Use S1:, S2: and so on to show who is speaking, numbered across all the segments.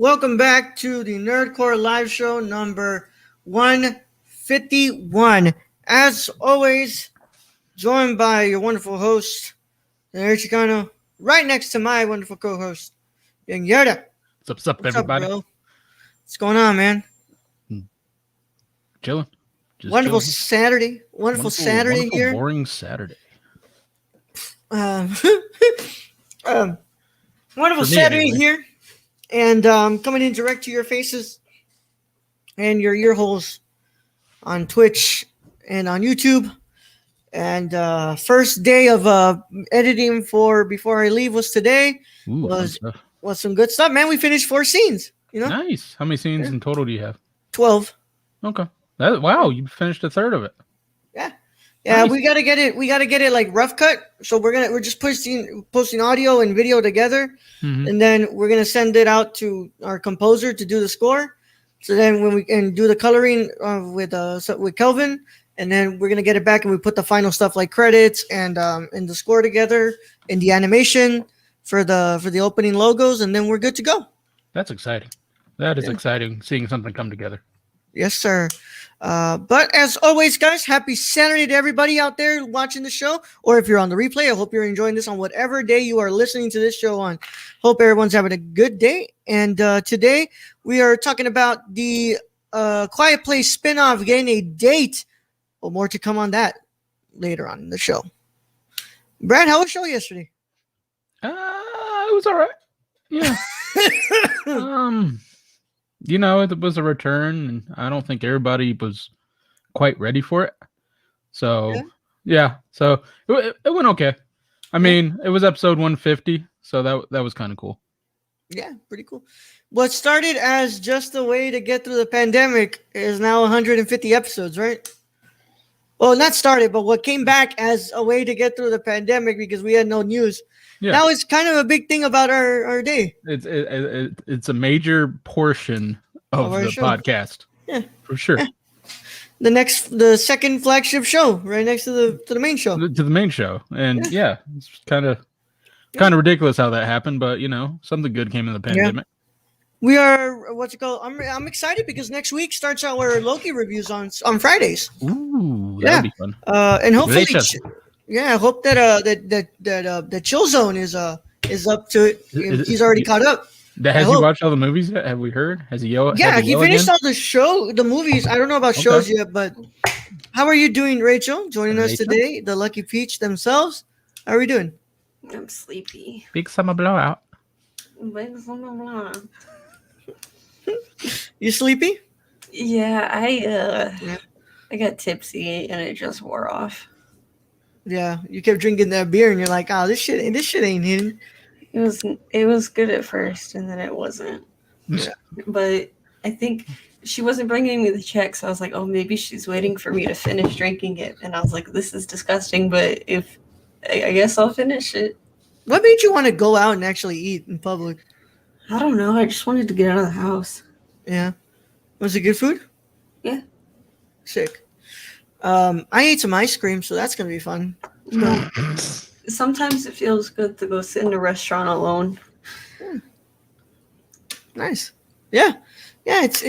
S1: Welcome back to the Nerdcore Live Show number 151. As always, joined by your wonderful host, Eric Chicano, right next to my wonderful co-host, Young Yoda.
S2: What's up, everybody?
S1: Bro? What's going on, man?
S2: Chilling.
S1: Wonderful
S2: chilling.
S1: Saturday. Wonderful Saturday here.
S2: Boring Saturday.
S1: Wonderful Saturday here. And coming in direct to your faces and your ear holes on Twitch and on YouTube. And first day of editing for Before I Leave was today. Was some good stuff, man. We finished 4 scenes. You know,
S2: nice. How many scenes in total do you have?
S1: 12.
S2: Okay. Wow, you finished a third of it.
S1: Yeah.
S2: Nice.
S1: We gotta get it like rough cut. So we're just posting audio and video together, and then we're gonna send it out to our composer to do the score. So then when we can do the coloring with Kelvin, and then we're gonna get it back and we put the final stuff like credits and the score together and the animation for the opening logos, and then we're good to go.
S2: That's exciting. That is exciting, seeing something come together.
S1: Yes, sir. But as always, guys, happy Saturday to everybody out there watching the show. Or if you're on the replay, I hope you're enjoying this on whatever day you are listening to this show on. Hope everyone's having a good day. And today we are talking about the Quiet Place spinoff getting a date. Well, more to come on that later on in the show. Brad, how was the show yesterday?
S2: It was all right. Yeah. It was a return, and I don't think everybody was quite ready for it. So, so it went okay. I mean, it was episode 150, so that was kind of cool.
S1: Yeah, pretty cool. What started as just a way to get through the pandemic is now 150 episodes, right? Well, not started, but what came back as a way to get through the pandemic because we had no news. Yeah. Now it's kind of a big thing about our day.
S2: It's a major portion of the podcast. Yeah, for sure.
S1: Yeah. The second flagship show, right next to the main show.
S2: To the main show, and it's kind of ridiculous how that happened, but something good came in the pandemic.
S1: We are I'm excited because next week starts our Loki reviews on Fridays.
S2: Ooh, that'll be fun.
S1: And hopefully. I hope that Chill Zone is up to it. He's already caught up.
S2: Has he watched all the movies yet? Have we heard? Has he yelled?
S1: Yeah, he finished all the movies. I don't know about shows yet, but how are you doing, Rachel? Joining us today, the Lucky Peach themselves. How are we doing?
S3: I'm sleepy.
S2: Big summer blowout.
S1: You sleepy?
S3: Yeah, I got tipsy and it just wore off.
S1: Yeah, you kept drinking that beer, and you're like, "Oh, this shit ain't hitting."
S3: It was good at first, and then it wasn't.
S1: Yeah.
S3: But I think she wasn't bringing me the check, so I was like, "Oh, maybe she's waiting for me to finish drinking it." And I was like, "This is disgusting," but I guess I'll finish it.
S1: What made you want to go out and actually eat in public?
S3: I don't know. I just wanted to get out of the house.
S1: Yeah. Was it good food?
S3: Yeah.
S1: Sick. I ate some ice cream, so that's gonna be fun.
S3: Sometimes it feels good to go sit in a restaurant alone.
S1: Nice. Yeah. It's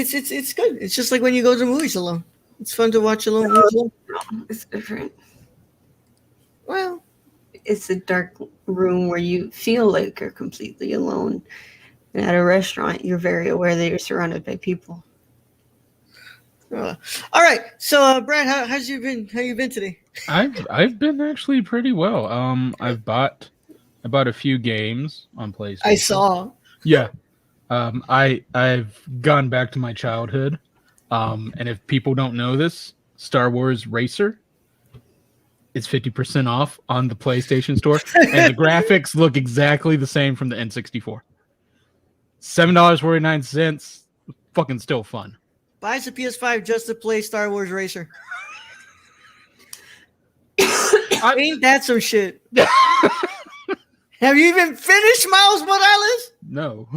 S1: good. It's just like when you go to the movies alone. It's fun to watch alone.
S3: No, it's different.
S1: Well,
S3: it's a dark room where you feel like you're completely alone. And at a restaurant, you're very aware that you're surrounded by people.
S1: All right, so Brad, how you been today?
S2: I've been actually pretty well. I bought a few games on PlayStation.
S1: I saw.
S2: Yeah. I've gone back to my childhood. And if people don't know this, Star Wars Racer is 50% off on the PlayStation Store, and the graphics look exactly the same from the N64. $7.49, fucking still fun.
S1: Buys a PS5 just to play Star Wars Racer. Ain't that some shit? Have you even finished Miles Morales?
S2: No.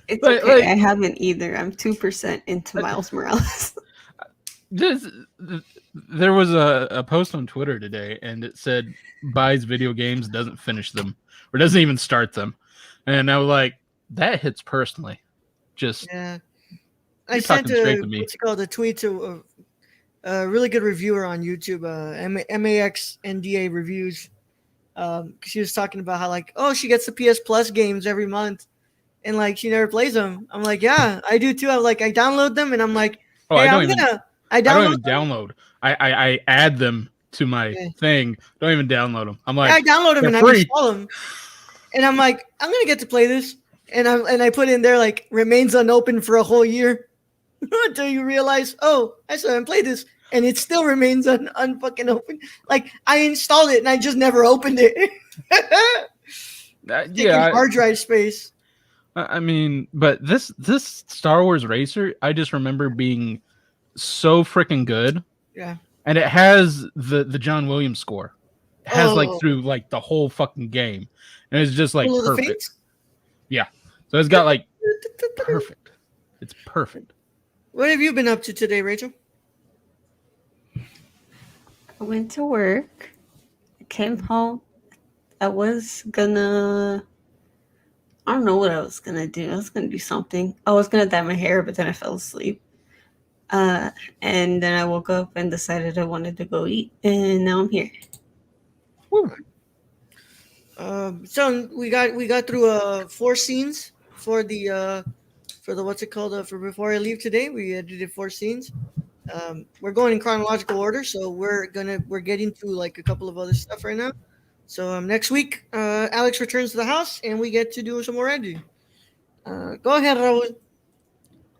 S3: It's okay. I haven't either. I'm 2% into Miles Morales.
S2: There was a post on Twitter today, and it said buys video games, doesn't finish them, or doesn't even start them. And I was like, that hits personally. Just
S1: Yeah. I
S2: You're
S1: sent
S2: talking straight to me.
S1: what's it called, a tweet to a really good reviewer on YouTube, MAXNDA Reviews. She was talking about how like, oh, she gets the PS Plus games every month, and like she never plays them. I'm like, yeah, I do too. I'm like, I download them, and I'm like,
S2: oh,
S1: hey,
S2: I
S1: I
S2: don't
S1: download
S2: even
S1: them.
S2: download. I add them to my
S1: Yeah.
S2: thing. Don't even download them. I'm
S1: Yeah,
S2: like,
S1: I download them
S2: they're
S1: and
S2: free.
S1: I install them, and I'm like, I'm gonna get to play this, and I put in there like remains unopened for a whole year until you realize, oh, I still haven't played this, and it still remains unfucking open. Like I installed it and I just never opened it. Taking hard drive space.
S2: I mean, but this Star Wars Racer, I just remember being so freaking good.
S1: Yeah.
S2: And it has the John Williams score. It has like
S1: Oh.
S2: through like the whole fucking game. And it's just like
S1: Pull the
S2: perfect.
S1: Fates?
S2: Yeah. So it's got like perfect. It's perfect.
S1: What have you been up to today, Rachel?
S3: I went to work. I came home. I don't know what I was gonna do. I was gonna do something. I was gonna dye my hair, but then I fell asleep. And then I woke up and decided I wanted to go eat, and now I'm here.
S1: Woo. So we got through 4 scenes for the what's it called, for before I leave today. We edited 4 scenes. We're going in chronological order, so we're getting to like a couple of other stuff right now. So next week, Alex returns to the house and we get to do some more editing. Go ahead, Raul.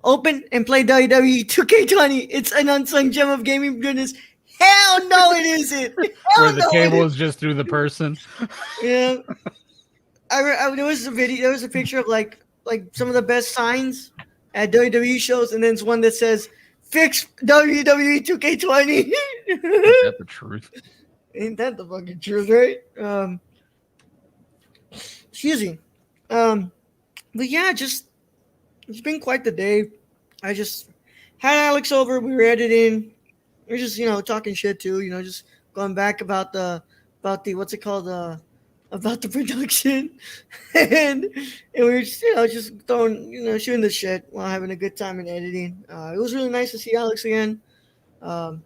S1: Open and play WWE 2K20. It's an unsung gem of gaming goodness. Hell no, it isn't. Hell
S2: Where the
S1: no,
S2: cable is just through the person.
S1: Yeah. There was a video. There was a picture of like some of the best signs at WWE shows, and then it's one that says "Fix WWE 2K20."
S2: Is that the truth?
S1: Ain't that the fucking truth, right? Excuse me. But yeah, it's been quite the day. I just had Alex over. We were editing. We were just talking shit too. Just going back about the what's it called, about the production, and we were just throwing shooting the shit while having a good time in editing. It was really nice to see Alex again, and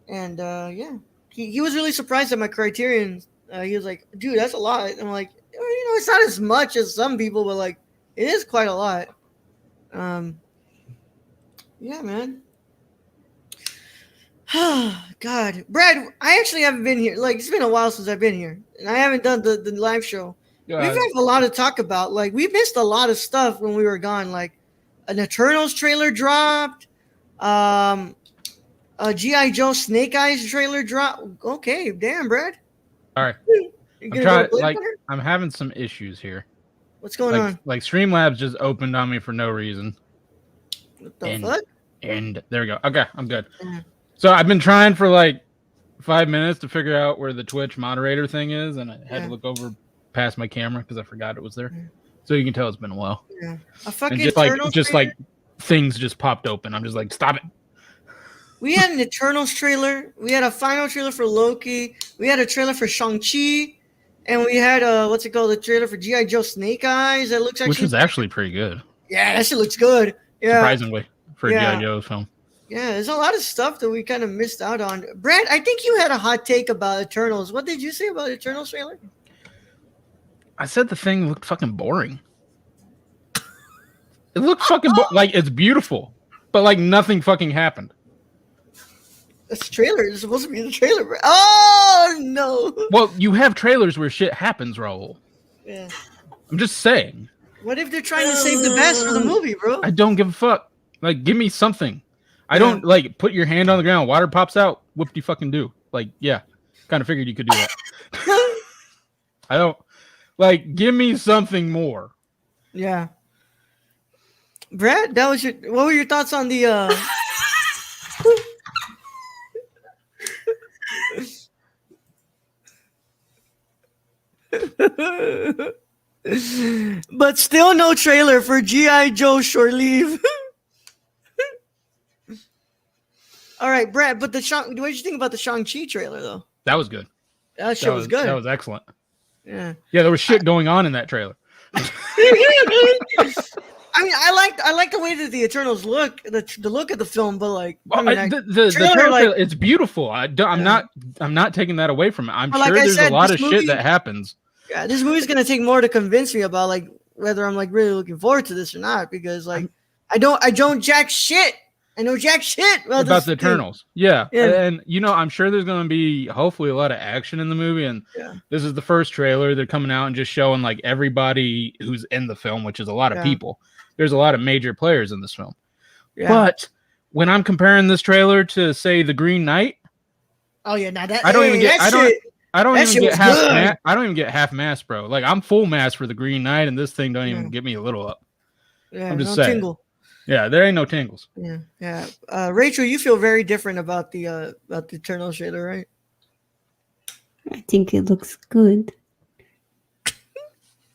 S1: yeah, he was really surprised at my criterion. He was like, "Dude, that's a lot." And I'm like, it's not as much as some people, but like it is quite a lot. Yeah, man. God, Brad, I actually haven't been here. Like, it's been a while since I've been here, and I haven't done the live show. We've had a lot to talk about. Like, we missed a lot of stuff when we were gone. Like, an Eternals trailer dropped. A G.I. Joe Snake Eyes trailer dropped. Okay, damn, Brad.
S2: All right. I'm having some issues here.
S1: What's going on?
S2: Like Streamlabs just opened on me for no reason.
S1: What the fuck?
S2: And there we go. Okay, I'm good.
S1: Yeah.
S2: So I've been trying for like 5 minutes to figure out where the Twitch moderator thing is, and I had to look over past my camera because I forgot it was there. Yeah. So you can tell it's been a while.
S1: Yeah. A fucking
S2: just like things just popped open. I'm just like, stop it.
S1: We had an Eternals trailer. We had a final trailer for Loki. We had a trailer for Shang-Chi. And we had what's it called? The trailer for G.I. Joe Snake Eyes. That looks
S2: which was actually pretty good.
S1: Yeah, that shit looks good. Yeah.
S2: Surprisingly for a G.I. Joe film.
S1: Yeah, there's a lot of stuff that we kind of missed out on. Brad, I think you had a hot take about Eternals. What did you say about Eternals trailer?
S2: I said the thing looked fucking boring. It looked fucking like it's beautiful, but like nothing fucking happened.
S1: This trailer is supposed to be the trailer, bro. Oh no!
S2: Well, you have trailers where shit happens, Raul.
S1: Yeah.
S2: I'm just saying.
S1: What if they're trying to save the best for the movie, bro?
S2: I don't give a fuck. Like, give me something. I don't like put your hand on the ground, water pops out, whoop de fucking do. Like, yeah, kind of figured you could do that. I don't like. Give me something more.
S1: Yeah. Brad, what were your thoughts on the? But still no trailer for G.I. Joe Shore Leave. All right, Brad, but what did you think about the Shang-Chi trailer, though?
S2: That was good.
S1: That shit was good.
S2: That was excellent.
S1: Yeah.
S2: Yeah, there was shit going on in that trailer.
S1: I mean, I like the way that the Eternals look, the look of the film, but like,
S2: Well,
S1: I mean,
S2: the
S1: trailer, like,
S2: it's beautiful. I'm not taking that away from it. I'm
S1: but
S2: sure
S1: like I
S2: there's
S1: said,
S2: a lot
S1: this
S2: of shit
S1: movie-
S2: that happens.
S1: yeah, this movie's gonna take more to convince me about like whether I'm like really looking forward to this or not, because like I don't jack shit. I know jack shit about
S2: About
S1: this
S2: the
S1: thing.
S2: Eternals. Yeah.
S1: Yeah.
S2: And I'm sure there's going to be hopefully a lot of action in the movie, and
S1: Yeah.
S2: this is the first trailer. They're coming out and just showing like everybody who's in the film, which is a lot of people. There's a lot of major players in this film.
S1: Yeah.
S2: But when I'm comparing this trailer to say The Green Knight,
S1: oh yeah, now that
S2: I don't even get
S1: that shit,
S2: I don't
S1: that
S2: even
S1: shit
S2: get
S1: was
S2: half
S1: good.
S2: I don't even get half mass, bro. Like I'm full mass for The Green Knight, and this thing don't even get me a little up.
S1: Yeah,
S2: I'm just
S1: no
S2: saying.
S1: tingle.
S2: Yeah, there ain't no tingles.
S1: Yeah. Rachel, you feel very different about the Eternal trailer, right?
S4: I think it looks good.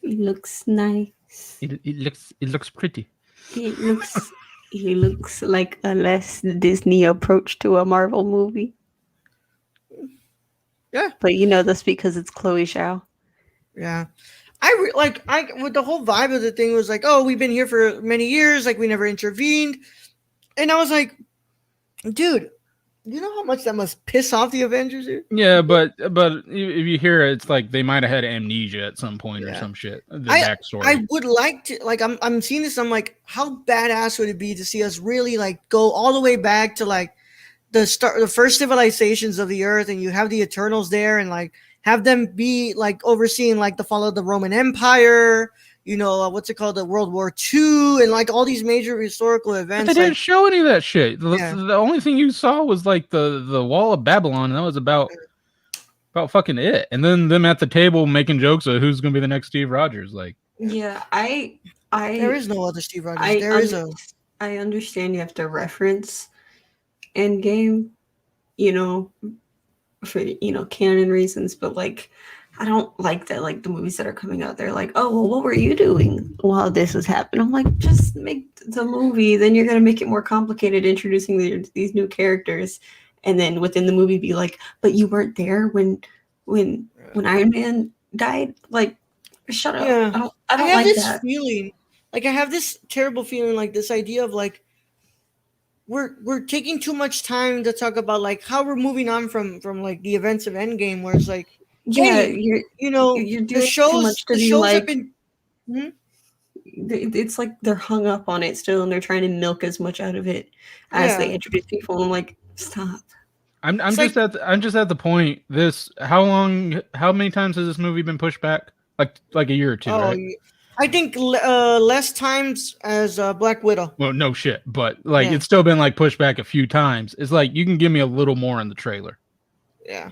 S4: It looks nice.
S2: It looks pretty.
S4: It looks like a less Disney approach to a Marvel movie.
S1: Yeah.
S4: But that's because it's Chloe Zhao.
S1: Yeah. I with the whole vibe of the thing was like, oh, we've been here for many years, like we never intervened. And I was like, dude, you know how much that must piss off the Avengers here?
S2: Yeah, but if you hear it, it's like they might have had amnesia at some point or some shit. The backstory.
S1: I would like to, like, I'm seeing this. I'm like, how badass would it be to see us really like go all the way back to like the first civilizations of the earth, and you have the Eternals there, and like have them be like overseeing like the fall of the Roman Empire. What's it called? The World War II, and like all these major historical events.
S2: But they didn't show any of that shit. The only thing you saw was like the Wall of Babylon, and that was about fucking it. And then them at the table making jokes of who's gonna be the next Steve Rogers. Like,
S3: Yeah,
S1: there is no other Steve Rogers.
S3: I understand you have to reference Endgame, for canon reasons, but like I don't like that. Like the movies that are coming out, they're like, "Oh, well, what were you doing while this was happening?" I'm like, just make the movie. Then you're gonna make it more complicated, introducing these new characters, and then within the movie, be like, "But you weren't there when Iron Man died." Like, shut up.
S1: Yeah.
S3: I don't
S1: have
S3: like
S1: this
S3: that.
S1: feeling. Like I have this terrible feeling, like this idea of like we're taking too much time to talk about like how we're moving on from like the events of Endgame, where it's like.
S3: Yeah,
S1: Hey,
S3: you're
S1: the
S3: doing
S1: shows,
S3: too much to
S1: the
S3: be
S1: shows
S3: like.
S1: have been.
S3: It's like they're hung up on it still, and they're trying to milk as much out of it as they introduce people. And I'm like, stop.
S2: I'm just at the point. How many times has this movie been pushed back? Like a year or two, right?
S1: I think less times as Black Widow.
S2: Well, no shit, but like it's still been like pushed back a few times. It's like you can give me a little more in the trailer.
S1: Yeah.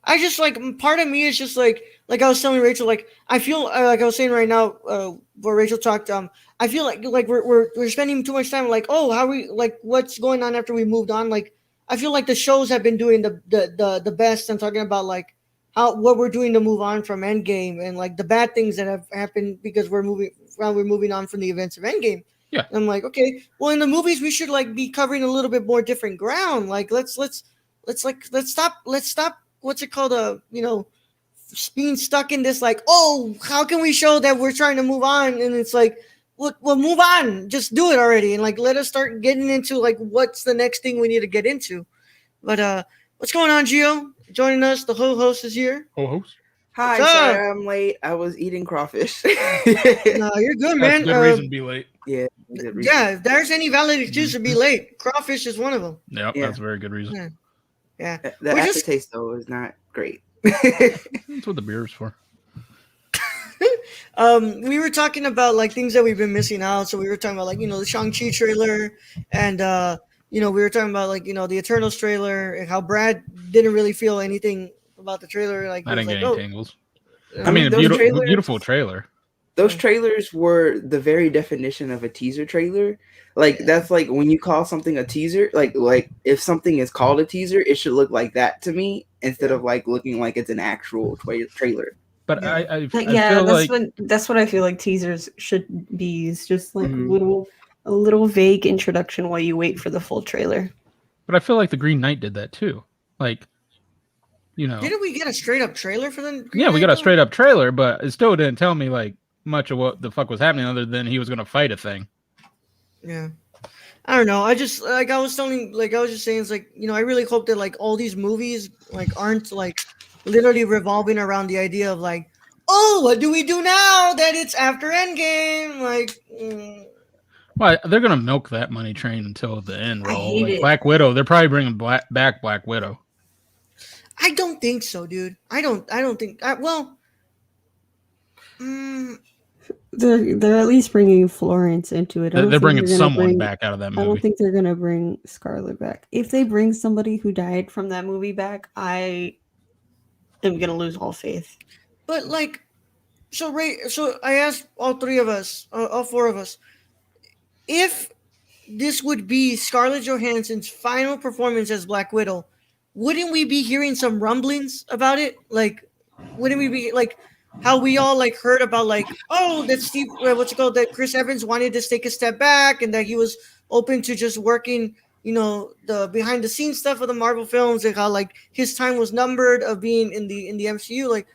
S1: I just like part of me is just like I was telling Rachel, like I feel like I was saying right now where Rachel talked, I feel like we're spending too much time like, oh, how we like what's going on after we moved on. Like I feel like the shows have been doing the best. I'm talking about like what we're doing to move on from Endgame, and like the bad things that have happened because we're moving on from the events of Endgame.
S2: Yeah.
S1: And I'm like, okay, well in the movies we should like be covering a little bit more different ground. Like let's stop what's it called? Being stuck in this like, oh, how can we show that we're trying to move on? And it's like, well, move on, just do it already, and like let us start getting into like what's the next thing we need to get into. But what's going on, Gio? Joining us, the host is here.
S2: Host.
S5: Hi,
S1: What's up?
S5: sorry I'm late. I was eating crawfish.
S1: No, you're good, man.
S2: That's a good reason to be late.
S5: Yeah. good reason.
S1: Yeah, if there's any valid excuse to be late, crawfish is one of them.
S2: Yep,
S5: Yeah.
S2: that's a very good reason.
S1: Yeah.
S5: The
S1: We're just-
S5: aftertaste though is not great.
S2: That's what the beer is for.
S1: We were talking about like things that we've been missing out. So we were talking about like, the Shang-Chi trailer, and we were talking about like, the Eternals trailer, and how Brad didn't really feel anything about the trailer. Like
S2: I
S1: he was
S2: didn't
S1: like,
S2: get any tingles.
S1: oh.
S2: I mean, a
S5: those trailers-
S2: beautiful trailer.
S5: Those trailers were the very definition of a teaser trailer. Like that's like when you call something a teaser, like if something is called a teaser, it should look like that to me instead of like looking like it's an actual trailer.
S2: But
S1: Yeah.
S2: I
S3: Yeah,
S2: feel
S3: that's what I feel like teasers should be. Is just like
S5: Mhm.
S3: a little vague introduction while you wait for the full trailer.
S2: but I feel like the Green Knight did that too. Like,
S1: Didn't we get a straight up trailer for the?
S2: yeah, we got a straight up trailer, but it still didn't tell me like much of what the fuck was happening other than he was going to fight a thing.
S1: Yeah. I don't know. I just like I was just saying, it's like, I really hope that like all these movies like aren't like literally revolving around the idea of like, oh, what do we do now that it's after Endgame? Like,
S2: Well, they're going to milk that money train until the end
S3: I
S2: roll.
S3: hate
S2: Like
S3: it.
S2: Black Widow, they're probably bringing back Black Widow.
S1: I don't think so, dude. I don't think.
S4: They're at least bringing Florence into it. I don't
S2: They're
S4: think
S2: bringing
S4: gonna
S2: someone back out of that
S4: I don't
S2: movie.
S4: think they're gonna bring Scarlet back. If they bring somebody who died from that movie back, I am gonna lose all faith.
S1: But like, so I asked all four of us, if this would be Scarlett Johansson's final performance as Black Widow, wouldn't we be hearing some rumblings about it? Like, wouldn't we be like how we all like heard about like, oh, that that Chris Evans wanted to take a step back and that he was open to just working, the behind the scenes stuff of the Marvel films, and how like his time was numbered of being in the MCU. Like,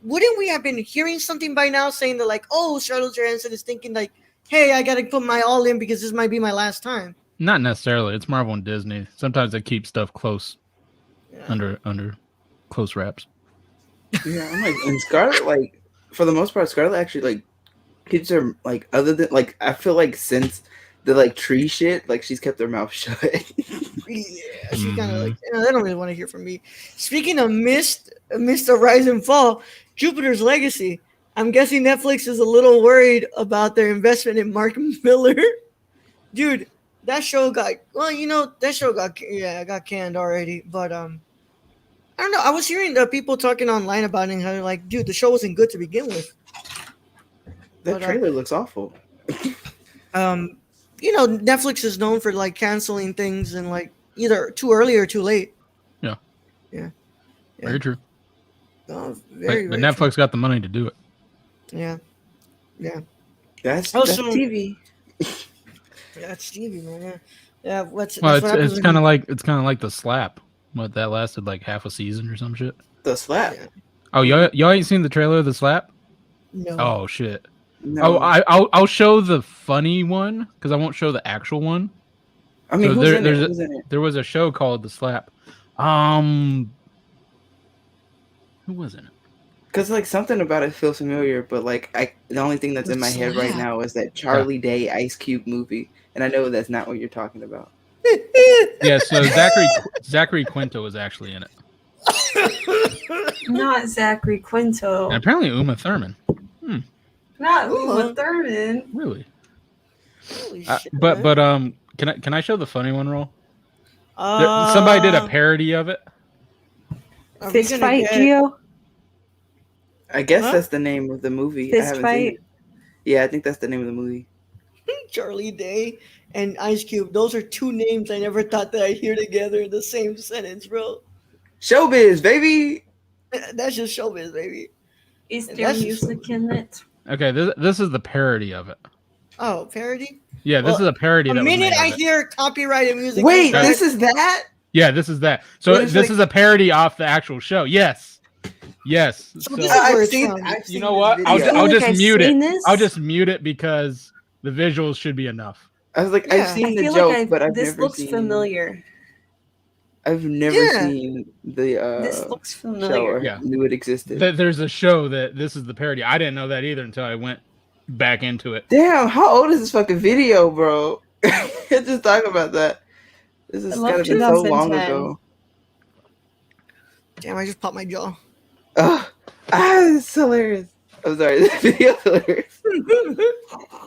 S1: wouldn't we have been hearing something by now saying that like, oh, Scarlett Johansson is thinking like, hey, I gotta put my all in because this might be my last time?
S2: Not necessarily. It's Marvel and Disney. Sometimes they keep stuff close, under close wraps.
S5: Yeah, I'm like, and Scarlett, like, for the most part, Scarlett actually, like, keeps her, like, other than, like, I feel like since the, like, tree shit, like, she's kept her mouth shut.
S1: Yeah, she kind of like, they don't really want to hear from me. Speaking of Mist of Rise and Fall, Jupiter's Legacy, I'm guessing Netflix is a little worried about their investment in Mark Miller. Dude, that show got canned already, but I don't know. I was hearing the people talking online about it and how they're like, dude, the show wasn't good to begin with.
S5: That trailer looks awful.
S1: Netflix is known for like canceling things and like either too early or too late. Yeah.
S2: Very true.
S1: Oh,
S2: But Netflix got the money to do it.
S1: Yeah.
S5: That's
S1: Also-
S5: TV.
S1: That's Stevie, man. Yeah.
S2: It's kind of like The Slap. What, that lasted like half a season or some shit.
S5: The Slap.
S1: Yeah.
S2: Oh, y'all ain't seen the trailer of The Slap?
S1: No.
S2: Oh shit.
S5: No.
S2: Oh, I'll show the funny one because I won't show the actual one.
S5: I mean,
S2: So
S5: who's in it?
S2: There was a show called The Slap. Who was in it?
S5: Because, like, something about it feels familiar, but, like, the only thing that's in my head right now is that Charlie Day Ice Cube movie, and I know that's not what you're talking about.
S2: Yeah, so Zachary Quinto was actually in it.
S3: Not Zachary Quinto.
S2: And apparently Uma Thurman.
S3: Not Uma Thurman.
S2: Really?
S1: Holy shit,
S2: But
S1: man.
S2: can I show the funny one roll? Somebody did a parody of it.
S1: Are we
S4: Fist
S1: gonna
S4: fight,
S1: get-
S4: Gio.
S5: I guess
S1: Huh?
S5: that's the name of the movie. I
S4: Fist
S5: haven't
S4: fight.
S5: seen it. Yeah, I think that's the name of the movie.
S1: Charlie Day and Ice Cube. Those are two names I never thought that I'd hear together in the same sentence, bro.
S5: Showbiz, baby!
S1: That's just showbiz, baby.
S3: Is
S1: And
S3: there
S1: that's just-
S3: music in it?
S2: Okay, this is the parody of it.
S1: Oh, parody?
S2: Yeah, this
S1: Well,
S2: is a parody.
S1: The
S2: that was
S1: minute
S2: made
S1: I
S2: of it.
S1: hear copyrighted music.
S5: Wait,
S2: Okay.
S5: this is that?
S2: Yeah, this is that. So
S5: What is,
S2: this
S5: like-
S2: is a parody off the actual show. Yes.
S1: So this is
S5: I've
S1: where it's
S5: seen,
S1: from.
S5: I've seen
S2: You know
S5: this
S2: what?
S5: video.
S2: I'll
S3: feel
S2: just
S3: like I've
S2: mute
S3: seen
S2: it.
S3: this.
S2: I'll just mute it because the visuals should be enough.
S5: I was like,
S1: Yeah.
S5: I've
S3: I
S5: seen the
S3: feel
S5: joke,
S3: like
S5: but I've
S3: this
S5: never
S3: looks
S5: seen.
S3: familiar.
S5: I've never
S1: Yeah.
S5: seen the
S3: This looks
S5: show
S3: familiar.
S5: or
S2: Yeah.
S5: knew it existed.
S2: There's a show that this is the parody. I didn't know that either until I went back into it.
S5: Damn, how old is this fucking video, bro? Just talk about that. This is
S3: I love
S5: gotta be so long
S3: 2010.
S5: ago.
S1: Damn, I just popped my jaw.
S5: It's hilarious. I'm sorry, this video is hilarious.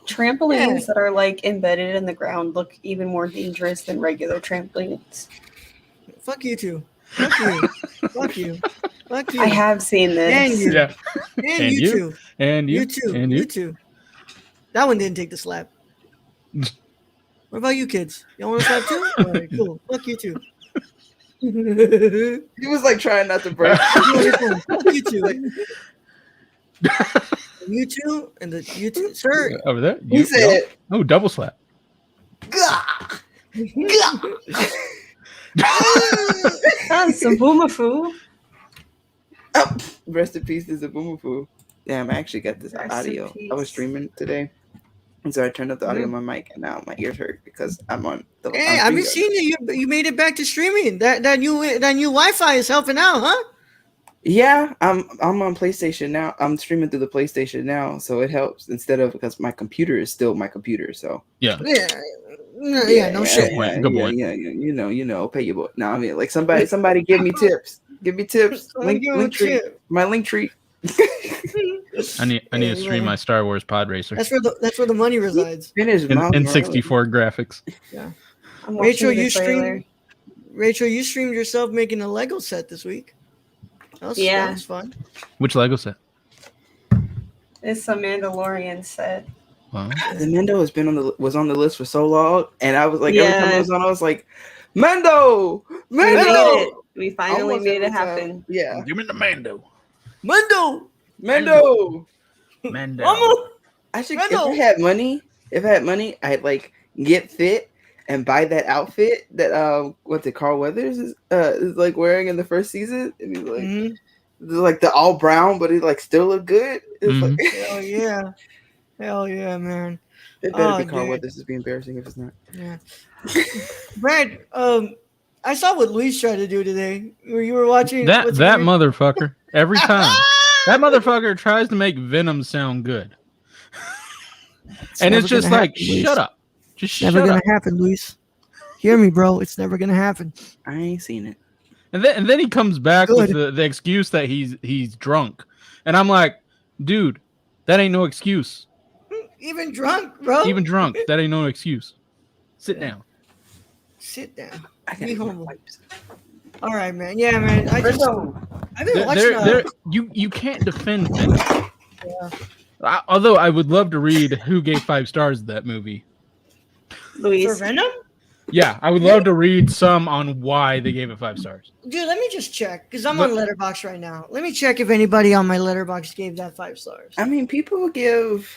S3: Trampolines that are like embedded in the ground look even more dangerous than regular trampolines.
S1: Fuck you two. Fuck you. Fuck you. Fuck you.
S3: I have seen
S1: And
S3: this.
S1: you.
S2: Yeah.
S1: And
S2: And
S1: you
S2: you.
S1: too.
S2: And you.
S1: You too.
S2: And
S1: You
S2: you.
S1: too. That one didn't take the slap. What about you kids? Y'all want to slap too? All right, cool. Fuck you too.
S5: He was like trying not to break.
S1: Fuck you two. You two and the you two, sir.
S2: Over there.
S5: He said,
S2: Oh, double slap.
S3: That's a boomafoo.
S5: oh, rest in peace to Zaboomafoo. Damn, I actually got this
S3: Rest in
S5: audio. I was
S3: peace.
S5: streaming today, and so I turned up the audio on my mic, and now my ears hurt because I'm on the.
S1: Hey,
S5: on
S1: I've been
S5: StreamYard.
S1: seeing you made it back to streaming. That new Wi-Fi is helping out, huh?
S5: Yeah, I'm on PlayStation now. I'm streaming through the PlayStation now, so it helps instead of because my computer is still my computer. So
S2: Yeah.
S1: Yeah, no shit.
S2: point, good point.
S5: Yeah, you know, pay your boy. No, I mean like somebody give me tips. Give me tips.
S1: Somebody give him a
S5: Link tree.
S1: tip.
S5: My link tree.
S2: I need to stream my Star Wars Pod Racer
S1: That's where the money resides.
S5: Finish
S2: in 64 graphics.
S3: I'm
S1: Rachel,
S3: watching the
S1: you
S3: trailer.
S1: streamed yourself making a Lego set this week. That
S3: Yeah.
S1: was fun.
S2: Which Lego set?
S3: It's a Mandalorian set.
S2: Wow.
S5: The Mendo was on the list for so long, and I was like, every time
S3: Yeah.
S5: it was on, I was like, Mendo.
S3: We made it. We finally
S5: Almost
S3: made it
S5: every time.
S3: happen.
S5: Yeah,
S2: Give me the Mando.
S1: Mendo.
S5: Mendo.
S2: Mando.
S1: Mama.
S5: I should.
S1: Mendo.
S5: If I had money, I'd like get fit and buy that outfit that Carl Weathers is like wearing in the first season. And he's like,
S1: Mhm.
S5: like the all brown, but he like still look good. It's like
S1: Hell yeah, man.
S5: it better
S1: Oh,
S5: be Carl
S1: dude.
S5: Weathers. It'd be embarrassing if it's not.
S1: Yeah. Brad, I saw what Luis tried to do today. You were watching
S2: That
S1: what's
S2: that
S1: weird?
S2: motherfucker. Every time. That motherfucker tries to make Venom sound good. And
S1: never
S2: it's just
S1: gonna
S2: like,
S1: happen, Luis.
S2: shut up. Just
S1: Never
S2: shut
S1: gonna
S2: up.
S1: happen, Luis. Hear me, bro. It's never gonna happen.
S5: I ain't seen it.
S2: And then he comes back
S1: Good.
S2: with the excuse that he's drunk. And I'm like, dude, that ain't no excuse.
S1: Even drunk, bro.
S2: Even drunk, that ain't no excuse. Sit down.
S1: Sit down.
S5: I
S1: Be
S5: gotta get my
S1: humble.
S5: wipes.
S1: All right, man. Yeah, man. I've been
S2: There,
S1: watching.
S2: you can't defend Venom. Although I would love to read who gave 5 stars to that movie.
S1: For
S3: Luis.
S1: Venom?
S2: Yeah, I would love to read some on why they gave it 5 stars.
S1: Dude, let me just check because I'm on Letterboxd right now. Let me check if anybody on my Letterboxd gave that 5 stars.
S5: I mean, people give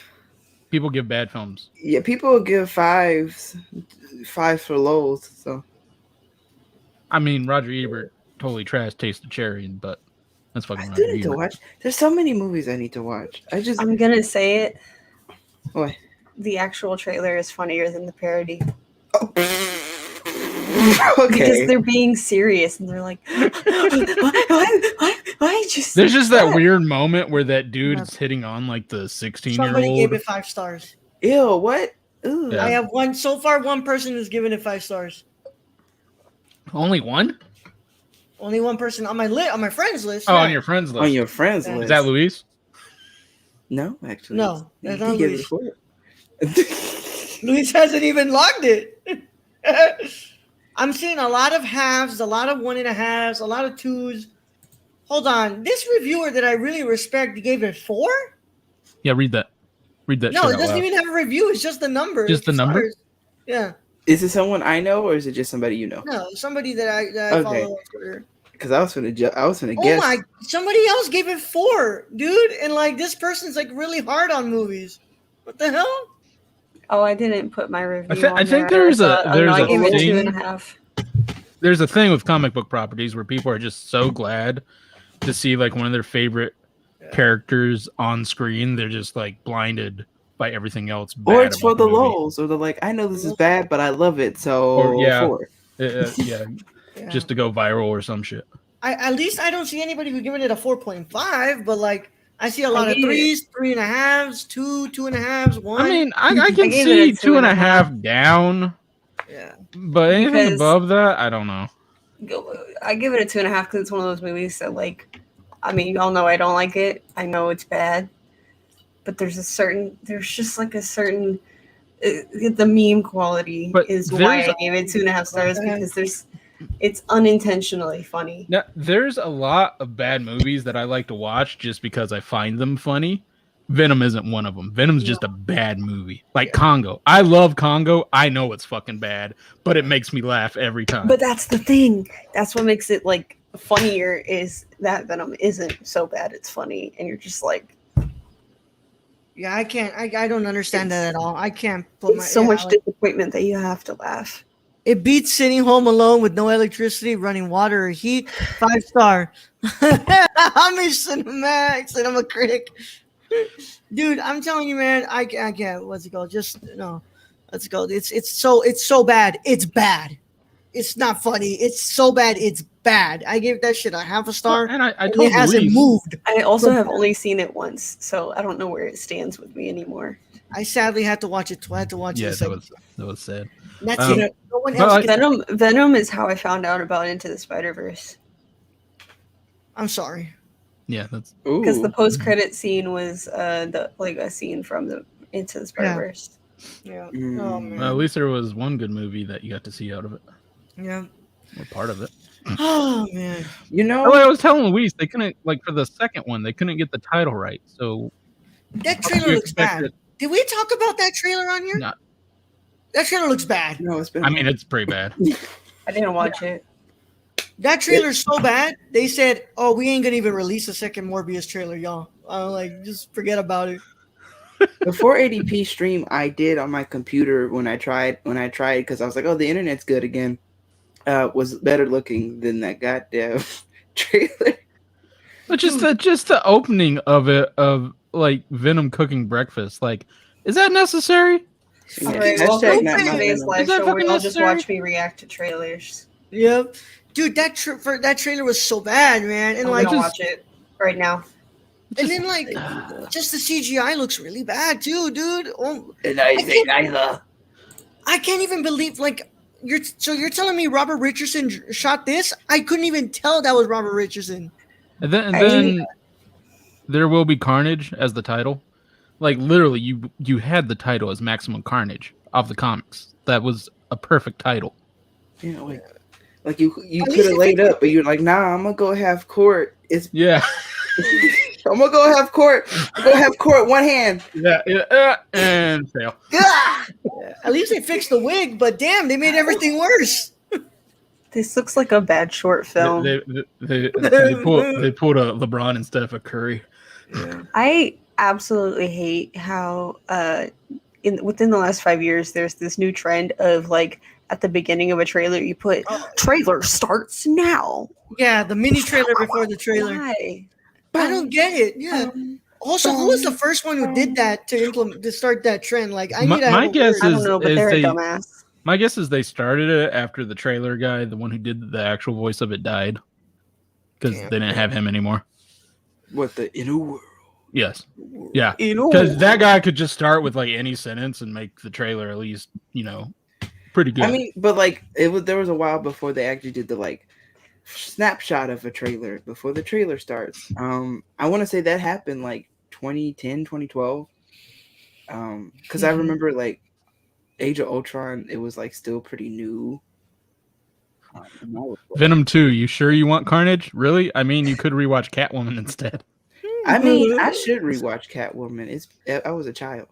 S2: bad films.
S5: people give fives for lows. So
S2: I mean, Roger Ebert totally trashed Taste of Cherry, but that's fucking
S5: I
S2: Roger
S5: do need to
S2: Ebert.
S5: watch. There's so many movies I need to watch.
S3: I'm gonna say it.
S5: What?
S3: The actual trailer is funnier than the parody.
S5: Okay.
S3: Because they're being serious and they're like, why just
S2: There's just that weird moment where that dude is hitting on like the
S1: Somebody gave
S2: 16-year-old.
S1: it 5 stars.
S5: Ew, what? Ooh.
S2: Yeah.
S1: I have one person who's given it 5 stars.
S2: Only one?
S1: Only one person on my friends list.
S2: Oh,
S1: yeah.
S2: on your friends list.
S5: On your friends
S1: Yeah.
S5: list.
S2: Is that Luis?
S5: No, actually.
S1: No, that's
S5: He
S1: not
S5: gave
S1: Luis.
S5: it a 4.
S1: Luis hasn't even logged it. I'm seeing a lot of halves, a lot of 1.5s, a lot of 2s. Hold on. This reviewer that I really respect gave it 4?
S2: Yeah, read that. Read that
S1: No,
S2: shit
S1: it
S2: out
S1: doesn't
S2: loud.
S1: even have a review. It's just the number.
S2: Just the number?
S1: Stars. Yeah.
S5: Is it someone I know or is it just somebody you know?
S1: No, somebody that I
S5: Okay.
S1: follow on Twitter.
S5: Because I was gonna
S1: Oh
S5: guess.
S1: my! Somebody else gave it 4, dude, and like this person's like really hard on movies. What the hell?
S3: Oh, I didn't put my review.
S2: I
S3: on
S2: think
S3: there.
S2: there's a-
S3: No,
S2: there's
S3: I
S2: a
S3: gave it
S2: thing-
S3: 2.5.
S2: There's a thing with comic book properties where people are just so glad to see like one of their favorite characters on screen. They're just like blinded by everything else.
S5: or
S2: bad
S5: it's for
S2: about
S5: the
S2: movie.
S5: lows, or they're like, I know this is bad, but I love it, so
S2: Or, yeah.
S5: 4.
S2: Yeah,
S1: Yeah.
S2: just to go viral or some shit.
S1: At least I don't see anybody who's giving it a 4.5, but like I see a lot
S3: I
S1: of
S3: gave
S1: 3s, 3.5s, 2.5s, 1.
S2: I mean, I can
S3: gave
S2: see
S3: it a
S2: 2.5 down,
S1: yeah.
S2: but anything
S3: Because-
S2: above that, I don't know.
S3: I give it a 2.5 because it's one of those movies that, like, I mean, y'all know I don't like it. I know it's bad, but there's just like a certain, the meme quality
S2: But
S3: is why
S2: there's
S3: I gave it 2.5 stars because it's unintentionally funny.
S2: Now, there's a lot of bad movies that I like to watch just because I find them funny. Venom isn't one of them. Venom's just a bad movie. Like Congo. I love Congo. I know it's fucking bad, but it makes me laugh every time.
S3: But that's the thing. That's what makes it like funnier is that Venom isn't so bad. It's funny, and you're just like,
S1: Yeah, I can't. I don't understand that at all. I can't put my
S3: it's so
S1: yeah,
S3: much
S1: like,
S3: disappointment that you have to laugh.
S1: It beats sitting home alone with no electricity, running water or heat. 5 star. I'm a cinematic critic. Dude, I'm telling you, man, I can't. What's it called? Just no. Let's go. It's so bad. It's bad. It's not funny. It's so bad. It's bad. I gave that shit a half a star.
S2: And I
S1: and
S2: told
S1: it hasn't
S2: Luis,
S1: moved.
S3: I also have only seen it once, so I don't know where it stands with me anymore.
S1: I sadly had to watch it. I had to watch
S2: yeah,
S1: it.
S2: that was sad.
S1: And that's
S2: Um,
S1: it. No one
S2: but
S1: else.
S2: like-
S1: gets-
S3: Venom is how I found out about Into the Spider-Verse.
S1: I'm sorry.
S2: Yeah, that's
S3: Because the
S5: Ooh.
S3: post-credit scene was a scene from the Into the Spider-Verse.
S1: Yeah.
S5: Mm.
S1: Oh man.
S2: at least there was one good movie that you got to see out of it,
S1: Yeah.
S2: or part of it.
S1: Oh man.
S5: You know,
S2: Oh, I was telling Luis they couldn't for the second one they couldn't get the title right, so
S1: That
S2: how
S1: trailer
S2: you
S1: looks
S2: expect
S1: bad.
S2: it-
S1: Did we talk about that trailer on here?
S2: No.
S1: That trailer looks bad.
S5: no, it's been.
S2: I mean, it's pretty bad.
S3: I didn't watch it.
S1: That trailer's so bad. They said, "Oh, we ain't gonna even release a second Morbius trailer, y'all." I'm like, just forget about it.
S5: The 480p stream I did on my computer when I tried because I was like, oh, the internet's good again. Was better looking than that goddamn trailer.
S2: But just the opening of it of like Venom cooking breakfast, like, is that necessary?
S5: Yeah,
S3: All right,
S1: Hashtag
S3: welcome
S1: not
S3: to
S1: my
S3: today's
S5: Venom.
S3: live
S2: Is that
S3: show where
S2: fucking
S3: y'all just
S2: necessary?
S3: watch me react to trailers.
S1: Yep, dude, that trailer was so bad, man. And
S3: I'm
S1: like,
S3: gonna
S2: just-
S3: watch it right now.
S1: and then like, just the CGI looks really bad too, dude. Oh,
S5: And I say neither.
S1: I can't even believe like you're telling me Robert Richardson shot this? I couldn't even tell that was Robert Richardson.
S2: And then There Will Be Carnage as the title. Like literally, you had the title as Maximum Carnage of the comics. That was a perfect title.
S5: You know, like you
S1: At
S5: could
S1: least
S5: have
S1: if
S5: laid
S1: it-
S5: up, but you're like, nah, I'm gonna go have court. It's
S2: Yeah,
S5: I'm gonna go have court. I'm gonna have court one hand.
S2: and fail.
S1: At least they fixed the wig, but damn, they made everything worse.
S3: This looks like a bad short film.
S2: They pulled a LeBron instead of a Curry.
S3: I absolutely hate how within the last 5 years there's this new trend of like at the beginning of a trailer you put trailer starts now.
S1: Yeah, the mini trailer before the trailer.
S3: Why?
S1: I don't get it. Yeah. Also, who was the first one who did that to start that trend? Like, I need to
S2: My
S1: have a
S2: guess
S1: word.
S3: I don't know, but they're a
S2: they-
S3: dumbass.
S2: My guess is they started it after the trailer guy, the one who did the actual voice of it, died because
S1: Damn.
S2: they didn't have him anymore.
S5: What the inner world?
S2: Yes, yeah,
S3: You know,
S2: because that guy could just start with like any sentence and make the trailer at least pretty good.
S5: I mean, but like there was a while before they actually did the like snapshot of a trailer before the trailer starts. I want to say that happened like 2010, 2012. Because I remember like Age of Ultron, it was like still pretty new. And I was like-
S2: Venom 2, you sure you want Carnage? Really? I mean, you could rewatch Catwoman instead.
S5: I mean, I should rewatch Catwoman. I was a child.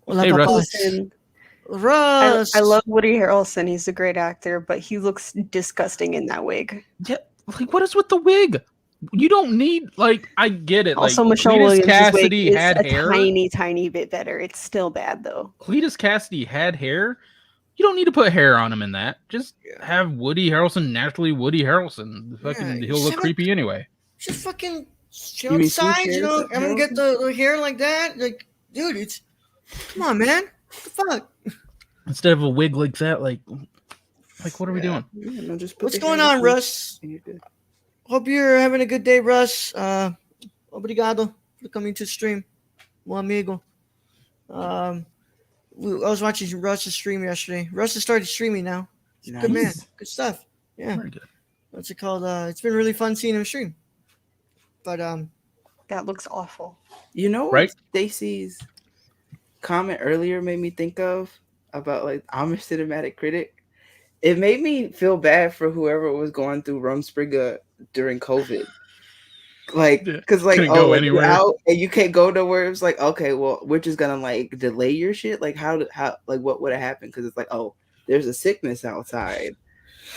S1: Well,
S2: Hey,
S1: like,
S2: Russ.
S3: Listen,
S1: Russ.
S3: I love Woody Harrelson. He's a great actor, but he looks disgusting in that wig.
S2: Yeah, like what is with the wig? You don't need I get it.
S3: Also,
S2: like,
S3: Michelle
S2: Cletus
S3: Williams' wig
S2: Cassidy
S3: is
S2: had
S3: a
S2: hair.
S3: tiny bit better. It's still bad though.
S2: Cletus Cassidy had hair. You don't need to put hair on him in that. Just have Woody Harrelson naturally Woody Harrelson. Fucking, he'll look
S1: shut up.
S2: creepy anyway.
S1: Just fucking
S5: You mean
S1: outside,
S5: Sue
S1: you know,
S5: Shares
S1: I'm gonna get the hair like that. Like, dude, it's come on, man. What the fuck?
S2: Instead of a wig like that, like what are we doing?
S5: Yeah, no, just put
S1: What's
S5: the
S1: going
S5: hair
S1: on,
S5: in
S1: Russ?
S5: and you're good.
S1: Hope you're having a good day, Russ. Obrigado for coming to stream. Bom amigo. I was watching Russ's stream yesterday. Russ has started streaming now. Good man.
S5: Nice.
S1: Good stuff. Yeah.
S2: Very good.
S1: What's it called? It's been really fun seeing him stream. But
S3: That looks awful.
S5: You know what
S2: Right?
S5: Stacy's comment earlier made me think of about like I'm a cinematic critic. It made me feel bad for whoever was going through Rumspringa during COVID. Like,
S2: Yeah,
S5: because like,
S2: couldn't go
S5: like, you're
S2: anywhere.
S5: out and you can't go nowhere. It's like, okay, well, we're just gonna like delay your shit. Like, how like what would have happened? Because it's like, oh, there's a sickness outside,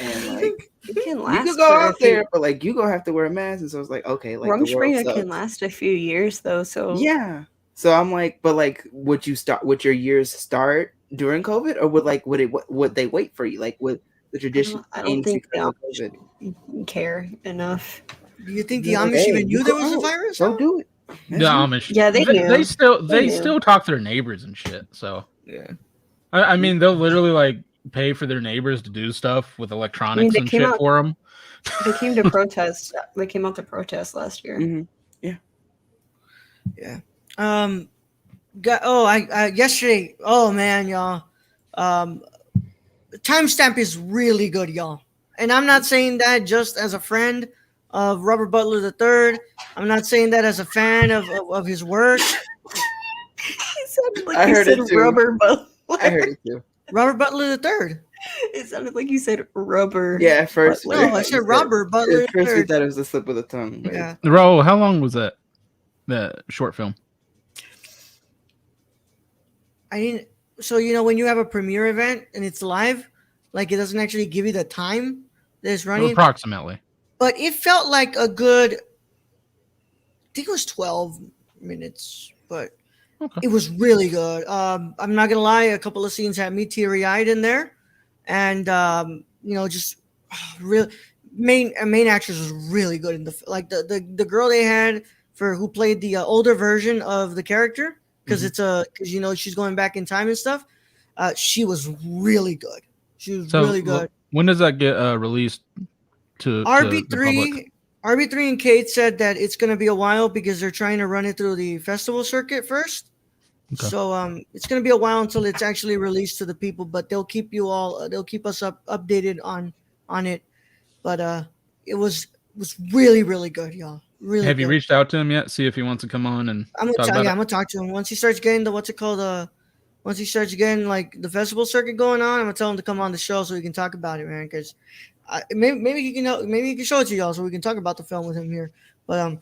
S5: and like
S3: It can
S5: you
S3: last.
S5: could go
S3: for a
S5: out
S3: few-
S5: there, but like you gonna have to wear a mask. And so it's like, okay, like the world
S3: Rumspringa
S5: sucks.
S3: can last a few years though. So
S5: Yeah. So I'm like, but like, would your years start during COVID, or would they wait for you? Like, would the tradition
S3: I don't
S5: change
S3: think
S5: because of
S3: they
S5: COVID?
S3: care enough.
S1: do you think the
S5: You're like,
S1: Amish
S5: hey,
S1: even
S5: you
S1: knew there
S5: go
S1: was a
S5: out.
S1: virus?
S5: Go do it.
S2: The Amish.
S3: Yeah, they knew.
S2: They
S3: They knew.
S2: still talk to their neighbors and shit. So
S5: Yeah.
S2: I mean, they'll literally like pay for their neighbors to do stuff with electronics
S3: they
S2: and
S3: came
S2: shit
S3: out-
S2: for them.
S3: They came to protest. They came out to protest last year.
S5: Mm-hmm.
S1: Yesterday. Oh man, y'all. Timestamp is really good, y'all. And I'm not saying that just as a friend of Robert Butler III. I'm not saying that as a fan of his work.
S3: He sounded like
S5: I
S3: you
S5: heard
S3: said
S5: it too.
S3: rubber butler.
S5: I heard it too.
S1: Robert Butler III.
S3: It sounded like you said rubber.
S5: Yeah, at first.
S3: Butler.
S1: No, I said Robert Butler
S5: At first, we
S1: III.
S5: thought it was a slip of the tongue. But
S1: Yeah.
S2: Raul, how long was that? The short film.
S1: I didn't. So when you have a premiere event and it's live, like it doesn't actually give you the time that it's running.
S2: Approximately.
S1: But it felt like a good. I think it was 12 minutes, but
S2: Okay.
S1: it was really good. I'm not gonna lie, a couple of scenes had me teary-eyed in there, and just real main actress was really good in the girl they had for who played the older version of the character because she's going back in time and stuff. She was really good. She was really good.
S2: When does that get released to the public?
S1: RB3 and Kate said that it's going to be a while because they're trying to run it through the festival circuit first.
S2: Okay.
S1: So it's going to be a while until it's actually released to the people, but they'll keep us updated on it. But it was really, really good, y'all. Really.
S2: Have you
S1: good.
S2: reached out to him yet? See if he wants to come on and
S1: I'm
S2: talk about it?
S1: gonna talk to him once he starts getting once he starts getting like the festival circuit going on. I'm gonna tell him to come on the show so we can talk about it, man. Because maybe he can show it to y'all so we can talk about the film with him here. But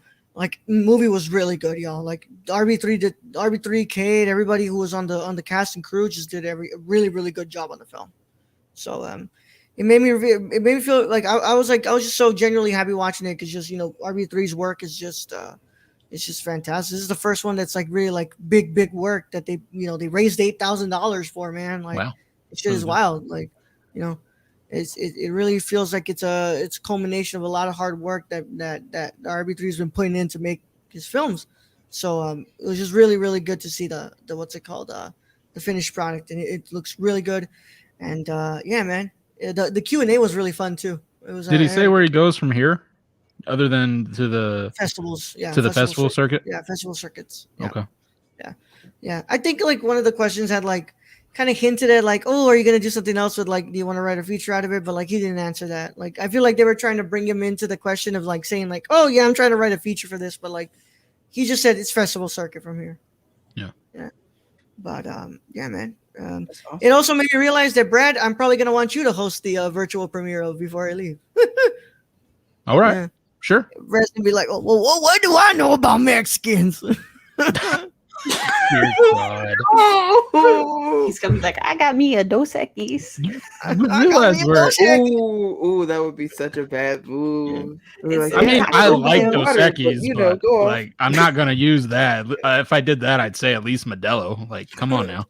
S1: movie was really good, y'all. Like RB3 Kate, everybody who was on the cast and crew just did a really, really good job on the film. So it made me feel like I was just so genuinely happy watching it because just RB3's work is just it's just fantastic. This is the first one that's like really like big work that they raised $8,000 for, man. Like
S2: Wow.
S1: it shit is wild. Like it really feels like it's a culmination of a lot of hard work that RB3's been putting in to make his films. So it was just really, really good to see the what's it called the finished product, and it looks really good. And yeah, man. The Q&A was really fun too. It was.
S2: Did he say where he goes from here, other than to the
S1: festivals? Yeah,
S2: to the festival circuit.
S1: Yeah, festival circuits. Yeah.
S2: Okay.
S1: Yeah. I think like one of the questions had like kind of hinted at like, oh, are you gonna do something else with like, do you want to write a feature out of it? But like he didn't answer that. Like I feel like they were trying to bring him into the question of like saying like, oh yeah, I'm trying to write a feature for this, but like he just said it's festival circuit from here.
S2: Yeah.
S1: But yeah, man.
S5: That's awesome.
S1: It also made me realize that Brad, I'm probably gonna want you to host the virtual premiere of Before I Leave.
S2: All right.
S1: Yeah.
S2: Sure.
S1: Brad's gonna be like, oh, well, what do I know about Mexicans?
S2: Dear God.
S3: He's gonna be like, I got me a Dos Equis.
S2: You realize we're.
S5: Ooh, that would be such a bad move.
S3: It's-
S2: I mean, I
S5: go
S2: like
S5: get
S2: Dos
S5: water,
S2: Equis,
S5: but,
S2: but
S5: go on.
S2: like, I'm not gonna use that. If I did that, I'd say at least Modelo. Like, come on now.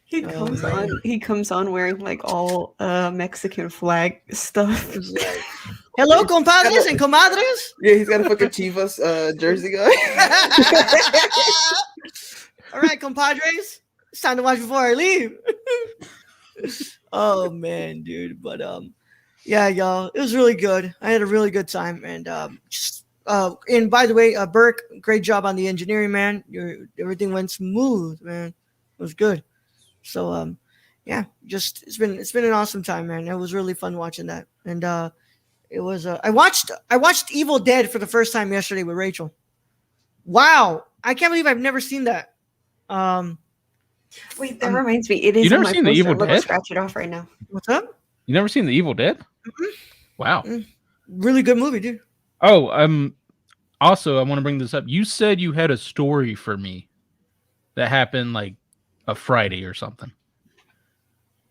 S3: He comes on wearing like all Mexican flag stuff.
S1: Hello, compadres and comadres.
S5: Yeah, he's got a fucking Chivas jersey on.
S1: All right, compadres, it's time to watch Before I Leave. Oh man, dude, but yeah, y'all, it was really good. I had a really good time, and and by the way, Burke, great job on the engineering, man. Everything went smooth, man. It was good. So yeah, just it's been an awesome time, man. It was really fun watching that, and it was I watched Evil Dead for the first time yesterday with Rachel. Wow, I can't believe I've never seen that.
S3: Wait, that reminds me. It is.
S2: You never
S3: on my
S2: seen The
S3: poster.
S2: Evil
S3: I'm gonna
S2: Dead?
S3: scratch it off right now.
S1: What's up?
S2: You never seen The Evil Dead?
S1: Mhm.
S2: Wow.
S1: Really good movie, dude.
S2: Oh, also, I want to bring this up. You said you had a story for me that happened like a Friday or something.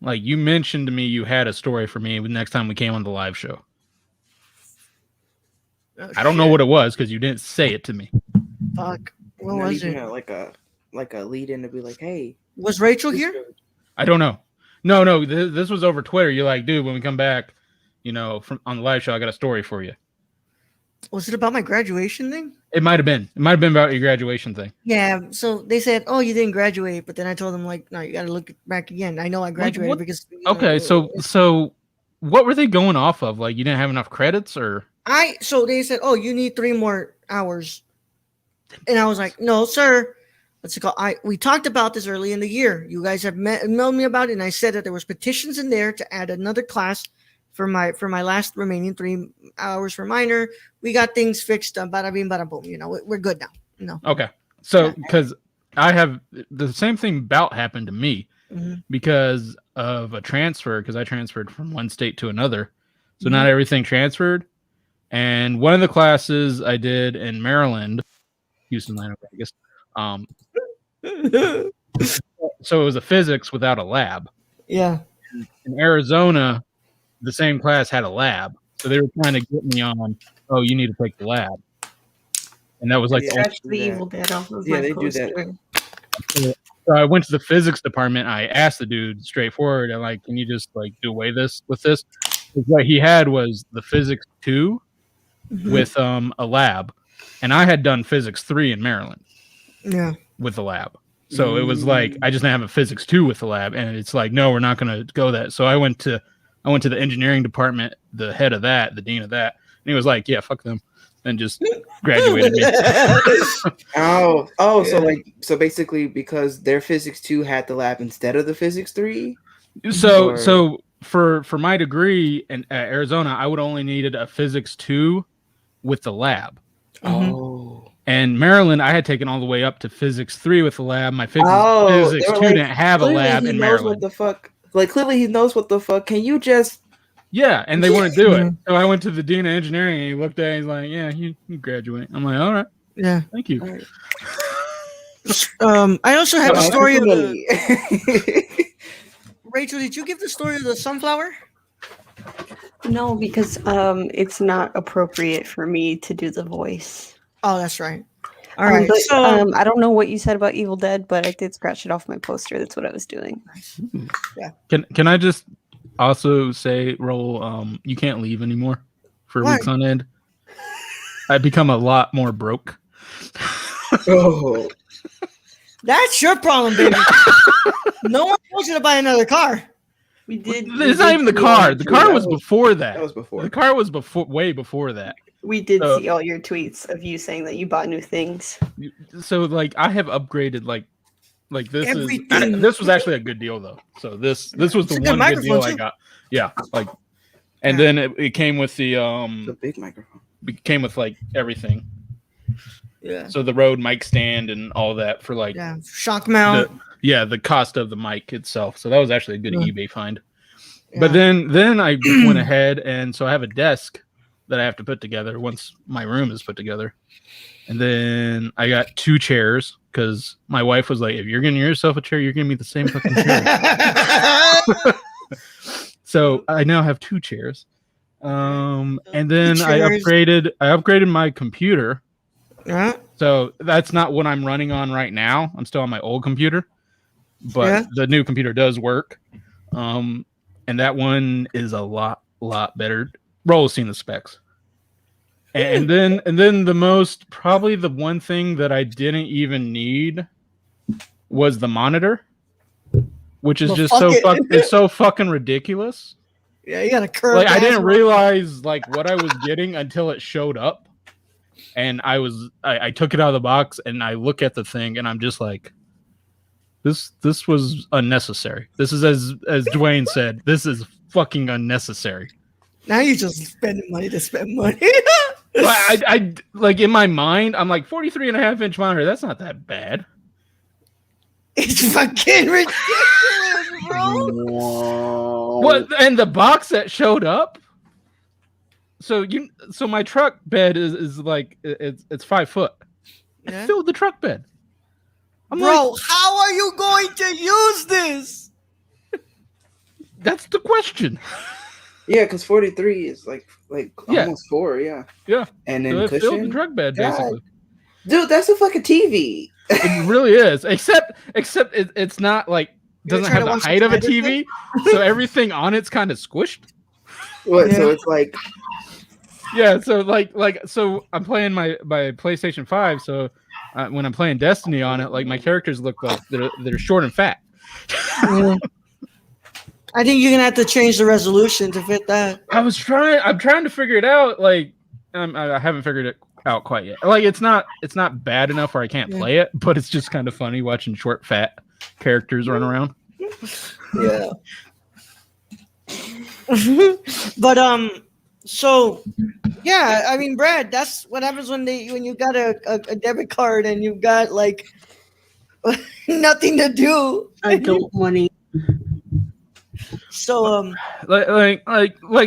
S2: Like you mentioned to me you had a story for me the next time we came on the live show.
S1: Oh,
S2: I don't know what it was because you didn't say it to me.
S1: Fuck. What
S5: Not
S1: was
S5: even
S1: it?
S5: like a lead in to be like, hey,
S1: Was Rachel here?
S2: I don't know. No, this was over Twitter. You're like, dude, when we come back, from on the live show, I got a story for you.
S1: Was it about my graduation thing?
S2: It might have been. It might have been about your graduation thing.
S1: Yeah. So they said, "Oh, you didn't graduate," but then I told them like, "No, you got to look back again." I know I graduated
S2: what?
S1: because
S2: Okay, so what were they going off of? Like you didn't have enough credits, or
S1: So they said, "Oh, you need 3 more hours," and I was like, "No, sir." What's it called? We talked about this early in the year. You guys have emailed me about it, and I said that there was petitions in there to add another class for my last remaining 3 hours for minor. We got things fixed. Bada bing, bada boom. You know, we're good now. No.
S2: okay. So because I have the same thing about happened to me because of a transfer, because I transferred from one state to another. So not everything transferred. And one of the classes I did in Maryland, Houston, Atlanta, Vegas. So it was a physics without a lab.
S1: Yeah.
S2: In Arizona, the same class had a lab. So they were trying to get me on, oh, you need to take the lab. And that was like,
S3: Scratch the Evil Dead off of my
S5: they do
S3: poster.
S5: that.
S2: So I went to the physics department. I asked the dude straightforward, I'm like, can you just like do away with this? Because what he had was the physics 2 with a lab. And I had done physics 3 in Maryland.
S1: Yeah.
S2: With the lab. So it was like I just didn't have a physics 2 with the lab, and it's like, no, we're not going to go that. So I went to the engineering department, the head of that, the dean of that, and he was like, yeah, fuck them, and just graduated me.
S5: So basically because their physics 2 had the lab instead of the physics 3.
S2: So for my degree in Arizona, I would only needed a physics 2 with the lab. And Maryland, I had taken all the way up to physics 3 with the lab. My physics 2 didn't have a lab in Maryland.
S5: What the fuck? Like clearly he knows what the fuck. Can you just?
S2: Yeah, and they wouldn't do it. So I went to the dean of engineering, and he looked at it. He's like, "Yeah, you graduate." I'm like, "All right,
S1: Yeah.
S2: thank you."
S5: Right.
S1: I also have a story of Rachel, did you give the story of the sunflower?
S4: No, because it's not appropriate for me to do the voice.
S1: Oh, that's right. All right.
S4: But,
S1: So
S4: I don't know what you said about Evil Dead, but I did scratch it off my poster. That's what I was doing.
S1: yeah.
S2: Can I just also say, Roll, you can't leave anymore for weeks on end. I've become a lot more broke.
S5: Oh,
S1: That's your problem, baby. No one wants you to buy another car.
S4: We did.
S2: It's not even the car. The car was before that.
S5: that was before.
S2: The car was way before that.
S4: We did
S2: So-
S4: see all your tweets of you saying that you bought new things.
S2: So like I have upgraded like this
S1: Everything.
S2: this was actually a good deal though. So this was
S1: It's
S2: the
S1: a good
S2: one good deal
S1: microphone,
S2: I
S1: too.
S2: got. Yeah, like, and then it came with the
S5: The big microphone.
S2: it came with like everything.
S1: Yeah.
S2: So the Rode mic stand and all that for like
S1: Yeah. Shock mount.
S2: the cost of the mic itself. So that was actually a good eBay find.
S1: Yeah.
S2: But then I went ahead, and so I have a desk that I have to put together once my room is put together. And then I got 2 chairs because my wife was like, if you're getting yourself a chair, you're gonna be the same fucking chair. So I now have 2 chairs. And then I upgraded my computer.
S1: Yeah.
S2: So that's not what I'm running on right now. I'm still on my old computer, but the new computer does work. And that one is a lot better. Roll's seen the specs. And then probably the one thing that I didn't even need was the monitor, which is just it's so fucking ridiculous.
S1: Yeah, you got a curve.
S2: Like I didn't realize like what I was getting until it showed up. And I took it out of the box and I look at the thing and I'm just like, this was unnecessary. This is as Dwayne said, this is fucking unnecessary.
S1: Now you're just spending money to spend money.
S2: But I like in my mind, I'm like 43.5-inch monitor. That's not that bad.
S1: It's fucking ridiculous, bro.
S5: Whoa.
S2: What? And the box that showed up. So my truck bed is like it's 5 foot.
S1: Yeah.
S2: I filled the truck bed. I'm
S1: Bro,
S2: like,
S1: how are you going to use this?
S2: that's the question.
S5: Yeah, because 43 is like
S2: Yeah.
S5: almost 4, yeah.
S2: Yeah.
S5: And then
S2: So it filled the
S5: cushion.
S2: truck bed
S5: God.
S2: basically.
S5: Dude, that's a fucking TV.
S2: It really is. Except it's not like doesn't
S1: trying
S2: have
S1: to
S2: the
S1: watch
S2: height of a
S1: the
S2: TV, so everything on it's kind of squished.
S5: What?
S1: Yeah.
S5: So it's like
S2: Yeah, so so I'm playing my PlayStation 5, so when I'm playing Destiny on it, like my characters look like they're short and fat.
S1: Yeah. I think you're gonna have to change the resolution to fit that.
S2: I'm trying to figure it out. Like I haven't figured it out quite yet. Like it's not bad enough where I can't play it, but it's just kind of funny watching short fat characters run around.
S5: Yeah.
S1: But so yeah, I mean, Brad, that's what happens when you got a debit card and you've got like nothing to do.
S3: Adult money.
S1: So
S2: like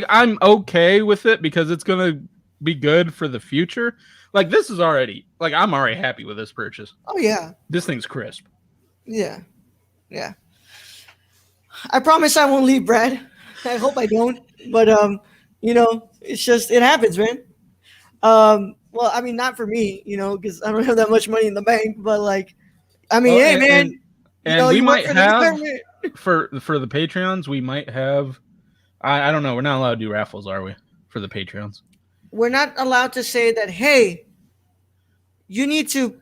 S2: I'm okay with it because it's gonna be good for the future. Like this is already like I'm already happy with this purchase.
S1: oh yeah,
S2: This thing's crisp.
S1: yeah. I promise I won't leave, Brad. I hope I don't. But it's just it happens, man. Well, I mean, not for me, because I don't have that much money in the bank. But like, I mean, hey, man,
S2: and we
S1: you
S2: might
S1: work for the
S2: have
S1: government.
S2: for the Patreons. We might have. I don't know. We're not allowed to do raffles, are we? For the Patreons,
S1: We're not allowed to say that. Hey, you need to.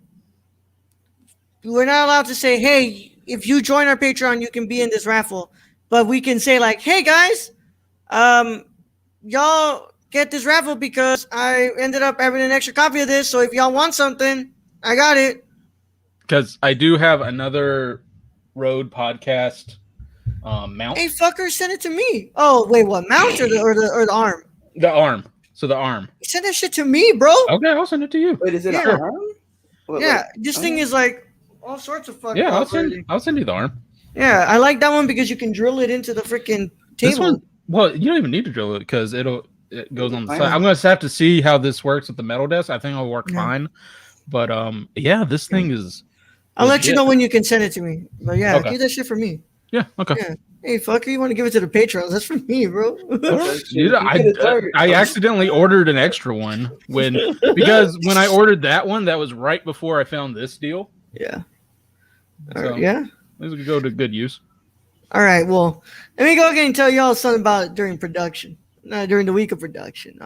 S1: We're not allowed to say, hey, if you join our Patreon, you can be in this raffle. But we can say like, hey guys, y'all get this raffle because I ended up having an extra copy of this. So if y'all want something, I got it.
S2: because I do have another Road podcast mount.
S1: Hey fucker, send it to me. Oh wait, what mount or the arm?
S2: The arm. So the arm.
S1: Send that shit to me, bro.
S2: Okay, I'll send it to you.
S5: Wait, is it
S1: Yeah.
S5: an arm? What,
S1: Yeah,
S5: like-
S1: this thing is like all sorts of fucking.
S2: Yeah, I'll send you the arm.
S1: Yeah, I like that one because you can drill it into the freaking
S2: This
S1: table.
S2: one, well, you don't even need to drill it because it goes on the
S5: Fine.
S2: side. I'm gonna have to see how this works with the metal desk. I think it'll work
S1: Yeah.
S2: fine. But yeah, this thing is.
S1: I'll let you
S2: legit.
S1: know when you can send it to me. But yeah,
S2: Okay.
S1: do that shit for me.
S2: Yeah. Okay.
S1: Yeah. Hey, fucker, you want to give it to the patrons? That's for me, bro.
S2: Dude, I accidentally ordered an extra one because when I ordered that one, that was right before I found this deal.
S1: Yeah.
S2: So
S1: Yeah.
S2: this could go to good use.
S1: All right. Well, let me go again and tell y'all something about it during production, during the week of production.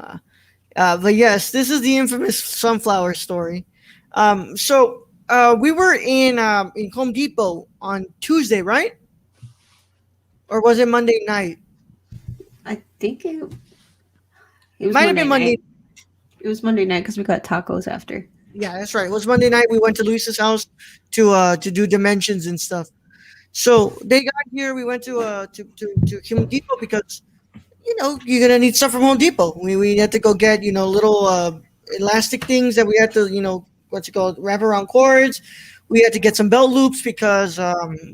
S1: But yes, this is the infamous sunflower story. So we were in Home Depot on Tuesday, right? Or was it Monday night?
S3: I think it was
S1: Might have been Monday.
S3: night. It was Monday night because we got tacos after.
S1: Yeah, that's right. It was Monday night. We went to Luis's house to do dimensions and stuff. So they got here. We went to Home Depot because you're gonna need stuff from Home Depot. We had to go get little elastic things that we had to what's it called, wrap around cords. We had to get some belt loops because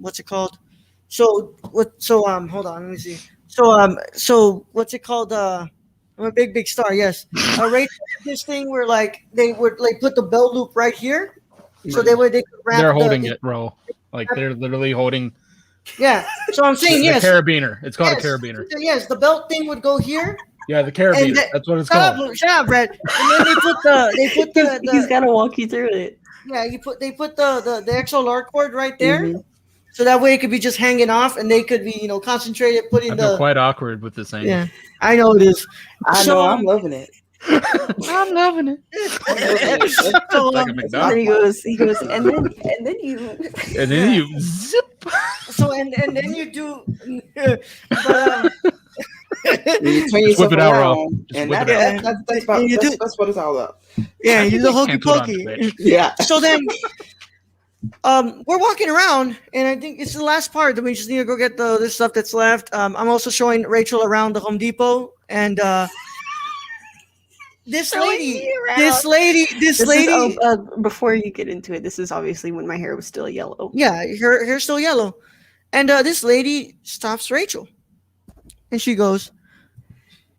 S1: what's it called? So hold on, let me see. So what's it called? I'm a big star. Yes. Right. This thing where like they would like put the belt loop right here, so they could wrap.
S2: They're holding it, bro. Like they're literally holding.
S1: Yeah. So I'm saying
S2: The
S1: yes.
S2: carabiner. It's called
S1: Yes.
S2: a carabiner.
S1: Yes, the belt thing would go here.
S2: Yeah, the carabiner.
S1: And
S2: That's what it's
S1: Shut
S2: called.
S1: up, shut up, Brad. And then they put the
S3: He's got to walk you through it.
S1: yeah. They put the XLR cord right there,
S3: Mhm.
S1: so that way it could be just hanging off, and they could be concentrated putting
S2: I feel
S1: the.
S2: quite awkward with this thing.
S1: Yeah, I know it is.
S5: I
S1: So,
S5: know, I'm loving it.
S2: I'm loving it.
S5: I'm loving it.
S1: So,
S2: Like a
S3: And
S2: McDonald's.
S3: then he goes, and then you.
S2: And then you zip.
S1: so and then you do. But,
S5: You turn
S2: Just whip
S5: yourself
S2: it out, Ro.
S5: around,
S2: Just
S5: and
S2: whip
S5: that's,
S1: it
S5: that's, that's, about,
S1: You
S5: that's,
S1: do-
S5: that's what it's all about.
S1: yeah, you do the hokey
S2: Can't put on
S1: pokey.
S2: Twitch.
S5: Yeah.
S1: So then, we're walking around, and I think it's the last part that we just need to go get this stuff that's left. I'm also showing Rachel around the Home Depot, and this lady,
S3: Before you get into it, this is obviously when my hair was still yellow.
S1: yeah, her hair's still yellow, and this lady stops Rachel, and she goes,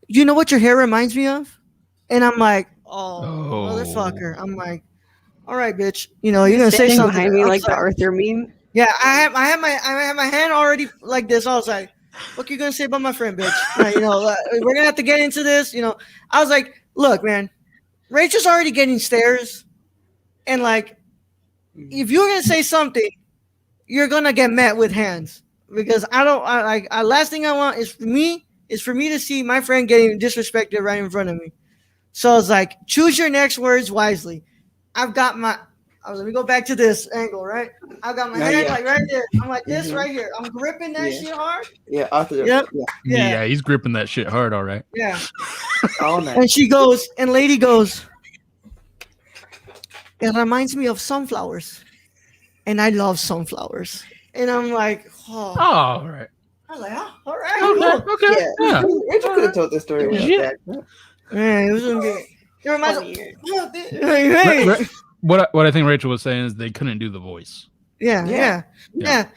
S1: "You know what your hair reminds me of?" And I'm like, "Oh, motherfucker!" I'm like, "All right, bitch, you're gonna say
S3: Standing
S1: something
S3: behind me
S1: I'm
S3: like the
S1: sorry.
S3: Arthur meme.
S1: Yeah, I have my hand already like this. I was like, "What you gonna say about my friend, bitch?" We're gonna have to get into this. I was like, "Look, man, Rachel's already getting stares, and like, if you're gonna say something, you're gonna get met with hands because last thing I want is for me to see my friend getting disrespected right in front of me. So I was like, choose your next words wisely. I've got my. Oh, let me go back to this angle, right? I've got my hand like right there. I'm like this right here. I'm gripping that shit hard.
S5: Yeah, after
S1: Yep.
S2: Yeah, he's gripping that shit hard, all right.
S1: Yeah.
S5: all night.
S1: And she goes, and lady goes, it reminds me of sunflowers. And I love sunflowers. And I'm like,
S2: Oh, all right.
S1: I'm like, oh, all right. Cool.
S2: Okay. Yeah.
S5: Rachel could have told the story without
S2: Yeah.
S5: that.
S1: Man, it was gonna be. It reminds me.
S2: Hey. What I think Rachel was saying is they couldn't do the voice.
S1: Yeah.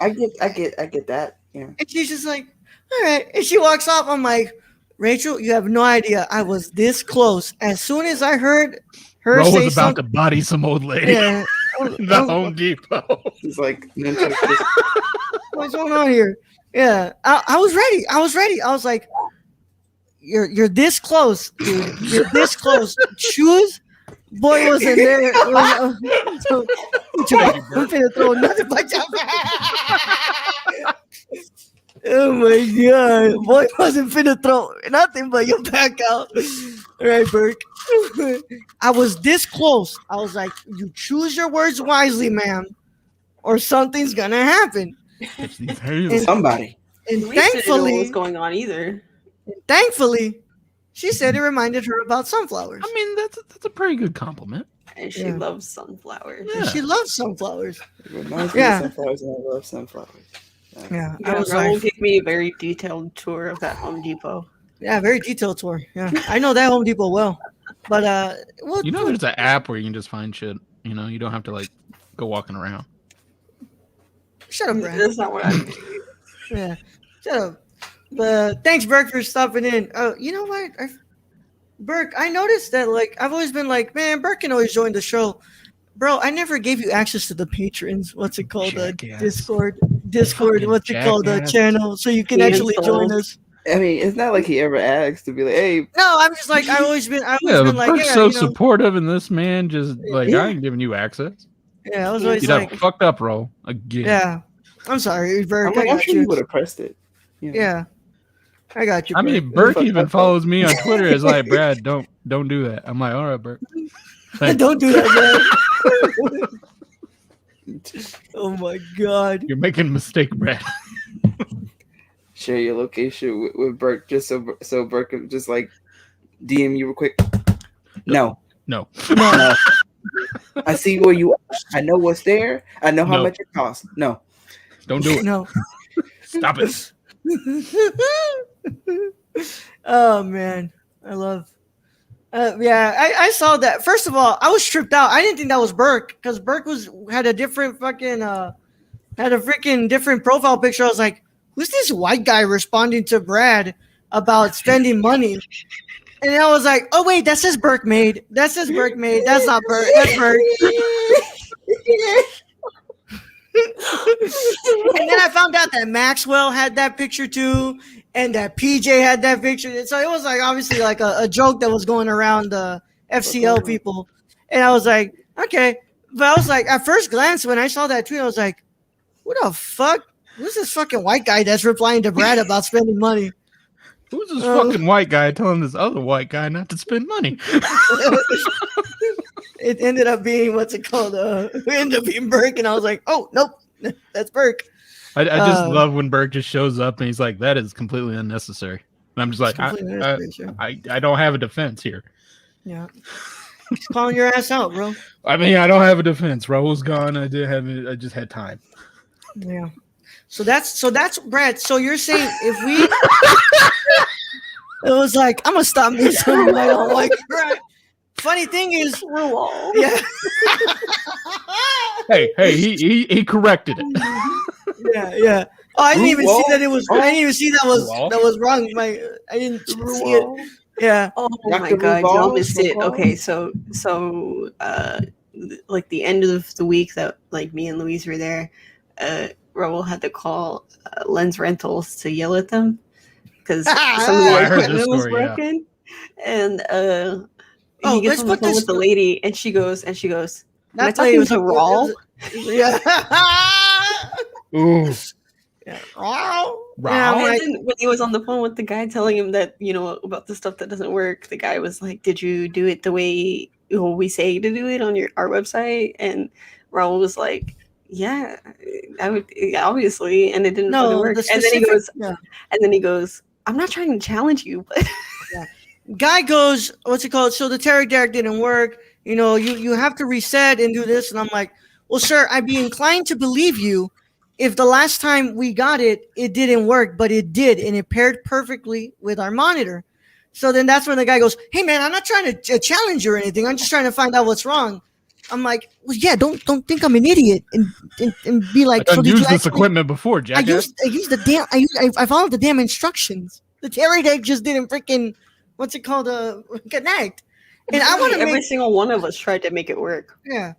S5: I get that. Yeah.
S1: And she's just like, all right. And she walks off. I'm like, Rachel, you have no idea. I was this close. As soon as I heard her
S2: Ro
S1: say
S2: was about
S1: something,
S2: to body some old lady.
S1: yeah,
S2: The Home Depot.
S5: He's like,
S1: what's going on here? Yeah, I was ready. I was like, you're this close, dude. You're this close. Choose. Boy was in there. I'm finna throw nothing but oh my god. Boy wasn't finna throw nothing but your back out. All right, Burke. I was this close. I was like, you choose your words wisely, ma'am, or something's gonna happen.
S5: Somebody.
S1: And
S3: We didn't know what was
S1: thankfully,
S3: going on either.
S1: she said it reminded her about sunflowers.
S2: I mean, that's a pretty good compliment.
S3: And she
S1: Yeah.
S3: loves sunflowers.
S2: Yeah.
S1: And she loves sunflowers.
S5: It reminds me
S1: Yeah.
S5: of sunflowers, and I love sunflowers.
S1: Yeah,
S3: Yeah,
S1: I was
S3: Raoul
S1: like,
S3: gave me a very detailed tour of that Home Depot.
S1: yeah, very detailed tour. Yeah, I know that Home Depot well. But well,
S2: You know, there's an app where you can just find shit. You know, you don't have to like go walking around.
S1: shut up, Brad.
S3: That's not what I
S1: Yeah, shut up. But thanks, Burke, for stopping in. You know what, Burke? I noticed that like I've always been like, man, Burke can always join the show, bro. I never gave you access to the patrons. What's it called?
S2: Jackass.
S1: Discord.
S2: Fucking
S1: What's it called? The
S2: jackass.
S1: channel, so you can
S3: The
S1: actually join
S3: installs.
S1: us.
S5: I mean, it's not like he ever asked to be like, "Hey,
S1: No, I'm just like I've always been
S2: Yeah, but
S1: like,
S2: Burke's
S1: yeah,
S2: so
S1: you know,
S2: supportive, and this man just like
S5: Yeah.
S2: I ain't giving you access.
S1: yeah, I was always
S2: You
S1: like,
S2: done fucked up, Ro. Again.
S1: yeah. I'm sorry, Burke.
S5: I'm
S1: I got
S5: sure you
S1: you.
S5: would have pressed it." You know?
S1: Yeah, I got you.
S2: I mean,
S1: Burke.
S2: Burke even follows me on Twitter. Is like, Brad, don't do that. I'm like, all right, Burke. Thanks.
S1: Don't do that, man. Oh my god.
S2: You're making a mistake, Brad.
S5: Share your location with Burke, just so Burke can just like DM you real quick. No.
S2: No.
S5: No. I see where you are. I know what's there. I know how
S2: No.
S5: much it costs. No.
S2: Don't do it.
S1: No.
S2: Stop it.
S1: Oh man, I love. Yeah, I saw that. First of all, I was tripped out. I didn't think that was Burke because Burke had a different fucking had a freaking different profile picture. I was like, who's this white guy responding to Brad about spending money? And then I was like, oh wait, that says Burke made. That says Burke made. That's not Burke. That's Burke. And then I found out that Maxwell had that picture too, and that PJ had that picture. And so it was like obviously like a joke that was going around the FCL people. And I was like, okay. But I was like, at first glance, when I saw that tweet, I was like, what the fuck? Who's this fucking white guy that's replying to Brad about spending money?
S2: Who's this fucking white guy telling this other white guy not to spend money?
S1: It ended up being what's it called? It ended up being Burke, and I was like, oh nope, that's Burke.
S2: I just love when Burke just shows up and he's like, that is completely unnecessary. And I'm just like,
S1: completely unnecessary,
S2: I don't have a defense here.
S1: Yeah, he's calling your ass out, bro.
S2: I mean, I don't have a defense. Raul's gone. I just had time.
S1: Yeah. So that's Brad. So you're saying if we, it was like I'm gonna stop me something I don't like. Brad. Funny thing is,
S3: Raoul.
S1: yeah.
S2: Hey, he corrected it.
S1: Yeah. Oh, I didn't even see
S5: Wall.
S1: that it was. I didn't even see that was wrong. I didn't see it. Yeah.
S3: Oh
S5: Dr.
S3: my god,
S5: Raoul,
S3: y'all missed it.
S5: Raoul.
S3: Okay, so like the end of the week that like me and Louise were there, Raoul had to call Lens Rentals to yell at them because some of
S2: I
S3: the
S2: heard
S3: equipment
S2: this
S3: was
S2: story, yeah.
S3: broken. And
S1: Oh,
S3: he gets
S1: let's
S3: on the
S1: put
S3: phone
S1: this-
S3: with the lady and she goes, Am I
S1: That
S3: talking
S1: was
S3: to Raoul?
S1: Yeah.
S2: Ooh.
S1: Yeah. Raoul. Yeah, I'm
S3: And
S1: like,
S3: then when he was on the phone with the guy telling him that, about the stuff that doesn't work, the guy was like, "Did you do it the way we say to do it on our website?" And Raul was like, "Yeah, I would obviously," and it didn't fucking
S1: no,
S3: work.
S1: the
S3: And then he
S1: specific.
S3: goes, "I'm not trying to challenge you, but
S1: Guy goes, what's it called? So the pterodactyl didn't work. You have to reset and do this. And I'm like, well, sir, I'd be inclined to believe you if the last time we got it, it didn't work, but it did, and it paired perfectly with our monitor. So then that's when the guy goes, hey man, I'm not trying to challenge you or anything. I'm just trying to find out what's wrong. I'm like, well, yeah, don't think I'm an idiot and be
S2: I
S1: like, so
S2: done
S1: did you
S2: used this
S1: actually?
S2: equipment before, jackass.
S1: I used the damn I followed the damn instructions. The pterodactyl just didn't freaking what's it called connect. And I want to
S3: every
S1: make
S3: single one of us tried to make it work."
S1: yeah.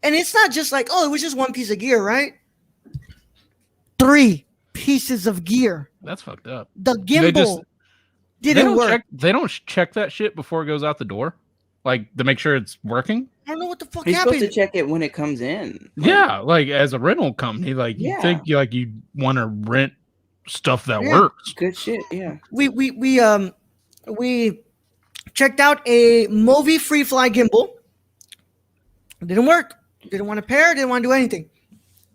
S1: And it's not just like, oh, it was just one piece of gear, right? 3 pieces of gear.
S2: That's fucked up.
S1: The
S2: They
S1: gimbal
S2: They
S1: didn't
S2: don't
S1: work.
S2: They don't check that shit before it goes out the door, like to make sure it's working.
S1: I don't know what the fuck
S5: You're supposed to
S1: happened.
S5: check it when it comes in.
S2: Yeah, like as a rental company, like you
S5: Yeah.
S2: think you want to rent stuff that
S1: Yeah.
S2: works.
S5: Good shit. Yeah.
S1: We checked out a Movi free fly gimbal. It didn't work. Didn't want to pair. Didn't want to do anything.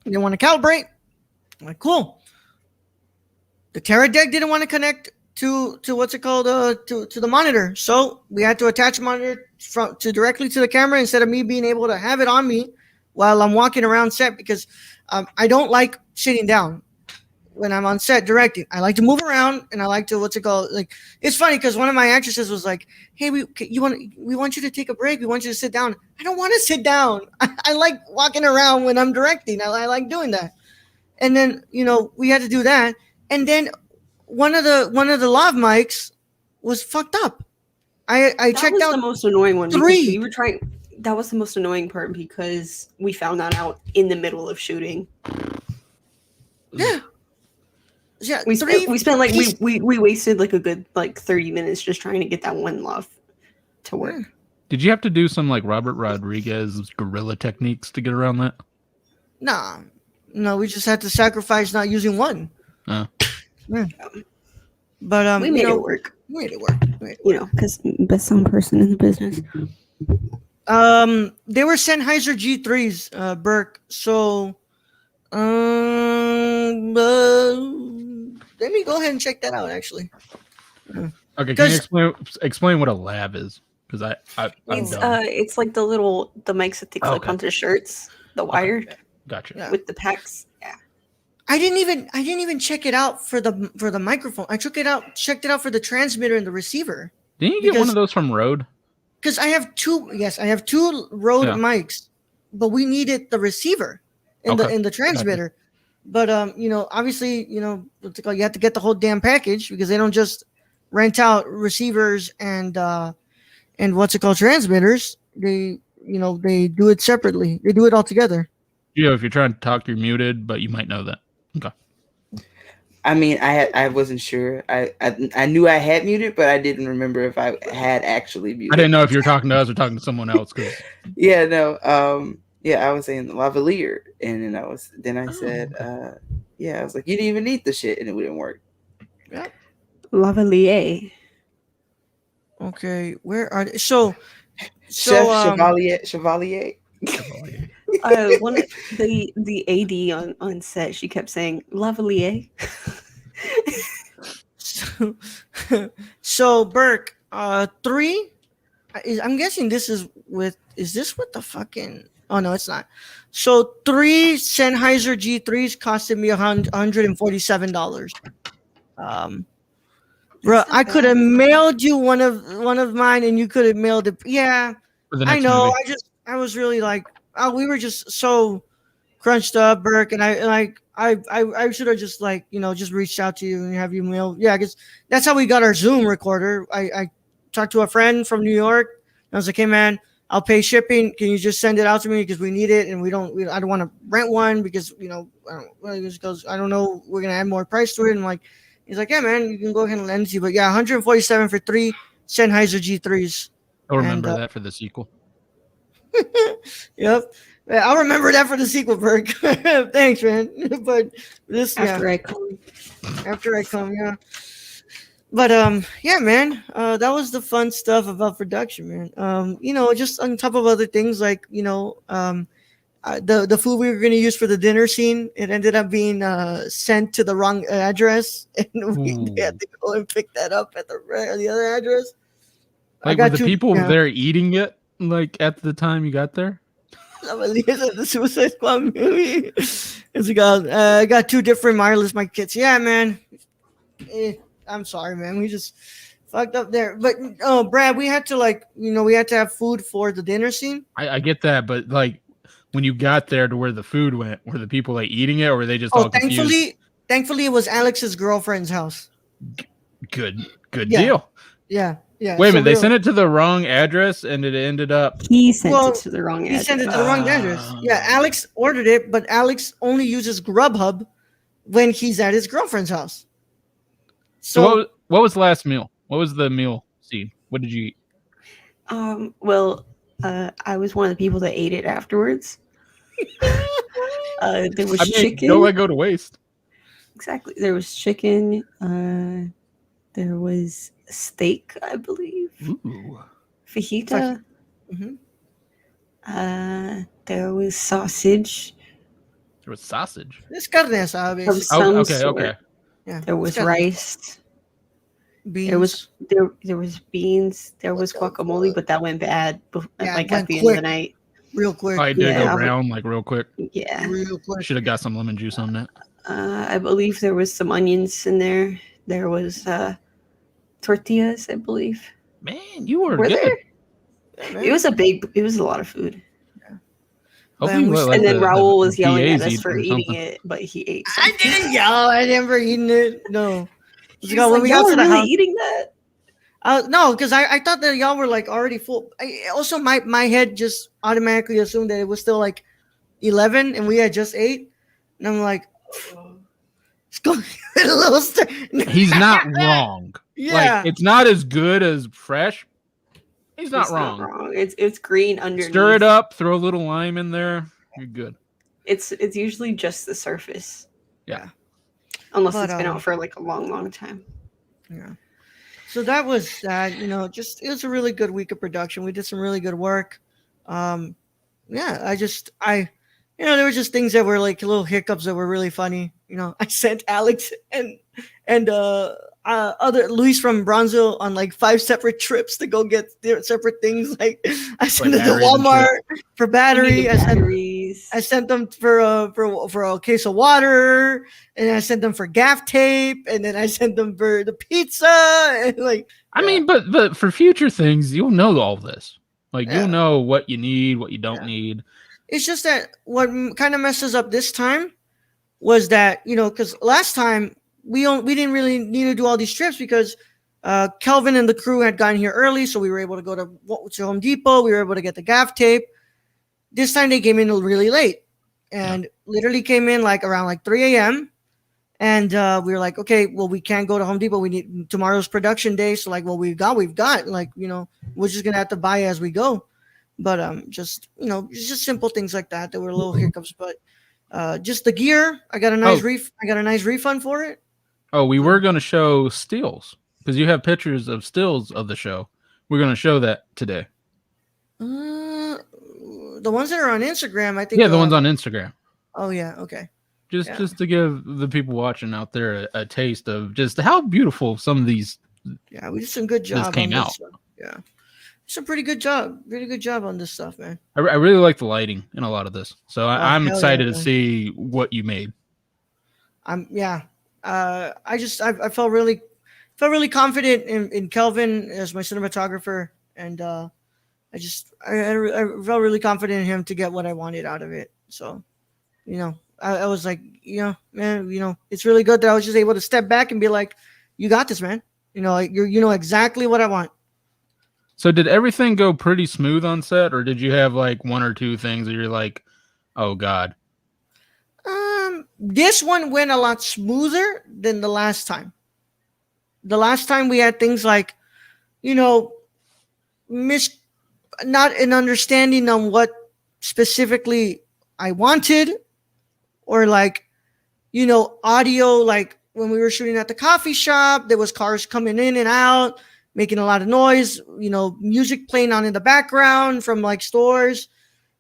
S1: Didn't want to calibrate. I'm like, cool. The Teradek didn't want to connect to what's it called to the monitor. So we had to attach a monitor directly to the camera instead of me being able to have it on me while I'm walking around set because I don't like sitting down when I'm on set directing. I like to move around and I like to what's it called like. It's funny because one of my actresses was like, "Hey, we want you to take a break. We want you to sit down." I don't want to sit down. I like walking around when I'm directing. I like doing that. And then we had to do that. And then one of the lav mics was fucked up. I
S3: That
S1: checked
S3: was
S1: out
S3: the most annoying one because
S1: 3.
S3: we were trying. That was the most annoying part because we found that out in the middle of shooting.
S1: Yeah,
S3: We
S1: 3.
S3: spent like we wasted like a good 30 minutes just trying to get that one love to work.
S1: Yeah.
S2: Did you have to do some like Robert Rodriguez guerrilla techniques to get around that?
S1: Nah, no, we just had to sacrifice not using one.
S2: Oh.
S1: Yeah. But
S3: We made it work,
S1: We made it work.
S3: because best sound person in the business.
S1: They were Sennheiser G3s, Burke. So, let me go ahead and check that out. Actually,
S2: Okay, can you explain what a lab is? Because I'm
S3: It's
S2: dumb.
S3: it's like the mics that they clip
S2: Okay.
S3: onto shirts, the wired
S2: Gotcha.
S1: Yeah.
S3: with the packs. Yeah.
S1: I didn't even check it out for the microphone. I checked it out for the transmitter and the receiver.
S2: Didn't you get one
S1: because-
S2: of those from Rode?
S1: Because I have two. Yes, I have 2 Rode
S2: Yeah.
S1: mics, but we needed the receiver and
S2: Okay.
S1: the transmitter. But obviously, what's it called? You have to get the whole damn package because they don't just rent out receivers and what's it called, transmitters. They do it separately. They do it all together.
S2: If you're trying to talk, you're muted, but you might know that. Okay.
S5: I mean, I wasn't sure. I knew I had muted, but I didn't remember if I had actually muted.
S2: I didn't know if you were talking to us or talking to someone else.
S5: Yeah, no. Yeah, I was saying lavalier, and then I said, yeah, I was like, you didn't even need the shit, and it wouldn't work.
S3: Lavalier.
S1: Okay, where are they? So
S5: Chef Chevalier.
S3: One the AD on set, she kept saying lavalier.
S1: So Burke, 3. I'm guessing this is with. Is this with the fucking? Oh no, it's not. So 3 Sennheiser G3s costed me $147. Bro, I could have mailed you one of mine, and you could have mailed it. Yeah,
S2: For the
S1: I
S2: next
S1: know.
S2: movie.
S1: I was really like, we were just so crunched up, Burke, and I should have just just reached out to you and have you mail. Yeah, I guess that's how we got our Zoom recorder. I talked to a friend from New York. And I was like, hey man, I'll pay shipping. Can you just send it out to me because we need it, and I don't want to rent one because I don't know, we're gonna add more price to it. And like, he's like, yeah man, you can go ahead and lend it to you. But yeah, 147 for 3 Sennheiser G3s.
S2: I'll remember
S1: and,
S2: that for the sequel.
S1: Yep. Yeah, I'll remember that for the sequel, Berg. Thanks, man. But this,
S4: After I come.
S1: after I come, yeah. But yeah, man. That was the fun stuff about production, man. Just on top of other things like the food we were going to use for the dinner scene, it ended up being sent to the wrong address, and they had to go and pick that up at the other address.
S2: Like, were the people there eating it like at the time you got there?
S1: The Suicide Squad movie. I got 2 different wireless mic kits. Yeah, man. I'm sorry, man. We just fucked up there. But Brad, we had to we had to have food for the dinner scene.
S2: I get that, but like when you got there to where the food went, were the people like eating it, or were they just all confused?
S1: Thankfully, it was Alex's girlfriend's house.
S2: Good deal.
S1: Yeah.
S2: Wait a minute, they sent it to the wrong address, and it ended up.
S4: He sent it to the wrong address.
S1: He sent it to the wrong address. Yeah, Alex ordered it, but Alex only uses Grubhub when he's at his girlfriend's house.
S2: So what was the last meal? What was the meal scene? What did you eat?
S4: Well, I was one of the people that ate it afterwards. There was chicken.
S2: Don't let go to waste.
S4: Exactly. There was chicken. There was steak, I believe.
S2: Ooh.
S4: Fajita.
S1: Mm-hmm.
S4: There was sausage.
S2: There was sausage.
S1: It's carne asada,
S4: Of
S1: basically.
S4: some
S2: Okay.
S4: sort.
S1: Yeah.
S4: There was rice.
S1: Beans.
S4: There was beans. There was guacamole, but that went bad. At
S1: went
S4: the end
S1: quick.
S4: of the night.
S1: Real quick.
S2: I did
S4: Yeah.
S2: go brown like real quick.
S4: Yeah.
S1: Real quick.
S2: Should have got some lemon juice on that.
S4: I believe there was some onions in there. There was tortillas, I believe.
S2: Man, you were
S4: Were
S2: good.
S4: there?
S1: Yeah, man.
S4: It was a lot of food.
S2: Hopefully you let,
S4: And then Raul was
S2: the
S4: yelling at
S2: PAs
S4: us
S2: eat
S4: for
S2: or
S4: eating
S2: something.
S4: it, but he ate
S1: I
S4: something.
S1: didn't yell. I never eaten it. No.
S4: He
S1: When
S4: was
S1: we
S4: like,
S1: got
S4: y'all
S1: to
S4: are
S1: the
S4: really
S1: house,
S4: eating that?
S1: no, because I thought that y'all were like already full. Also, my head just automatically assumed that it was still like 11 and we had just 8, and I'm like, it's going a little.
S2: He's not wrong.
S1: Yeah.
S2: Like, it's not as good as fresh. He's not
S4: It's
S2: wrong.
S4: not wrong. It's green underneath.
S2: Stir it up, throw a little lime in there. You're good.
S4: It's usually just the surface.
S2: Yeah.
S4: Unless
S1: But,
S4: it's been out for like a long time.
S1: Yeah. So that was that. It was a really good week of production. We did some really good work. There were just things that were like little hiccups that were really funny. I sent Alex and other Luis from Bronzeville on like 5 separate trips to go get their separate things. Like I sent them to
S2: batteries and
S1: Walmart for battery.
S4: Batteries.
S1: I sent them for a case of water, and I sent them for gaff tape, and then I sent them for the pizza, and like.
S2: I mean, but for future things, you'll know all this. Like,
S1: Yeah.
S2: you'll know what you need, what you don't need.
S1: It's just that what kind of messes up this time was that because last time we didn't really need to do all these trips because Kelvin and the crew had gotten here early, so we were able to go to Home Depot. We were able to get the gaff tape. This time they came in really late, and literally came in like around like 3 a.m. And we were like, okay, well, we can't go to Home Depot. We need tomorrow's production day, so like, well, we've got like we're just gonna have to buy as we go. But just it's just simple things like that were little hiccups. But just the gear, I got a nice refund for it.
S2: Oh, we were going to show stills because you have pictures of stills of the show. We're going to show that today.
S1: The ones that are on Instagram, I think.
S2: Yeah, the ones on Instagram.
S1: Oh yeah, okay.
S2: Just to give the people watching out there a taste of just how beautiful some of these.
S1: Yeah, we did some good job.
S2: came
S1: on
S2: out.
S1: this stuff. Yeah, it's a pretty good job. Really good job on this stuff, man.
S2: I really like the lighting in a lot of this, so I'm
S1: hell
S2: excited
S1: yeah,
S2: to
S1: man.
S2: see what you made.
S1: I felt really confident in Kelvin as my cinematographer, and I felt really confident in him to get what I wanted out of it. So, I was like, man, it's really good that I was just able to step back and be like, you got this, man. Like you know exactly what I want.
S2: So did everything go pretty smooth on set, or did you have like one or two things that you're like, oh God?
S1: This one went a lot smoother than the last time. The last time we had things like, not an understanding on what specifically I wanted, or like, audio, like when we were shooting at the coffee shop, there was cars coming in and out, making a lot of noise, music playing on in the background from like stores.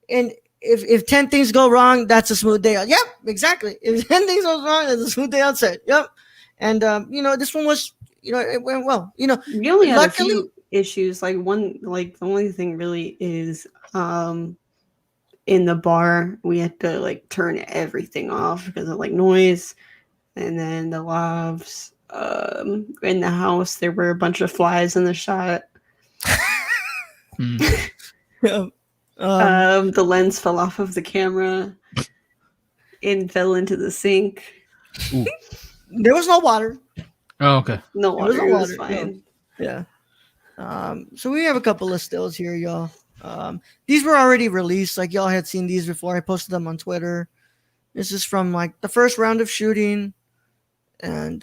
S1: And if 10 things go wrong, that's a smooth day out. Yep, exactly. If 10 things go wrong, that's a smooth day outside. Yep. And this one was, it went well.
S4: We only had a
S1: luckily,
S4: few issues. Like the only thing really is in the bar we had to like turn everything off because of like noise. And then the lavs in the house, there were a bunch of flies in the shot. The lens fell off of the camera and fell into the sink.
S2: Ooh.
S1: There was no water.
S2: Oh, okay.
S4: No water.
S1: There
S4: It
S1: was
S4: was
S1: no water,
S4: fine.
S1: Yeah. So we have a couple of stills here, y'all. These were already released. Like, y'all had seen these before. I posted them on Twitter. This is from like the first round of shooting. And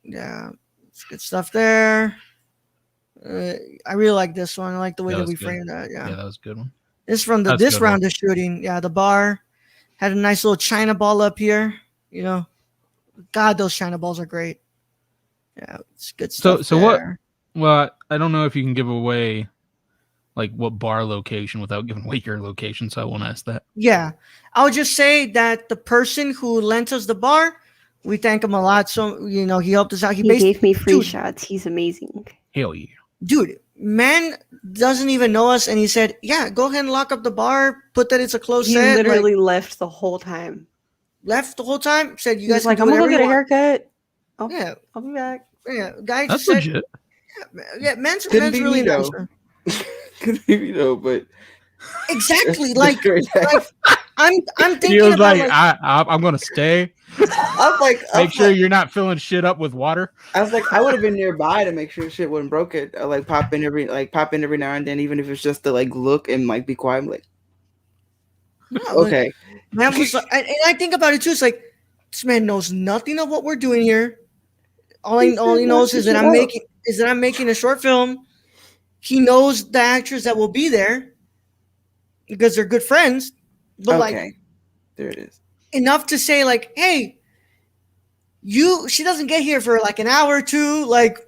S1: yeah, it's good stuff there. I really like this one. I like the way that we framed that. Yeah,
S2: that was a good one.
S1: This is from this round of shooting. Yeah, the bar had a nice little China ball up here. God, those China balls are great. Yeah, it's good stuff.
S2: So what? Well, I don't know if you can give away like what bar location without giving away your location, so I won't ask that.
S1: Yeah, I'll just say that the person who lent us the bar, we thank him a lot. So he helped us out.
S4: He gave me free shots. He's amazing.
S2: Hell yeah,
S1: dude. Man doesn't even know us, and he said, "Yeah, go ahead and lock up the bar. Put that it's a closed set."
S4: He literally left the whole time.
S1: Left the whole time. Said, "You guys
S4: like, I'm gonna go get a haircut."
S1: Yeah,
S4: I'll be back.
S1: Yeah, guy
S2: that's
S1: just
S2: legit.
S1: Yeah, man's really nice.
S5: Could be though, but
S1: exactly like I'm thinking
S2: he was
S1: about
S2: like I'm gonna stay.
S5: I was like,
S2: make sure you're not filling shit up with water.
S5: I was like, I would have been nearby to make sure shit wasn't broken. I like pop in every now and then, even if it's just to like look and like be quiet. I'm like, okay.
S1: Man was like, and I think about it too. It's like this man knows nothing of what we're doing here. All he knows is that I'm making a short film. He knows the actors that will be there because they're good friends. But like,
S5: there it is.
S1: Enough to say like, hey, she doesn't get here for like an hour or two. Like,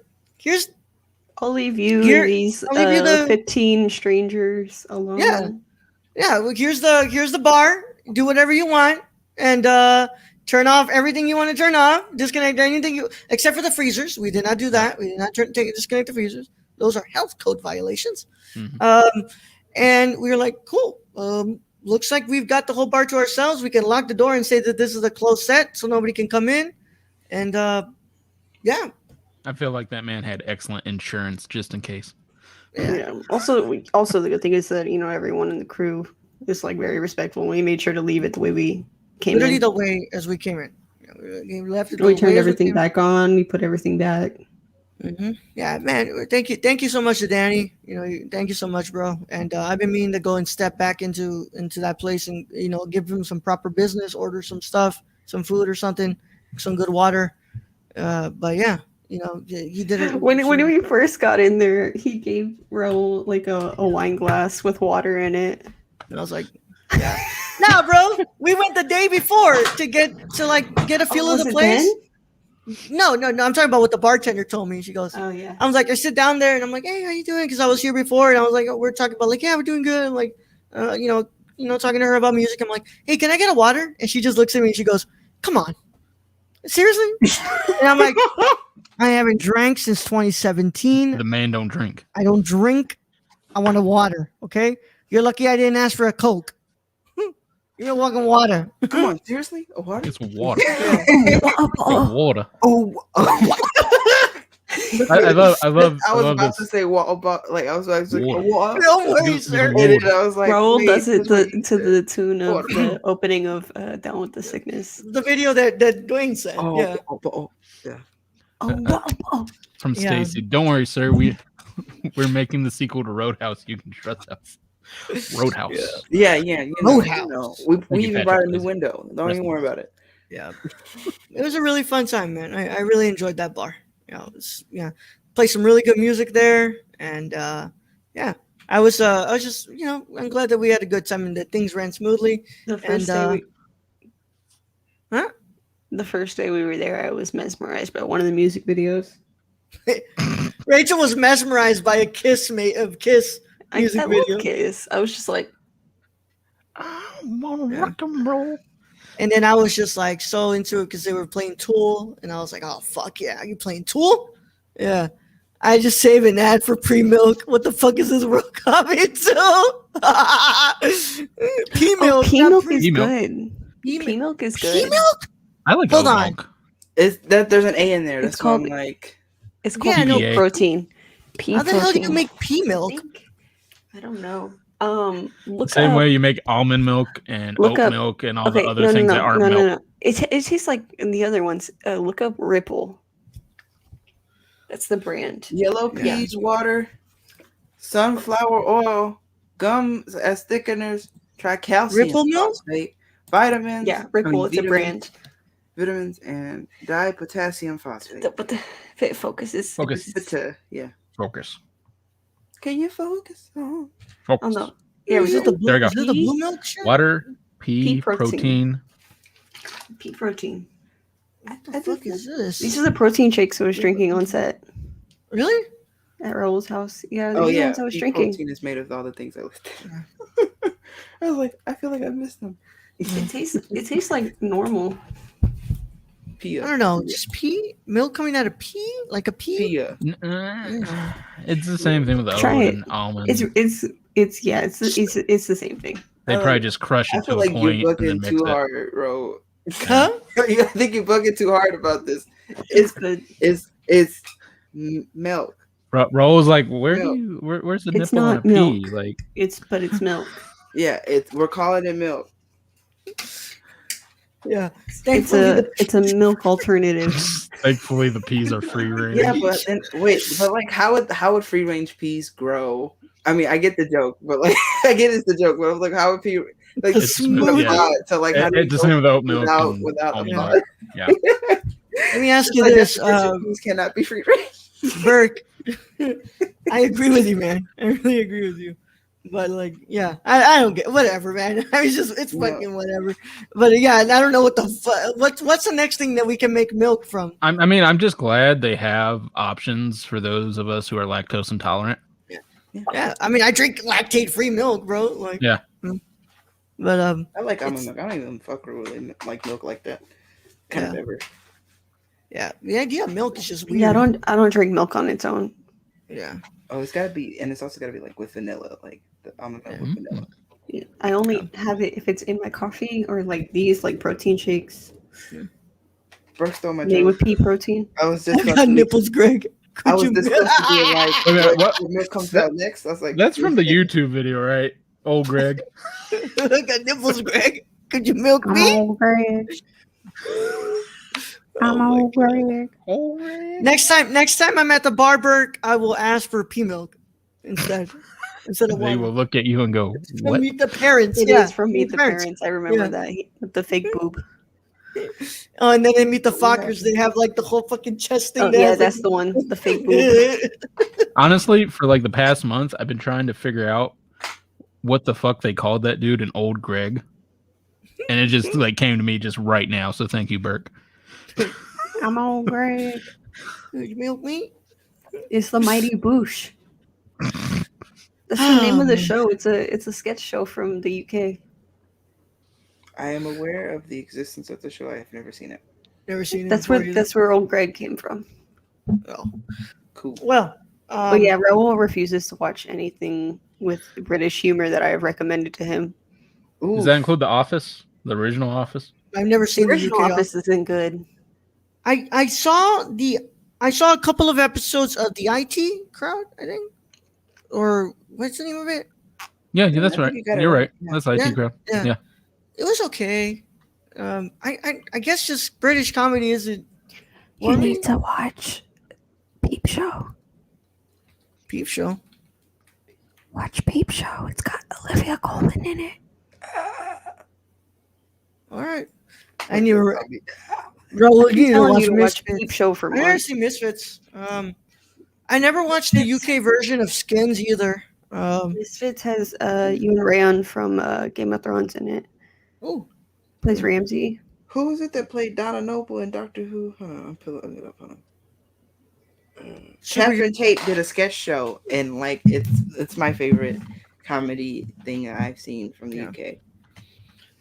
S4: I'll leave you these 15 strangers alone.
S1: Yeah. Well, here's the bar. Do whatever you want and turn off everything you want to turn off. Disconnect anything except for the freezers. We did not do that. We did not disconnect the freezers. Those are health code violations. Mm-hmm. And we were like, cool. Looks like we've got the whole bar to ourselves. We can lock the door and say that this is a closed set so nobody can come in. And yeah.
S2: I feel like that man had excellent insurance just in case.
S4: Yeah. Also the good thing is that, everyone in the crew is like very respectful. We made sure to leave it the way we came
S1: literally
S4: in.
S1: the way as we came in.
S4: We turned everything back on. We put everything back.
S1: Mm-hmm. Yeah, man. Thank you so much to Danny. Thank you so much, bro. And I've been meaning to go and step back into that place and give him some proper business, order some stuff, some food or something, some good water. But yeah, he did it.
S4: When we first got in there, he gave Raul like a wine glass with water in it,
S1: and I was like, yeah. Nah, bro. We went the day before to get a feel of the place.
S4: Then?
S1: No. I'm talking about what the bartender told me. She goes,
S4: "Oh yeah."
S1: I was like, I sit down there and I'm like, hey, how you doing? Because I was here before and I was like, we're talking about like, yeah, we're doing good. I'm like, talking to her about music. I'm like, hey, can I get a water? And she just looks at me and she goes, come on, seriously? And I'm like, I haven't drank since 2017.
S2: The man don't drink.
S1: I don't drink. I want a water. Okay, you're lucky I didn't ask for a Coke. You're walking water.
S5: Come on, seriously? A water?
S2: It's water. Water. I love.
S5: I was about to say what about like I was like water. No way, sir. I was like,
S4: Raul does it to the tune of the opening of Down with the Sickness.
S1: The video that Dwayne said.
S2: From Stacy. Don't worry, sir. We're making the sequel to Roadhouse. You can trust us. Roadhouse.
S5: Yeah.
S1: Roadhouse.
S5: We even bought a new window. Don't even worry about it.
S1: Yeah. It was a really fun time, man. I really enjoyed that bar. Play some really good music there, and I was just, I'm glad that we had a good time and that things ran smoothly.
S4: The first
S1: And,
S4: day
S1: huh?
S4: the first day we were there, I was mesmerized by one of the music videos.
S1: Rachel was mesmerized by a Kiss music
S4: I
S1: video.
S4: love Kiss. I was just like,
S2: I wanna rock and roll.
S1: And then I was just like so into it because they were playing Tool, and I was like, "Oh fuck yeah, you playing Tool?" Yeah, I just saved an ad for Pre-Milk. What the fuck is this world coming to? P-Milk,
S4: P-Milk is
S2: P-Milk.
S4: good. P-Milk is good.
S1: P-Milk.
S2: I like
S1: Hold
S2: oat
S1: on.
S2: milk.
S5: Is that there's an A in there?
S4: It's
S5: That's called
S4: called-
S5: like.
S4: It's called
S1: Yeah,
S2: no.
S4: pea protein. Pea
S1: How the hell do you
S4: protein.
S1: make P-Milk?
S4: I don't know. Look
S2: Same
S4: up.
S2: way you make almond milk and
S4: Look
S2: oat
S4: up-
S2: milk and all the other things that aren't
S4: no,
S2: milk.
S4: no. It tastes like the other ones. Look up Ripple. That's the brand.
S5: Yellow
S1: Yeah.
S5: peas water, sunflower oil, gums as thickeners, try calcium
S1: Ripple milk?
S5: phosphate, vitamins.
S4: Yeah, Ripple. It's a
S5: vitamins,
S4: brand.
S5: Vitamins and dipotassium phosphate.
S4: But the fit focuses.
S2: Focus.
S5: Yeah.
S2: Focus.
S5: Can you focus on?
S4: Oh
S2: Focus.
S4: no. Yeah,
S1: Is it the blue,
S2: There we go.
S1: is it the blue milk shit?
S2: Water, pea
S4: Pea
S2: protein.
S4: pea protein.
S1: What the fuck is this?
S4: These are the protein shakes I was drinking on set
S1: Really?
S4: at Raul's house. Yeah,
S5: Oh
S4: these are the
S5: yeah,
S4: ones I was
S5: pea
S4: drinking.
S5: protein is made of all the things I listed. I was like, I feel like I missed them.
S4: It tastes like normal.
S5: Pea.
S1: I don't know. Just pea milk coming out of pea, like a pea.
S5: Pea.
S2: It's the same thing with the
S4: Try
S2: oat
S4: it.
S2: and almond.
S4: It's the same thing.
S2: They probably just crush
S5: I
S2: it to
S5: feel
S2: a
S5: like you're
S2: point and then
S5: bugging
S2: mix
S5: too
S2: it.
S5: hard, bro.
S1: Huh?
S5: I think you're bugging too hard about this.
S4: It's good.
S5: It's milk.
S2: Roll's like,
S5: Milk.
S2: where's the
S4: It's
S2: nipple on a
S4: not
S2: pea?
S4: milk.
S2: Like,
S4: But it's milk.
S5: Yeah, we're calling it milk.
S1: Yeah.
S4: It's a milk alternative.
S2: thankfully the peas are free range.
S5: Yeah, but then but like how would free range peas grow? I mean, I get the joke, but like I get it's the joke, but I was like, how would pea like
S1: It's
S5: smooth
S1: smooth.
S5: to like how do you
S2: It's the
S5: go
S2: same with oat milk
S5: without
S2: and
S5: a
S2: almond
S5: pot?
S2: milk. Yeah.
S1: Let me ask you
S5: Like,
S1: this,
S5: peas cannot be free range.
S1: Burke. I agree with you, man. I really agree with you. But like, yeah, I don't get whatever, man. I was just it's fucking whatever. But yeah, I don't know what the what's the next thing that we can make milk from?
S2: I mean, I'm just glad they have options for those of us who are lactose intolerant.
S1: Yeah, I mean, I drink lactate-free milk, bro. Like,
S2: Yeah.
S1: But
S5: I like almond milk. I don't even fuck really like milk like that. Kind of ever.
S1: yeah, the idea of milk is just weird.
S4: Yeah, I don't drink milk on its own.
S1: Yeah.
S5: Oh, it's gotta be, and it's also gotta be like with vanilla, like the almond milk with vanilla.
S4: Yeah, I only have it if it's in my coffee or like these like protein shakes
S5: Burst stole my
S4: made
S5: joke.
S4: with pea protein.
S5: I was just
S1: I got nipples, Greg.
S5: I was
S1: Could
S5: just
S1: you-
S5: supposed to be like,
S2: Wait a minute,
S5: what
S2: what?
S5: milk comes out next? I was like,
S2: That's from the YouTube video, right? Old Greg.
S1: I got nipples, Greg. Could you milk me?
S4: Greg.
S1: Oh my
S4: Greg.
S2: Old Greg.
S1: Next time I'm at the bar, Burke, I will ask for pea milk instead of
S2: They
S1: water.
S2: will look at you and go,
S1: From
S2: "What?"
S1: Meet the Parents.
S4: It
S1: yeah,
S4: is from Meet the Parents. I remember
S1: Yeah.
S4: that with the fake boob.
S1: Oh, and then they Meet the Fockers. They have like the whole fucking chest thing.
S4: Oh
S1: that
S4: yeah,
S1: has,
S4: that's
S1: like,
S4: the one. The fake boob.
S2: Honestly, for like the past month, I've been trying to figure out what the fuck they called that dude an old Greg, and it just like came to me just right now. So thank you, Burke.
S4: I'm old Greg.
S1: Could you milk me?
S4: It's the Mighty Boosh. That's the name of the show. It's a sketch show from the UK.
S5: I am aware of the existence of the show. I have never seen it.
S1: Never seen it.
S4: That's
S1: before either.
S4: where old Greg came from.
S1: Oh.
S5: Cool.
S1: Well,
S4: But yeah, Raul refuses to watch anything with British humor that I have recommended to him.
S5: Ooh,
S2: Does that include The Office, the original Office?
S1: I've never
S4: The
S1: seen the
S4: original
S1: UK
S4: Office isn't good.
S1: I saw a couple of episodes of the IT Crowd, I think, or what's the name of it?
S2: Yeah,
S5: I
S2: that's
S5: think
S2: right.
S5: you got it
S2: You're
S5: right.
S2: right.
S5: Yeah.
S2: That's IT
S1: Yeah.
S2: Crowd.
S1: Yeah.
S2: Yeah.
S1: It was okay. I guess just British comedy isn't.
S4: You need to watch Peep Show.
S1: Peep Show.
S4: Watch Peep Show. It's got Olivia Colman in it.
S1: All right. And you were. Bro, you need to
S4: Telling
S1: watch
S4: you to watch
S1: Misfits.
S4: Peep Show for
S1: I never
S4: months.
S1: seen Misfits. I never watched the UK version of Skins either.
S4: Misfits has Ewan Rayon from Game of Thrones in it.
S1: Oh,
S4: Plays Ramsey.
S5: Who is it that played Donna Noble in Doctor Who? Hold on, I'm pulling it up. Hold on. Catherine Tate did a sketch show, and like it's my favorite comedy thing I've seen from the UK.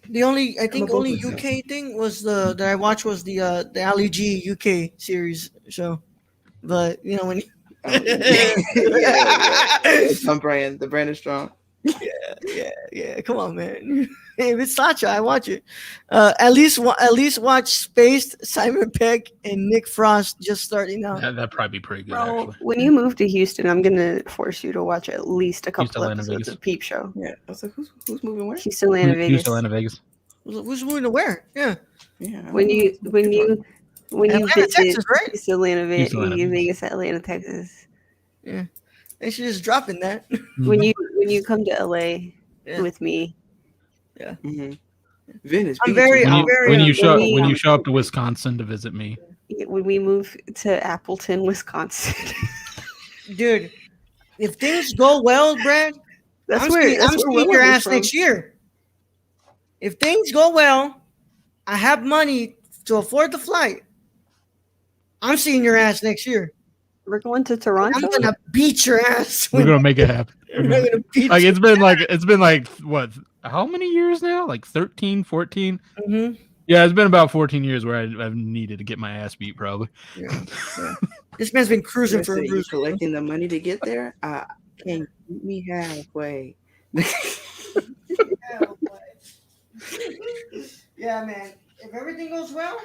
S1: the only I
S5: I'm
S1: think
S5: a
S1: only
S5: Boba fan.
S1: UK thing was that I watched was the Ali G UK series show, but you know when
S5: Yeah. It's on brand. The brand is strong.
S1: yeah, come on, man. If it's Sacha, I watch it. At least watch Spaced, Simon Peck, and Nick Frost just starting out.
S2: That'd probably be pretty good,
S4: Bro,
S2: actually.
S4: when you move to Houston, I'm gonna force you to watch at least a couple
S2: Atlanta,
S4: episodes
S2: Vegas.
S4: of Peep Show.
S5: Yeah. I was like, who's moving where?
S4: Houston, Atlanta, Vegas.
S2: Atlanta, Vegas.
S1: Who's moving to where? Yeah,
S5: Yeah.
S4: When you
S1: Atlanta,
S4: visit
S1: Texas, right?
S4: Houston, Atlanta,
S2: Houston, Atlanta,
S4: Vegas, Atlanta, Texas.
S1: Yeah, they should just drop in that.
S4: When you come to LA
S1: Yeah.
S4: with me,
S5: Mm-hmm. Venice
S1: I'm
S5: Beach.
S1: very-
S2: when
S1: I'm
S2: you,
S1: very,
S2: when you
S1: uh,
S2: show
S4: when
S2: when
S4: we-
S2: you show up to Wisconsin to visit me,
S4: when we move to Appleton, Wisconsin,
S1: Dude, if things go well, Brad,
S4: that's
S1: I'm
S4: where
S1: seeing,
S4: that's
S1: I'm
S4: where
S1: seeing
S4: Willem
S1: your
S4: is
S1: ass
S4: from.
S1: next year. If things go well, I have money to afford the flight. I'm seeing your ass next year.
S4: We're going to Toronto.
S1: I'm gonna beat your ass.
S2: we're gonna make it happen.
S1: I'm gonna beat
S2: Like
S1: you.
S2: it's been like what? How many years now? Like 13, 14?
S1: Mhm.
S2: Yeah, it's been about 14 years where I've needed to get my ass beat, probably.
S1: Yeah. This man's been cruising for a
S5: You
S1: bruise.
S5: collecting the money to get there? Can you meet me halfway?
S1: Yeah, man. If everything goes well,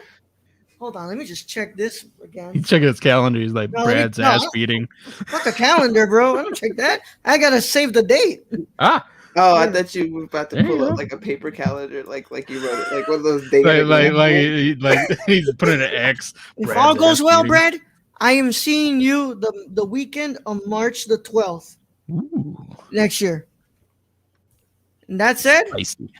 S1: hold on. Let me just check this again.
S2: He's checking his calendar. He's like,
S1: No, let me-
S2: Brad's
S1: no,
S2: ass beating.
S1: Fuck a calendar, bro. I don't check that. I gotta save the date.
S2: Ah,
S5: Oh, I
S1: Yeah.
S5: thought you were about to
S2: There you
S5: pull
S2: go.
S5: up like a paper calendar, like you wrote it, like one of those days.
S2: like he's putting an X.
S1: If
S2: Brad's
S1: all goes
S2: ass
S1: well,
S2: beating.
S1: Brad, I am seeing you the weekend of March the 12th
S2: Ooh,
S1: next year. And that said,
S2: spicy.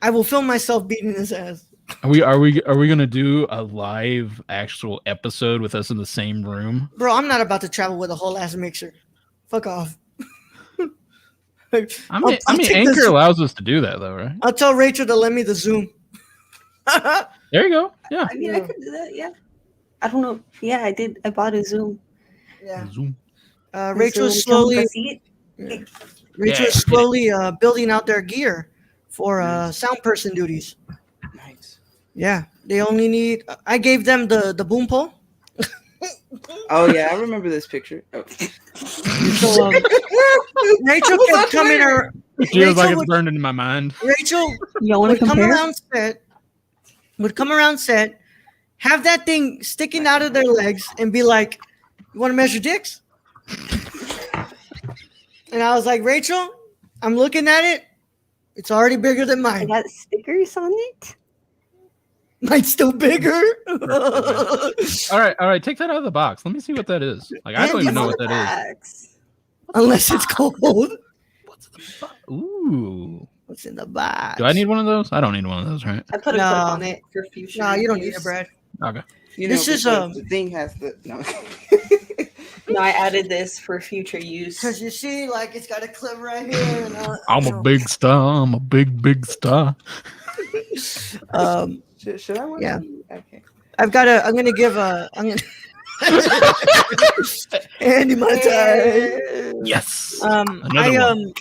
S1: I will film myself beating his ass.
S2: Are we gonna do a live actual episode with us in the same room?
S1: Bro, I'm not about to travel with a whole ass mixer. Fuck off.
S2: I mean,
S1: I'll take
S2: Anchor
S1: this-
S2: allows us to do that, though, right?
S1: I'll tell Rachel to lend me the Zoom.
S2: There you go. Yeah.
S4: I mean, I could do that. Yeah. I don't know. Yeah, I did. I bought a Zoom.
S1: Yeah.
S2: Zoom.
S1: Rachel's
S4: Zoom,
S1: slowly
S4: see it?
S1: Rachel's slowly building out their gear for sound person duties.
S5: Nice.
S1: Yeah. They only need I gave them the boom pole.
S5: Oh yeah, I remember this picture. Oh.
S1: So Rachel kept coming her
S2: Feels like
S1: Rachel
S2: it's
S1: would-
S2: burned into my mind.
S1: Rachel
S4: Y'all want
S1: would
S4: to
S1: come
S4: compare?
S1: around set, have that thing sticking out of their legs and be like, "You want to measure dicks?" And I was like, "Rachel, I'm looking at it. It's already bigger than
S4: I
S1: mine.
S4: got stickers on it.
S1: Mine's still bigger."
S2: All right. Take that out of the box. Let me see what that is. Like, I don't even know what that
S4: Facts.
S1: Unless it's cold.
S2: is. Ooh.
S1: What's in the box?
S2: Do I need one of those? I don't need one of those, right?
S4: I put a
S1: No.
S4: clip on it for future.
S1: No, you don't need
S4: use.
S1: it, Brad.
S2: Okay.
S5: You
S1: This is,
S5: because the thing has the no.
S4: No, I added this for future use.
S1: Because you see, like, it's got a clip right here. And
S2: I'm a big star. I'm a big star.
S5: Should I watch
S1: Yeah.
S5: it? Okay.
S1: I'm gonna give I'm gonna Andy my time.
S2: Yes.
S1: I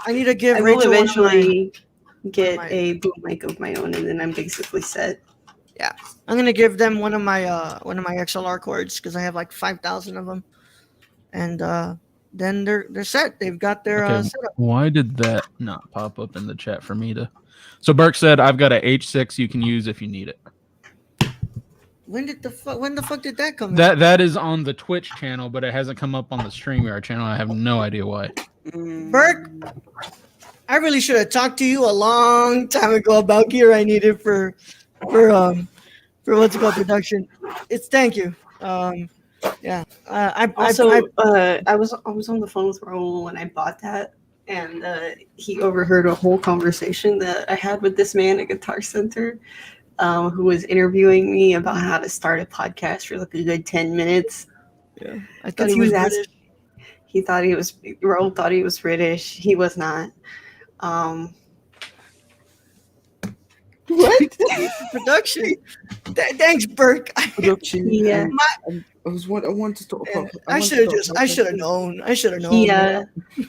S1: need to give
S4: I will
S1: Rachel one of
S4: eventually get
S1: my-
S4: a boom mic of my own, and then I'm basically set.
S1: I'm gonna give them one of my XLR cords because I have like 5,000 of them, and then they're set. They've got their
S2: Okay,
S1: setup.
S2: why did that not pop up in the chat for me to? So Burke said, "I've got a H6 you can use if you need it."
S1: When the fuck did that come? in?
S2: That is on the Twitch channel, but it hasn't come up on the StreamYard channel. I have no idea why.
S1: Burke, I really should have talked to you a long time ago about gear I needed for what's it called production. It's thank you. Yeah. I
S4: was on the phone with Raul when I bought that, and he overheard a whole conversation that I had with this man at Guitar Center, who was interviewing me about how to start a podcast for like a good 10 minutes.
S1: I thought
S4: He Raul thought he was British. He was not.
S5: What?
S1: Production. Thanks, Burke.
S5: Production.
S4: Yeah.
S5: I wanted to talk about.
S1: I should have known. I should have known.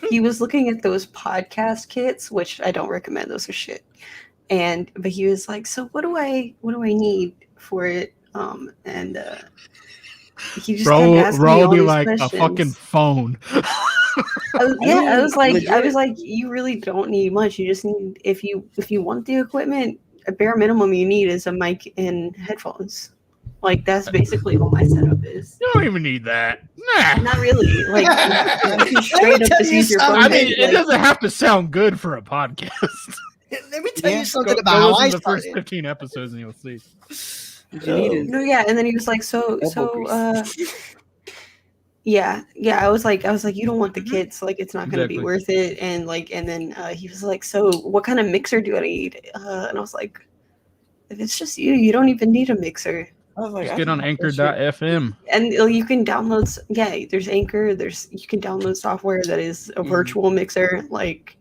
S4: He was looking at those podcast kits, which I don't recommend. Those are shit. But he was like, so what do I need for it? He just kept asking me all
S2: be
S4: these
S2: like
S4: questions.
S2: a fucking phone.
S4: I was
S5: legit.
S4: like, you really don't need much. You just need, if you want the equipment, a bare minimum you need is a mic and headphones. Like that's basically what my setup is.
S2: You don't even need that. Nah.
S4: Not really. Like you can straight up just use your phone.
S2: I mean, it
S4: like,
S2: doesn't have to sound good for a podcast.
S1: Let me tell
S5: Yeah,
S1: you something
S2: Go
S1: about how I
S2: listen to the first
S1: started.
S2: 15 episodes and you'll see.
S5: What you need is
S4: no, yeah, and then he was like, yeah. I was like, you don't want the kids, like it's not gonna be
S2: Exactly.
S4: worth it. And then he was like, so what kind of mixer do I need? And I was like, if it's just you don't even need a mixer.
S5: I was like,
S2: Just
S5: I
S2: get on
S5: think that shit-
S2: anchor.fm.
S4: And you can download. Yeah, there's Anchor. You can download software that is a virtual mixer. Like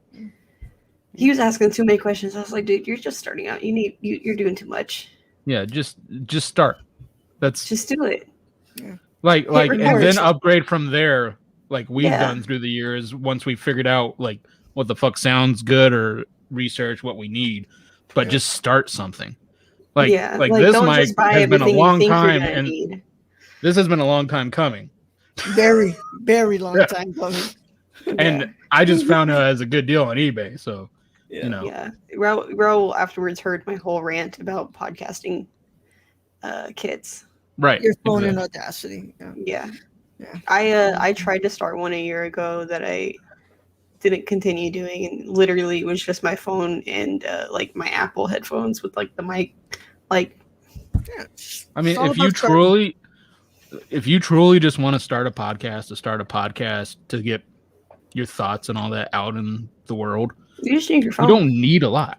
S4: he was asking too many questions. I was like, dude, you're just starting out. You're doing too much.
S2: Yeah, just start. That's
S4: Just do it.
S2: like and
S4: record.
S2: then upgrade from there, like we've
S4: Yeah.
S2: done through the years. Once we figured out like what the fuck sounds good or research what we need, but just start something. Like this
S4: don't
S2: mic
S4: just buy
S2: has been a
S4: everything you
S2: long
S4: think you're
S2: time,
S4: gonna
S2: and
S4: need.
S2: this has been a long time coming.
S1: Very, very long
S2: Yeah.
S1: time coming.
S2: And I just found out as a good deal on eBay. So you know,
S4: Yeah, Raul afterwards heard my whole rant about podcasting kits.
S2: right?
S1: Your phone
S2: exactly.
S1: and Audacity.
S4: Yeah.
S1: Yeah.
S4: I tried to start one a year ago that I didn't continue doing, and literally it was just my phone and like my Apple headphones with like the mic. Like
S1: Yeah.
S2: I mean,
S1: It's all
S2: if you
S1: about starting.
S2: truly just want to start a podcast to get your thoughts and all that out in the world,
S4: you just need your
S2: you
S4: phone.
S2: don't need a lot.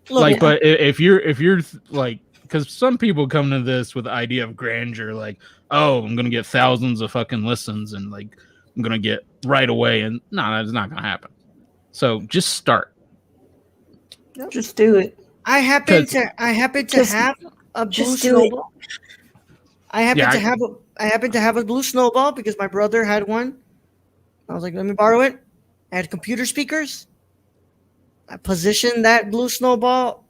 S1: Look,
S2: Like, but if you're like, because some people come to this with the idea of grandeur, like, oh, I'm gonna get thousands of fucking listens and like I'm gonna get right away, and no, that's not gonna happen. So just start.
S4: Just do it.
S1: I happen
S2: 'Cause-
S1: to
S4: Just-
S1: have a blue
S4: just do it.
S1: snowball. I happen to have a blue snowball because my brother had one. I was like, let me borrow it. I had computer speakers. I positioned that blue snowball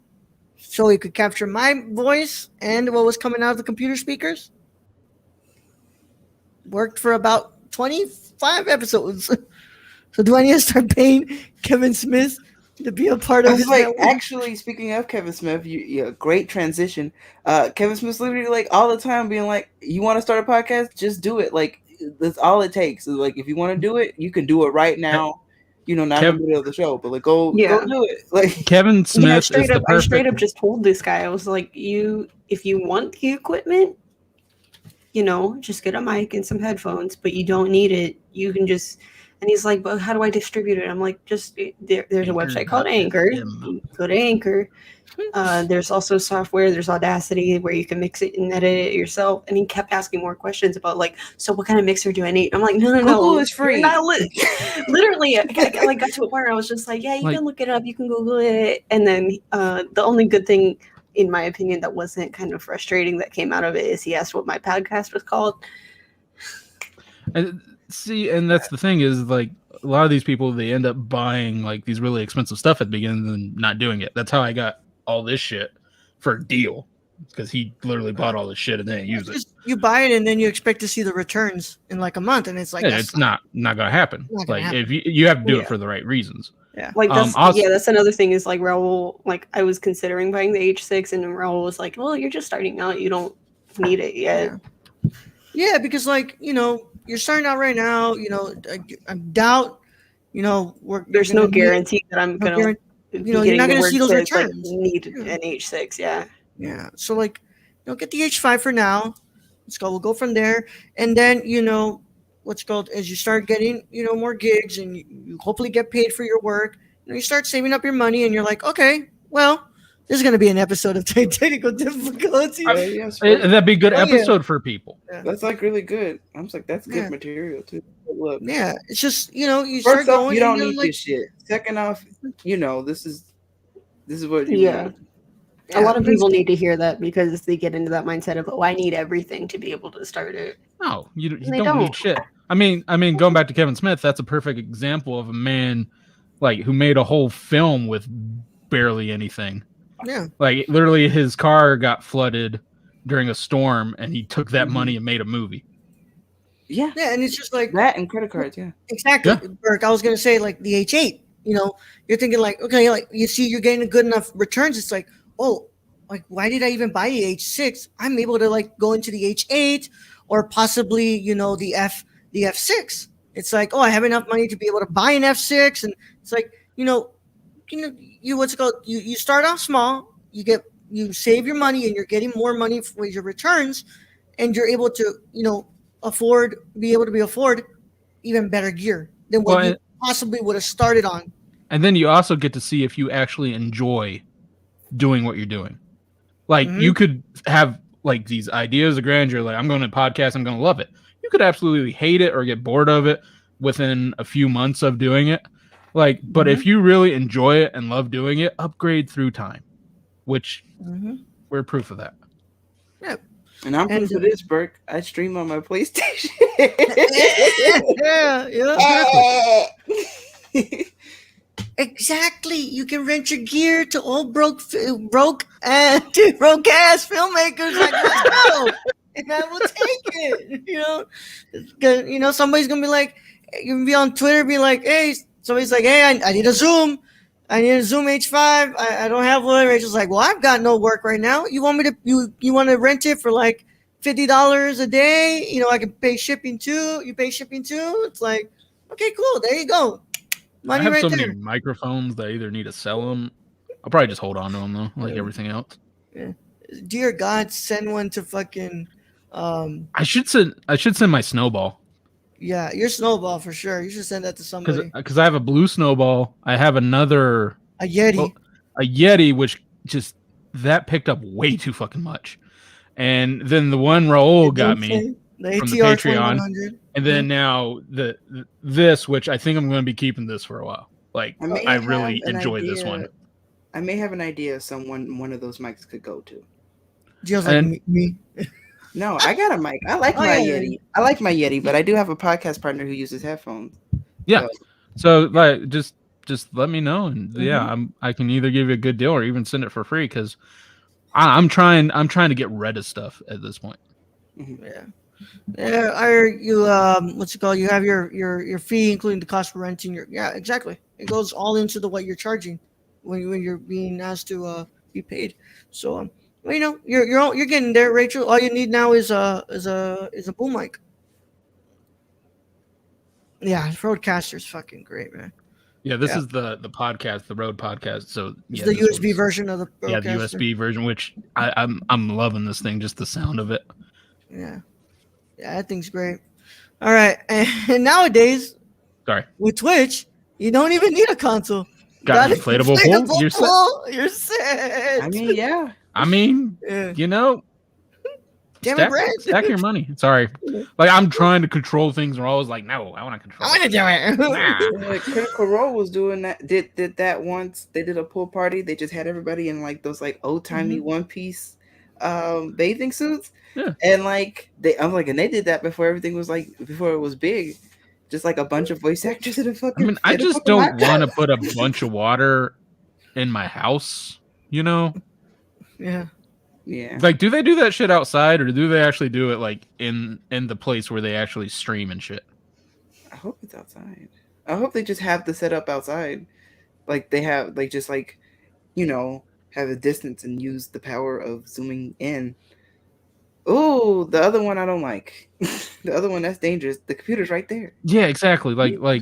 S1: so it could capture my voice and what was coming out of the computer speakers. Worked for about 25 episodes. So do I need to start paying Kevin Smith to be a part
S5: I
S1: of
S5: was
S1: his
S5: like,
S1: network?
S5: actually, speaking of Kevin Smith, great transition. Kevin Smith's literally like all the time being like, "You want to start a podcast? Just do it. Like that's all it takes. So, like if you want to do it, you can do it right now. You know, not in the middle of the show, but like go do it. Like
S2: Kevin Smith
S4: Yeah,
S2: is the
S4: I straight
S2: perfect.
S4: up just told this guy, I was like, if you want the equipment, just get a mic and some headphones, but you don't need it. You can just, and he's like, but how do I distribute it? I'm like, there's a website called Anchor. Go to Anchor. There's also software, there's Audacity where you can mix it and edit it yourself. And he kept asking more questions about like, so what kind of mixer do I need? I'm like, no.
S5: Google is free.
S4: You're not literally, I got to a point where I was just like, yeah, you can look it up, you can Google it. And then the only good thing, in my opinion, that wasn't kind of frustrating that came out of it is he asked what my podcast was called.
S2: And see, and that's the thing is like a lot of these people, they end up buying like these really expensive stuff at the beginning and not doing it. That's how I got all this shit for a deal, because he literally bought all this shit and then used it.
S1: Just, you buy it and then you expect to see the returns in like a month, and it's like
S2: Yeah,
S1: that's
S2: it's not gonna happen.
S1: Not gonna
S2: Like
S1: happen.
S2: if you have to do
S4: Yeah.
S2: it for the right reasons.
S4: Like that's
S2: also-
S4: that's another thing is like Raul, like I was considering buying the H6 and then Raul was like, well, you're just starting out, you don't need it yet.
S1: Yeah, because like you're starting out right now. I doubt.
S4: There's no guarantee that I'm gonna
S1: guarantee-
S4: be
S1: you're
S4: getting
S1: not
S4: the
S1: gonna
S4: word
S1: see those
S4: to, like,
S1: returns.
S4: need
S1: Yeah.
S4: an H6, yeah.
S1: Yeah, so like, get the H5 for now. Let's go. We'll go from there, and then what's called as you start getting more gigs and you hopefully get paid for your work. You start saving up your money, and you're like, okay, well, This is gonna be an episode of technical difficulty.
S5: Yes,
S2: That'd be a good
S1: Oh, yeah.
S2: episode for people.
S5: that's like really good. I'm just like, that's good
S1: Yeah.
S5: material too. But look,
S1: Yeah, it's just you start
S5: first off,
S1: going.
S5: you don't
S1: and
S5: need
S1: like,
S5: this shit. Second off, this is what you
S4: Yeah.
S5: want.
S4: A lot of people need to hear that because they get into that mindset of, I need everything to be able to start it.
S2: No, you
S4: They
S2: don't need
S4: don't.
S2: shit. I mean, going back to Kevin Smith, that's a perfect example of a man like who made a whole film with barely anything.
S1: Yeah.
S2: Like literally, his car got flooded during a storm, and he took that money and made a movie.
S5: Yeah,
S1: Yeah, and it's just like
S5: that and credit cards. Yeah,
S1: exactly,
S2: Yeah.
S1: Burke. I was gonna say like the H8. You're thinking like, okay, like you see, you're getting good enough returns. It's like, oh, like why did I even buy the H6? I'm able to like go into the H8 or possibly the F6. It's like, oh, I have enough money to be able to buy an F6, and it's like, what's it called? You start off small, you save your money, and you're getting more money for your returns, and you're able to afford even better gear than what you possibly would have started on.
S2: And then you also get to see if you actually enjoy doing what you're doing. Like you could have like these ideas of grandeur, like I'm going to podcast, I'm going to love it. You could absolutely hate it or get bored of it within a few months of doing it. But if you really enjoy it and love doing it, upgrade through time, which we're proof of that.
S1: Yeah.
S5: and I'm proof of this, Burke. I stream on my PlayStation.
S1: yeah. Exactly. You can rent your gear to old broke ass filmmakers like myself, and I will take it. Somebody's gonna be like, you can be on Twitter, be like, hey, somebody's like, hey, I need a Zoom. I need a Zoom H5. I don't have one. Rachel's like, well, I've got no work right now. You want me to? You want to rent it for like $50 a day? I can pay shipping too. You pay shipping too. It's like, okay, cool. There you go. Money
S2: I have
S1: right
S2: so
S1: there.
S2: many microphones that I either need to sell them. I'll probably just hold on to them though, like everything else.
S1: Yeah. Dear God, send one to fucking.
S2: I should send my snowball.
S1: Yeah, your snowball for sure. You should send that to somebody.
S2: Because I have a blue snowball. I have another
S1: A Yeti.
S2: a Yeti, which just that picked up way too fucking much. And then the one Raul got me
S1: The
S2: from the
S1: ATR
S2: Patreon.
S1: 2100.
S2: And then now this, which I think I'm going to be keeping this for a while. Like I really enjoy this one.
S5: I may have an idea of one of those mics could go to.
S1: Just like me.
S5: No, I got a mic. I like my Yeti. I like my Yeti, but I do have a podcast partner who uses headphones.
S2: Yeah. So like just let me know, and I can either give you a good deal or even send it for free because I'm trying to get rid of stuff at this point.
S1: Yeah. Yeah, are you what's it called? You have your fee, including the cost for renting your. Yeah, exactly. It goes all into what you're charging when you're being asked to be paid. So you're getting there, Rachel. All you need now is a boom mic. Yeah, Rodecaster's fucking great, man.
S2: Yeah, this is the podcast, the Rode podcast. So
S1: It's the USB version of the Rodecaster.
S2: Yeah, the USB version, which I'm loving this thing, just the sound of it.
S1: Yeah, that thing's great. All right, and nowadays, with Twitch, you don't even need a console.
S2: Got an inflatable pool?
S1: You're set.
S5: I mean, yeah.
S2: Stack your money. Sorry. Like, I'm trying to control things, and we're always like, no, I want to control
S1: I want to do it.
S5: Like Critical Role was doing that. Did that once. They did a pool party. They just had everybody in like those like old timey one piece bathing suits.
S2: Yeah.
S5: And and they did that before everything was before it was big. Just like a bunch of voice actors in a fucking.
S2: I mean, I just don't want to put a bunch of water in my house,
S1: Yeah.
S5: Yeah.
S2: Like, do they do that shit outside, or do they actually do it like in the place where they actually stream and shit?
S5: I hope it's outside. I hope they just have the setup outside. Like they have have a distance and use the power of zooming in. Oh, the other one I don't like. The other one that's dangerous. The computer's right there.
S2: Yeah, exactly. Like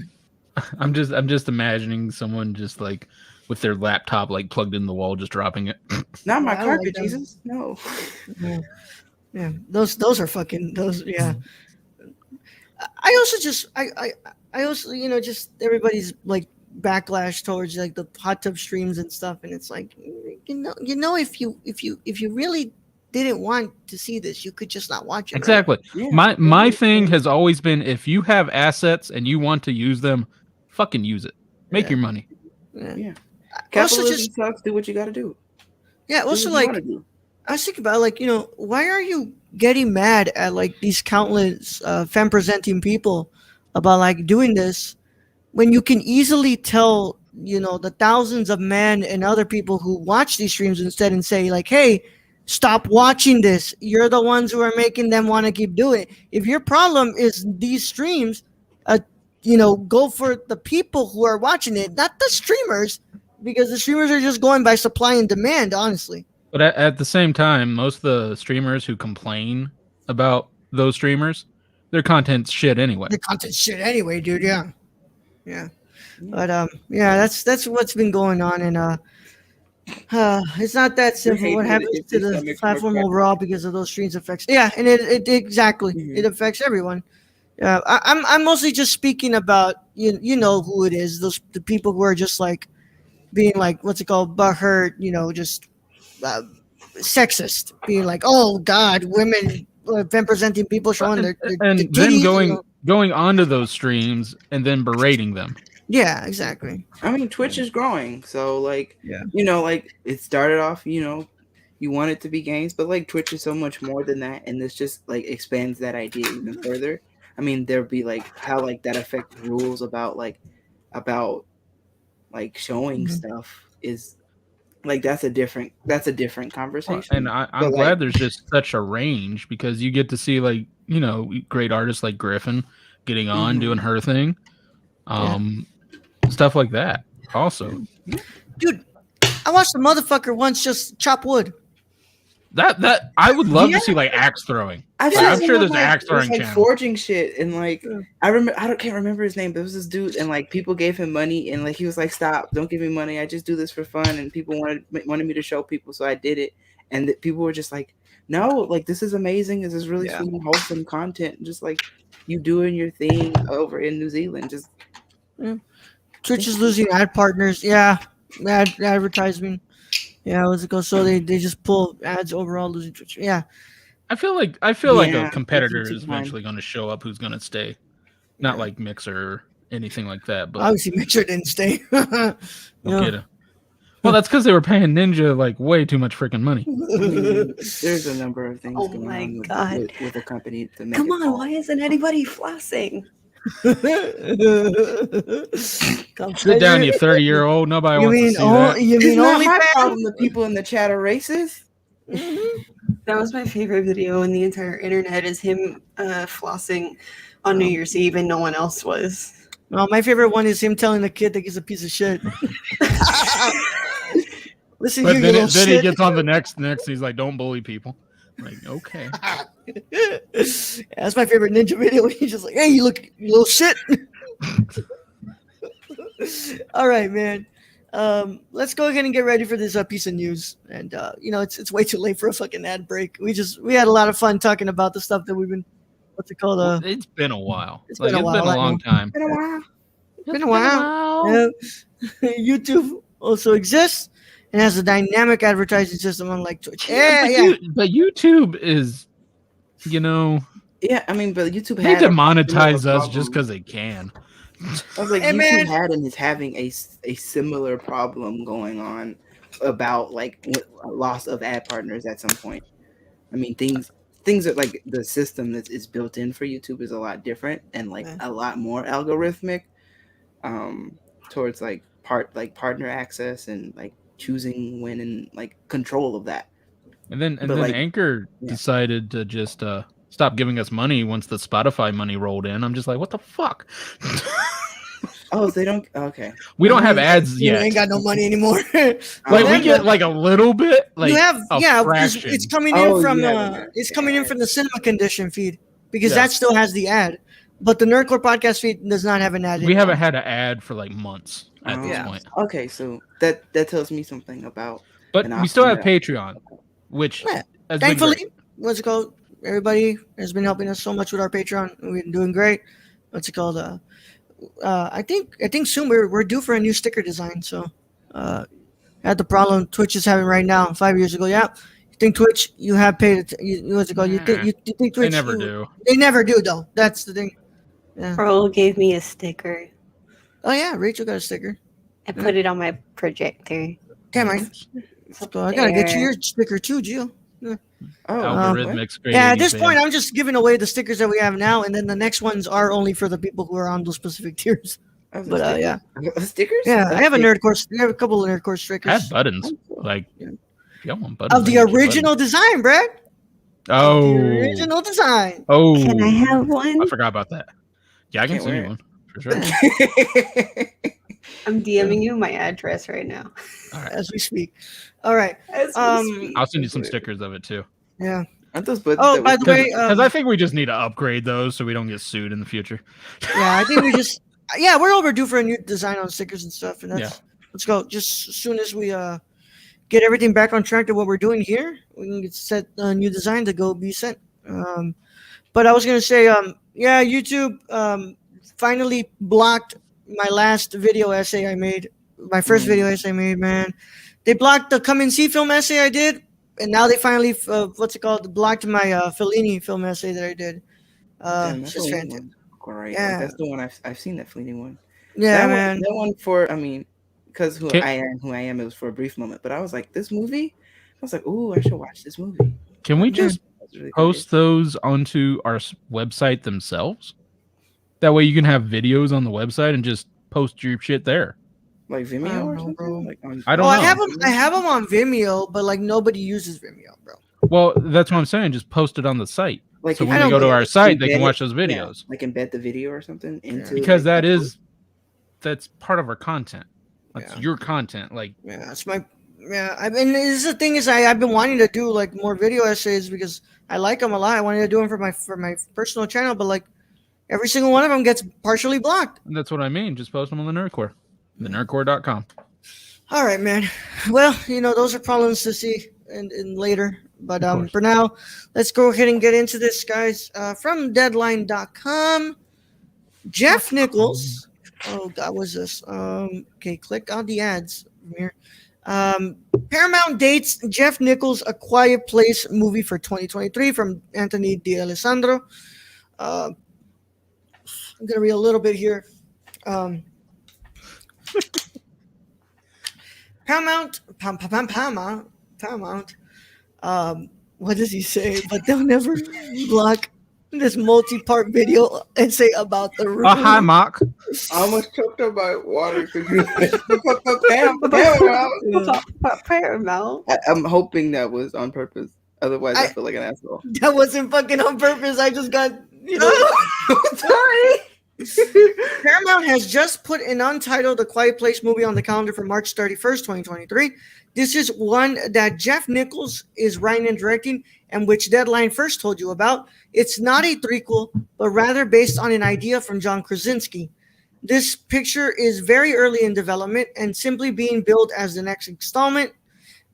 S2: I'm just imagining someone just like with their laptop like plugged in the wall, just dropping it.
S5: Not my
S1: I
S5: carpet,
S1: like
S5: Jesus. No.
S1: Yeah. Those are fucking those. Yeah. I also just just everybody's like backlash towards like the hot tub streams and stuff, and it's like, if you really didn't want to see this, you could just not watch it. Right?
S2: Exactly.
S5: Yeah.
S2: My thing has always been, if you have assets and you want to use them, fucking use it. Make
S1: Yeah.
S2: your money.
S1: Yeah.
S5: Capitalism sucks. Do what you got to do.
S1: Yeah.
S5: Do
S1: Also,
S5: what you
S1: like,
S5: wanna do.
S1: I was thinking about, like, why are you getting mad at like these countless femme presenting people about like doing this when you can easily tell the thousands of men and other people who watch these streams instead and say like, hey, stop watching this. You're the ones who are making them want to keep doing it. If your problem is these streams, go for the people who are watching it, not the streamers, because the streamers are just going by supply and demand, honestly.
S2: But at the same time, most of the streamers who complain about those streamers, their content's shit anyway.
S1: The content shit anyway, dude. Yeah. But that's what's been going on, and it's not that simple. What happens to the platform overall because of those streams affects? Yeah, and it exactly it affects everyone. I'm mostly just speaking about you know who it is, the people who are just like being like, what's it called, butthurt, just sexist, being like, oh God, women representing people showing their
S2: and
S1: the
S2: then
S1: titties,
S2: going onto those streams and then berating them.
S1: Yeah, exactly.
S5: I mean, Twitch is growing, so like,
S1: Yeah.
S5: Like it started off, you want it to be games, but like Twitch is so much more than that, and this just like expands that idea even further. I mean, there'll be like how like that affect rules about showing stuff is like that's a different conversation.
S2: And I'm glad there's just such a range, because you get to see like great artists like Griffin getting on doing her thing, stuff like that. Also,
S1: dude, I watched the motherfucker once just chop wood.
S2: That I would love to see like axe throwing. I'm sure there's axe throwing
S5: like
S2: channel.
S5: forging shit, and like can't remember his name, but it was this dude, and like people gave him money, and like he was like, "Stop! Don't give me money. I just do this for fun." And people wanted me to show people, so I did it. And people were just like, "No, like this is amazing. This is really sweet and wholesome content. Just like you doing your thing over in New Zealand." Just
S1: Twitch is losing ad partners. Yeah, advertising. Yeah, what's it called? So they just pull ads overall, losing Twitch. Yeah.
S2: I feel like a competitor is eventually going to show up who's going to stay, not like Mixer or anything like that. But
S1: obviously, Mixer didn't stay.
S2: Get it. Well, that's because they were paying Ninja like way too much freaking money.
S5: There's a number of things going on with the company to make.
S3: Come on, why isn't anybody flossing?
S2: Sit down, you 30-year-old. Nobody wants to see that.
S1: You mean
S5: not
S1: only
S5: my problem. The people in the chat are racist.
S3: That was my favorite video in the entire internet, is him flossing on New Year's Eve, and no one else was.
S1: No, my favorite one is him telling the kid that he's a piece of shit. Listen,
S2: but
S1: then
S2: he gets on the next. He's like, "Don't bully people." I'm like, okay.
S1: That's my favorite Ninja video. He's just like, "Hey, you little shit." All right, man. Let's go ahead and get ready for this piece of news. And it's way too late for a fucking ad break. We had a lot of fun talking about the stuff that we've been. What's it called?
S2: It's been a while.
S1: It's been a
S2: long time.
S1: Been a while. Yeah. YouTube also exists and has a dynamic advertising system unlike Twitch.
S2: But YouTube is,
S5: Yeah, I mean, but YouTube
S2: they demonetize us just because they can.
S5: I was like, YouTube is having a similar problem going on about like loss of ad partners at some point. I mean, things are like the system that is built in for YouTube is a lot different and like a lot more algorithmic towards like partner access and like choosing when and like control of that.
S2: And then Anchor decided to just stop giving us money once the Spotify money rolled in. I'm just like, what the fuck?
S5: Oh, they don't. Okay,
S2: we don't have ads yet.
S1: You ain't got no money anymore.
S2: We get like a little bit. Like
S1: you have,
S2: fraction.
S1: it's coming in from in from the cinema condition feed because that still has the ad, but the Nerdcore podcast feed does not have an ad.
S2: We haven't had an ad for like months at this point.
S5: Okay, so that tells me something about.
S2: But we still have Patreon, which
S1: thankfully, what's it called? Everybody has been helping us so much with our Patreon. We've been doing great. What's it called? I think soon we're due for a new sticker design. So, had the problem Twitch is having right now. 5 years ago, yeah. You think Twitch? You have paid it. What's it called? You think Twitch?
S2: They never do.
S1: They never do though. That's the thing. Yeah.
S4: Pearl gave me a sticker.
S1: Oh yeah, Rachel got a sticker.
S4: I put it on my projector.
S1: Damn, I
S4: It's up
S1: gotta get you
S4: there.
S1: your sticker too, Gio.
S5: Oh,
S2: Algorithmic screen.
S1: Yeah, at this point, I'm just giving away the stickers that we have now, and then the next ones are only for the people who are on those specific tiers. But yeah,
S5: stickers.
S1: yeah, I have a Nerdcore. I have a couple of Nerdcore stickers.
S2: Had buttons. Like,
S1: Yeah.
S2: you want buttons.
S1: Of the
S2: I get you
S1: original design, Brad.
S2: buttons.
S1: The original design.
S2: Oh.
S4: Can I have one?
S2: I forgot about that. Yeah, I can
S5: Can't
S2: send
S5: wear
S2: you
S5: it.
S2: one for sure.
S4: I'm DMing you my address right now.
S2: All right.
S1: As we speak. All right.
S4: As we
S1: Um,
S4: speak.
S2: I'll send you some stickers of it too.
S1: Yeah.
S5: Aren't those buttons?
S1: Oh,
S5: that
S1: by
S5: we-
S1: the way,
S2: Because I think we just need to upgrade those so we don't get sued in the future.
S1: yeah, I think we just we're overdue for a new design on stickers and stuff, and that's
S2: Yeah.
S1: let's go. Just as soon as we get everything back on track to what we're doing here, we can get set a new design to go be sent. But I was gonna say, yeah, YouTube finally blocked my last video essay I made, my first video essay I made. Man, they blocked the come and see film essay I did, and now they finally blocked my Fellini film essay that I did.
S5: Damn,
S1: It's
S5: that's
S1: just
S5: the
S1: fantastic.
S5: one. Right.
S1: Yeah.
S5: Like, that's the one I've seen, that fleeting one.
S1: Yeah,
S5: that
S1: man.
S5: One, that one for, I mean, because who
S2: Okay.
S5: I am, it was for a brief moment. But I was like, this movie? I was like, ooh, I should watch this movie.
S2: Can we
S1: Yeah.
S2: just
S5: That's really
S2: post those onto our website themselves? That way you can have videos on the website and just post your shit there.
S5: Like
S1: I
S5: Vimeo
S1: don't
S5: or
S1: know,
S5: something?
S1: bro.
S5: Like on,
S2: I don't
S1: Oh,
S2: know.
S1: I have them on Vimeo, but like nobody uses Vimeo, bro.
S2: Well, that's what I'm saying. Just post it on the site.
S5: Like
S2: So
S5: if
S2: when
S1: I
S2: they
S1: don't
S2: go to
S1: get
S2: our
S1: it.
S2: site, they can
S5: Embed
S2: watch
S5: it,
S2: those videos.
S5: like embed the video or something into
S2: Because
S5: like,
S2: that's part of our content. That's
S1: Yeah.
S2: your content. Like,
S1: Yeah, that's my. Yeah, I mean, this is the thing is I've been wanting to do like more video essays because I like them a lot. I wanted to do them for my personal channel, but like every single one of them gets partially blocked.
S2: that's what I mean. Just post them on the Nerdcore. TheNerdcore.com.
S1: All right, man. Well, those are problems to see in later. But
S2: Of course.
S1: for now, let's go ahead and get into this, guys. From Deadline.com, Jeff Nichols. Oh God, what's this? Okay, click on the ads from here. Paramount dates Jeff Nichols' A Quiet Place movie for 2023 from Anthony D'Alessandro. I'm gonna read a little bit here. Paramount. What does he say? But they'll never block this multi-part video essay about the room.
S2: Oh, hi, Mark.
S5: I almost choked up by water because you
S4: Talk about Paramount.
S5: I'm hoping that was on purpose. Otherwise, I feel like an asshole.
S1: That wasn't fucking on purpose. I just got,
S5: Sorry.
S1: Paramount has just put an untitled A Quiet Place movie on the calendar for March 31st, 2023. This is one that Jeff Nichols is writing and directing, and which Deadline first told you about. It's not a threequel, but rather based on an idea from John Krasinski. This picture is very early in development and simply being billed as the next installment,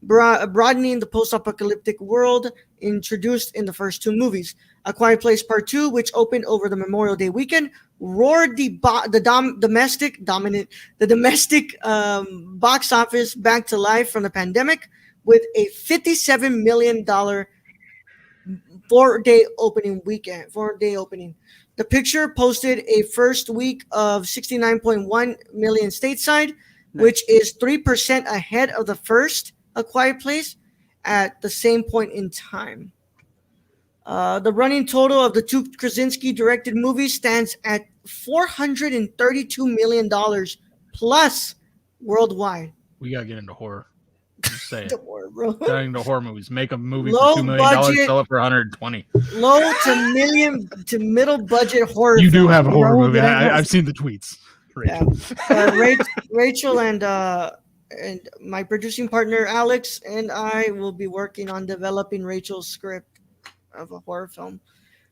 S1: broadening the post-apocalyptic world introduced in the first two movies. A Quiet Place Part 2, which opened over the Memorial Day weekend, roared the domestic box office back to life from the pandemic with a $57 million 4-day opening. The picture posted a first week of 69.1 million stateside, which is 3% ahead of the first A Quiet Place at the same point in time. The running total of the two Krasinski-directed movies stands at $432 million plus worldwide.
S2: We got to get into horror. Just say it.
S1: Don't worry, bro.
S2: Get into horror movies. Make a movie
S1: Low
S2: for $2 million,
S1: budget.
S2: sell it for 120.
S1: Low to medium to middle budget horror.
S2: You do
S1: films.
S2: have a horror
S1: Bro,
S2: movie.
S1: that has-
S2: I've seen the tweets. Rachel.
S1: Rachel and my producing partner Alex and I will be working on developing Rachel's script of a horror film.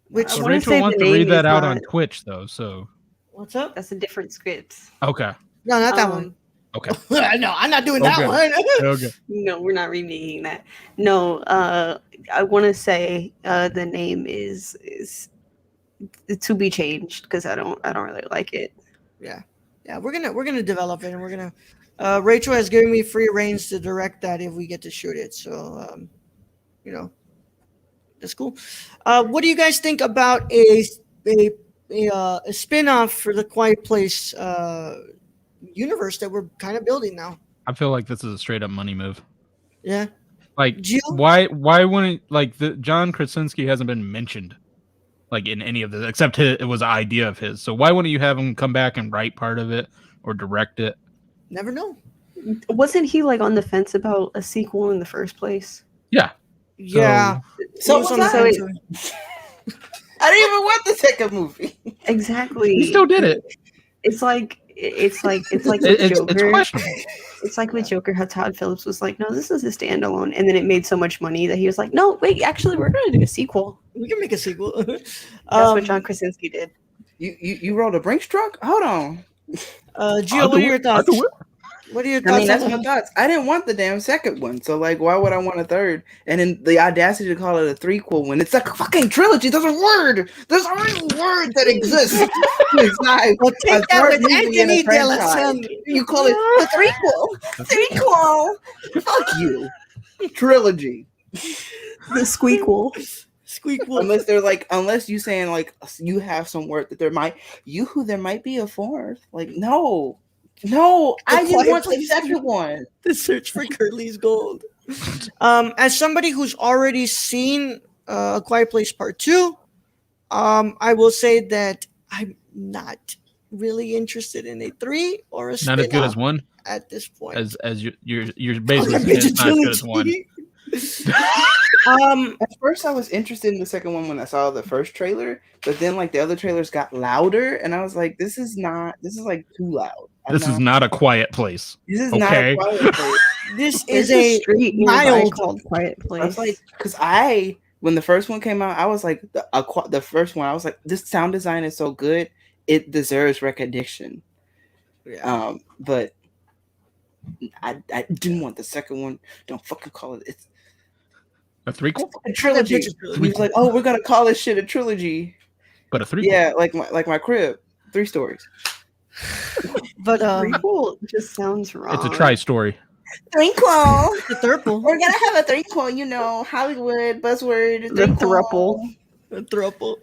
S1: Which
S4: I
S2: So
S4: wanna
S2: Rachel
S4: say
S2: wants
S4: the
S2: to read
S4: name
S2: that
S4: is
S2: out
S4: not-
S2: on Twitch, though. So
S1: what's up?
S4: That's a different script.
S2: okay,
S1: No, not that
S4: Um,
S1: one.
S2: okay,
S1: No, I'm not doing that
S2: Okay.
S1: one.
S2: okay.
S4: No, we're not remaking that. No, I want to say the name is to be changed because I don't really like it.
S1: Yeah, we're gonna develop it, and we're gonna. Rachel has given me free reins to direct that if we get to shoot it. So, you know, that's cool. What do you guys think about a a spin-off for the Quiet Place universe that we're kind of building now?
S2: I feel like this is a straight up money move.
S1: Yeah,
S2: Like,
S1: Jill?
S2: why wouldn't like the John Krasinski hasn't been mentioned like in any of this except it was an idea of his. So why wouldn't you have him come back and write part of it or direct it?
S1: Never know.
S4: Wasn't he like on the fence about a sequel in the first place?
S2: Yeah.
S1: Yeah.
S5: So
S1: He was
S5: was
S1: on the
S5: I.
S1: fence with it.
S5: I didn't even want the second movie.
S4: Exactly.
S2: He still did it.
S4: It's like with
S2: It's
S4: Joker.
S2: questionable.
S4: It's like with Joker, how Todd Phillips was like, "No, this is a standalone," and then it made so much money that he was like, "No, wait, actually, we're gonna do a sequel."
S1: We can make a sequel.
S4: That's what John Krasinski did.
S5: You rode a Brinks truck? Hold on.
S1: Gio, what are your thoughts? What are your thoughts?
S5: I mean, that's
S1: on
S5: my thoughts. I didn't want the damn second one, so like, why would I want a third? And then the audacity to call it a threequel when it's like a fucking trilogy. There's a word. There's already a word that exists. It's not
S1: Well, take
S5: a
S1: that
S5: third
S1: with
S5: movie in a
S1: Anthony De La
S5: franchise.
S1: San.
S5: You call it a threequel. Threequel. Fuck you. Trilogy.
S4: The squeakquel.
S1: Squeak wolf.
S5: Unless you saying like you have some word that there might be a fourth. Like no, I didn't want the second one.
S1: The search for Curly's gold. As somebody who's already seen A Quiet Place Part 2, I will say that I'm not really interested in a 3 or a
S2: Not as good as
S1: spin-off
S2: one.
S1: at this point.
S2: As you're
S1: Oh,
S2: basically
S1: that
S2: saying
S1: bitch
S2: it's not as good as
S1: trilogy.
S2: one.
S5: At first, I was interested in the second one when I saw the first trailer, but then like the other trailers got louder, and I was like, "This is like too loud."
S2: This is not a quiet place.
S5: This is
S2: okay.
S5: not a quiet place.
S1: This
S4: There's
S1: is
S4: a
S1: a
S4: street nearby
S1: mild.
S4: called Quiet
S5: I
S4: Place.
S5: was like, because when the first one came out, I was like, the first one, I was like, this sound design is so good, it deserves recognition. But I didn't want the second one. Don't fucking call it. It's
S2: A threequel,
S5: a trilogy. He was like, oh, we're gonna call this shit a trilogy.
S2: but a threequel.
S5: Yeah, like my crib, 3 stories.
S1: But
S4: Prequel just sounds wrong.
S2: It's a tri-story.
S5: Threequel.
S1: the throuple.
S5: We're gonna have a threequel. You know, Hollywood buzzword.
S4: The thruple.
S1: The throuple.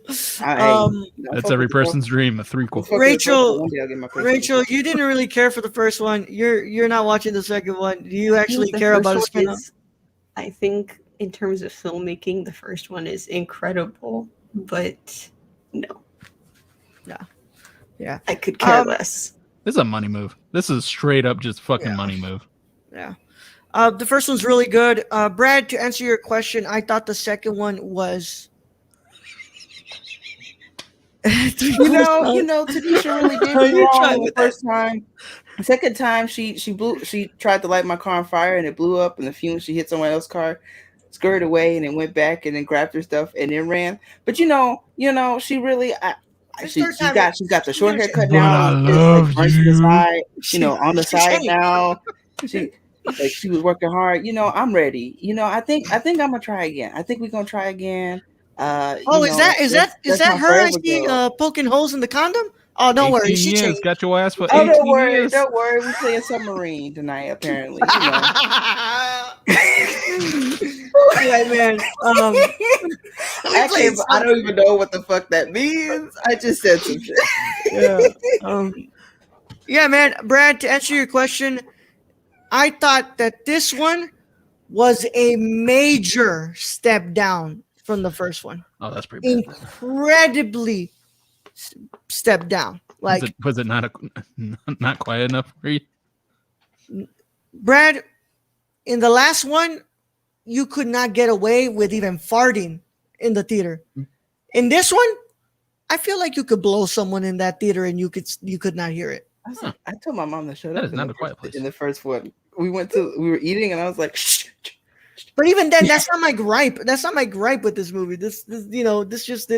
S2: That's every person's dream. A threequel.
S1: Rachel, you didn't really care for the first one. You're not watching the second one. Do you actually
S4: The
S1: care
S4: first
S1: about a
S4: one
S1: spin-off?
S4: I think in terms of filmmaking, the first one is incredible, but no.
S1: Yeah.
S4: I could care less.
S2: This is a money move. This is straight up just fucking money move.
S1: Yeah. The first one's really good. Brad, to answer your question, I thought the second one was.
S5: You know, Tanisha really did me wrong the first time. The second time, she tried to light my car on fire and it blew up, and the fumes she hit someone else's car, scurried away, and then went back and then grabbed her stuff and then ran. But she really. She's got the short haircut now. It's like to the side, on the side now. She was working hard. I'm ready. I think I'm gonna try again. I think we're gonna try again.
S1: Is that her? I see poking holes in the condom. Oh, don't worry, she changed.
S2: Got your ass for 18 years.
S5: Don't worry. We play a submarine tonight. Apparently,
S1: Right, man.
S5: Actually, I don't even know what the fuck that means. I just said some shit.
S1: Yeah, man. Brad, to answer your question, I thought that this one was a major step down from the first one.
S2: Oh, that's pretty bad.
S1: Incredibly step down. Like,
S2: was it not not quiet enough for you?
S1: Brad, in the last one, you could not get away with even farting in the theater. In this one, I feel like you could blow someone in that theater and you could not hear it.
S5: I told my mom to shut
S2: That
S5: up.
S2: is not a quiet place.
S5: In the first one, we were eating, and I was like, shh.
S1: But even then, that's not my gripe. That's not my gripe with this movie. This just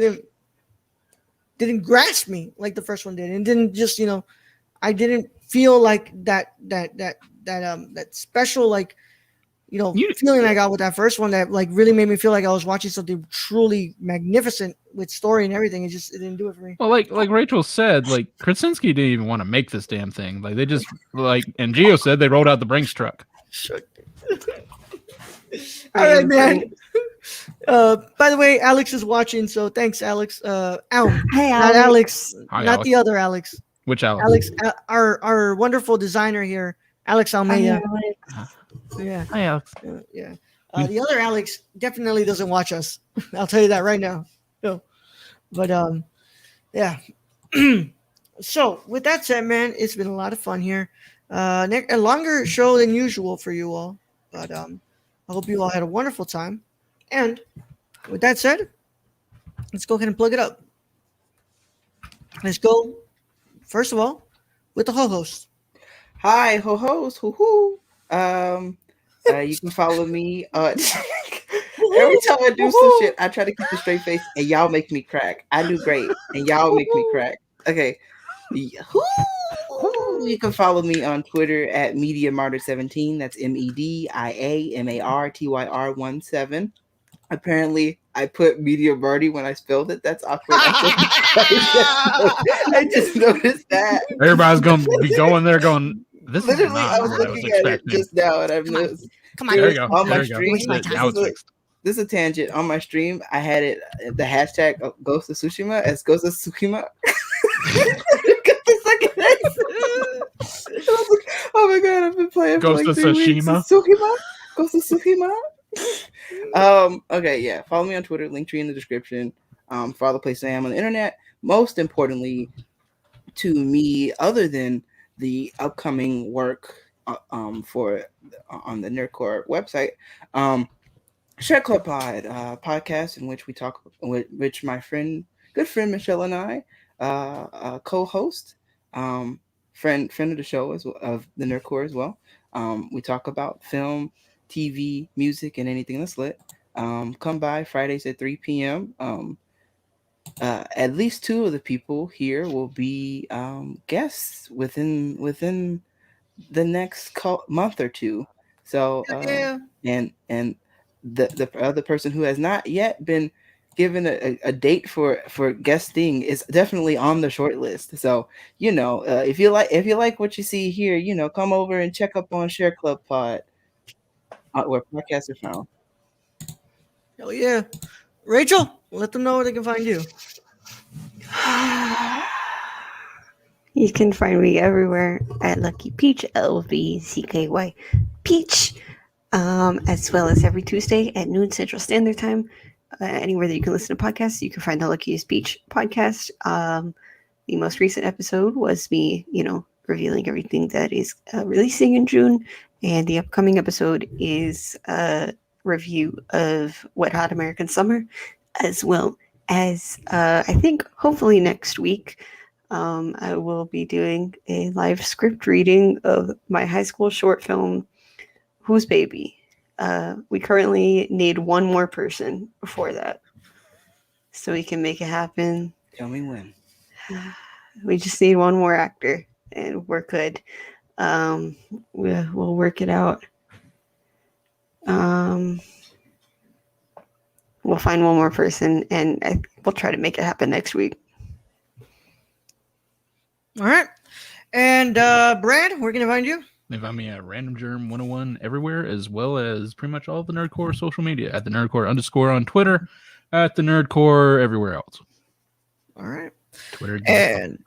S1: didn't grasp me like the first one did, and didn't just I didn't feel like that special feeling I got with that first one that like really made me feel like I was watching something truly magnificent with story and everything. It didn't do it for me.
S2: Well, like Rachel said, like Krasinski didn't even want to make this damn thing. Like they just and Gio said they rolled out the Brinks truck.
S1: Sure. All right, man. By the way, Alex is watching, so thanks, Alex.
S3: Hey,
S1: Not Alex,
S2: Hi,
S1: not
S2: Alex.
S1: the other Alex.
S2: Which Alex?
S1: Alex, our wonderful designer here, Alex Almeida. Yeah,
S2: Hi, Alex.
S1: yeah. The other Alex definitely doesn't watch us. I'll tell you that right now. No, but yeah. So with that said, man, it's been a lot of fun here. A longer show than usual for you all, but I hope you all had a wonderful time. And with that said, let's go ahead and plug it up. Let's go. First of all, with the ho-host.
S5: Hi, ho-hos, hoo-hoo. You can follow me. Every time I do some shit, I try to keep a straight face, and y'all make me crack. I do great, and y'all make me crack. Okay. You can follow me on Twitter at MediaMartyr17. That's MEDIAMARTYR17. Apparently, I put Media Marty when I spelled it. That's awkward. I just noticed that.
S2: Everybody's gonna be going there going. This
S5: Literally,
S2: is not
S5: I was
S2: what
S5: looking at it just now, and I've noticed.
S1: Come on.
S2: There you go.
S5: On my
S2: There you go.
S5: stream,
S2: Now it's fixed.
S5: this is a tangent. On my stream, I had it the hashtag Ghost of Tsushima as Ghost of Tsushima. Oh my god, I've been playing
S2: Ghost
S5: for
S2: of
S5: like 3 weeks.
S2: Tsushima?
S5: Ghost of Tsushima. Okay, yeah. Follow me on Twitter, Linktree in the description. For all the places I am on the internet. Most importantly, to me, other than the upcoming work for on the Nerdcore website, Share Club Pod podcast in which we talk, which my good friend Michelle and I co-host. Friend of the show as well, of the Nerdcore as well. We talk about film, TV, music, and anything that's lit. Come by Fridays at 3 p.m. At least 2 of the people here will be guests within the next month or 2. So
S1: Yeah.
S5: and the other person who has not yet been given a date for guesting is definitely on the short list. So if you like what you see here, come over and check up on Share Club Pod where podcasts are found.
S1: Hell yeah. Rachel, let them know where they can find you.
S3: You can find me everywhere at Lucky Peach, LVCKY Peach, as well as every Tuesday at noon Central Standard Time. Anywhere that you can listen to podcasts, you can find the Luckiest Peach podcast. The most recent episode was me, revealing everything that is releasing in June, and the upcoming episode is a review of Wet Hot American Summer, as well as I think hopefully next week I will be doing a live script reading of my high school short film, Whose Baby? We currently need one more person for that, so we can make it happen.
S5: Tell me when.
S3: We just need one more actor, and we're good. We'll work it out. We'll find one more person, and we'll try to make it happen next week.
S1: All right. And Brad, where can I find you?
S2: They find me at Random Germ 101 everywhere, as well as pretty much all of the Nerdcore social media at the Nerdcore _ on Twitter, at the Nerdcore everywhere else.
S1: All right.
S2: Twitter.
S1: And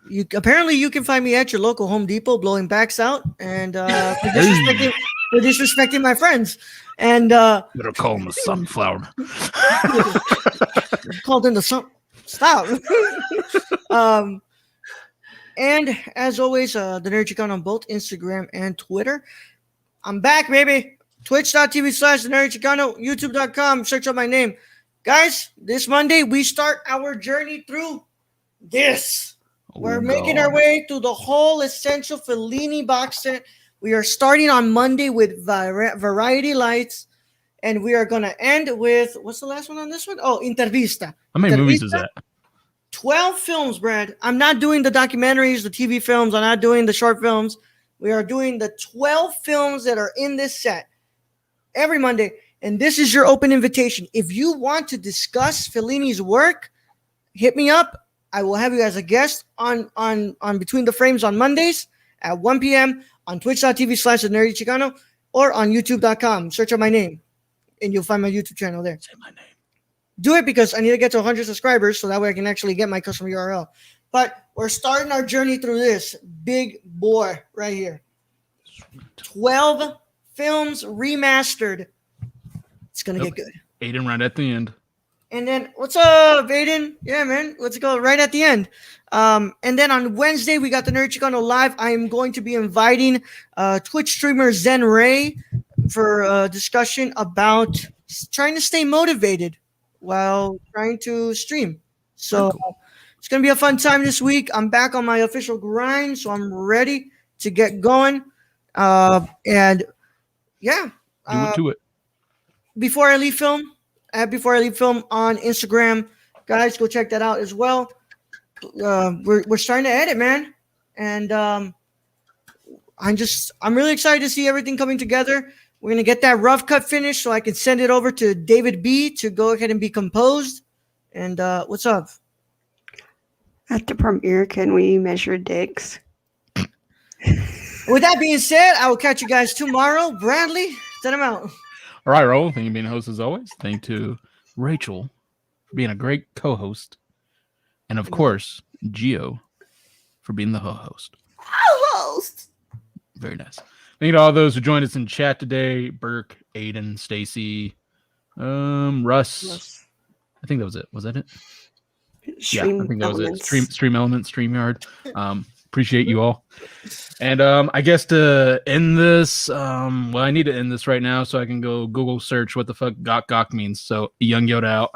S1: you can find me at your local Home Depot blowing backs out and for disrespecting my friends. And
S2: Better call him a sunflower.
S1: called in the sun. Stop. And as always, the Nerd Chicano on both Instagram and Twitter. I'm back, baby. Twitch.tv/the Nerd Chicano, YouTube.com. Search up my name. Guys, this Monday, we start our journey through this. We're making our way through the whole Essential Fellini box set. We are starting on Monday with Variety Lights. And we are going to end with, what's the last one on this one? Oh, Intervista.
S2: How many movies is that?
S1: 12 films, Brad. I'm not doing the documentaries, the TV films. I'm not doing the short films. We are doing the 12 films that are in this set every Monday. And this is your open invitation. If you want to discuss Fellini's work, hit me up. I will have you as a guest on Between the Frames on Mondays at 1 p.m. on twitch.tv/The Nerdy Chicano or on youtube.com. Search up my name and you'll find my YouTube channel there.
S2: Say my name.
S1: Do it because I need to get to 100 subscribers so that way I can actually get my custom URL. But we're starting our journey through this big boy right here. 12 films remastered. It's going to get good.
S2: Aiden right at the end.
S1: And then, what's up, Aiden? Yeah, man. Let's go right at the end. And then on Wednesday, we got the Nerd Chicano Live. I am going to be inviting Twitch streamer Zen Ray for a discussion about trying to stay motivated while trying to stream. So it's going to be a fun time this week. I'm back on my official grind, so I'm ready to get going. And yeah.
S2: Do it.
S1: Before I leave film on Instagram, guys, go check that out as well. We're starting to edit, man, and I'm really excited to see everything coming together. We're gonna get that rough cut finished so I can send it over to David B to go ahead and be composed. And what's up?
S4: At the premiere, can we measure dicks?
S1: With that being said, I will catch you guys tomorrow. Bradley, send them out.
S2: All right, Raul. Thank you for being a host as always. Thank to Rachel for being a great co-host. And of course, Gio for being the host.
S5: Co-host.
S2: Very nice. Thank you to all those who joined us in chat today. Burke, Aiden, Stacy, Russ. I think that was it. Was that it?
S4: Stream
S2: I think that
S4: elements.
S2: was it. Stream Elements, StreamYard. Appreciate you all. And I guess to end this, well, I need to end this right now so I can go Google search what the fuck gok means. So Young Yoda out.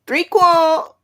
S5: Prequel.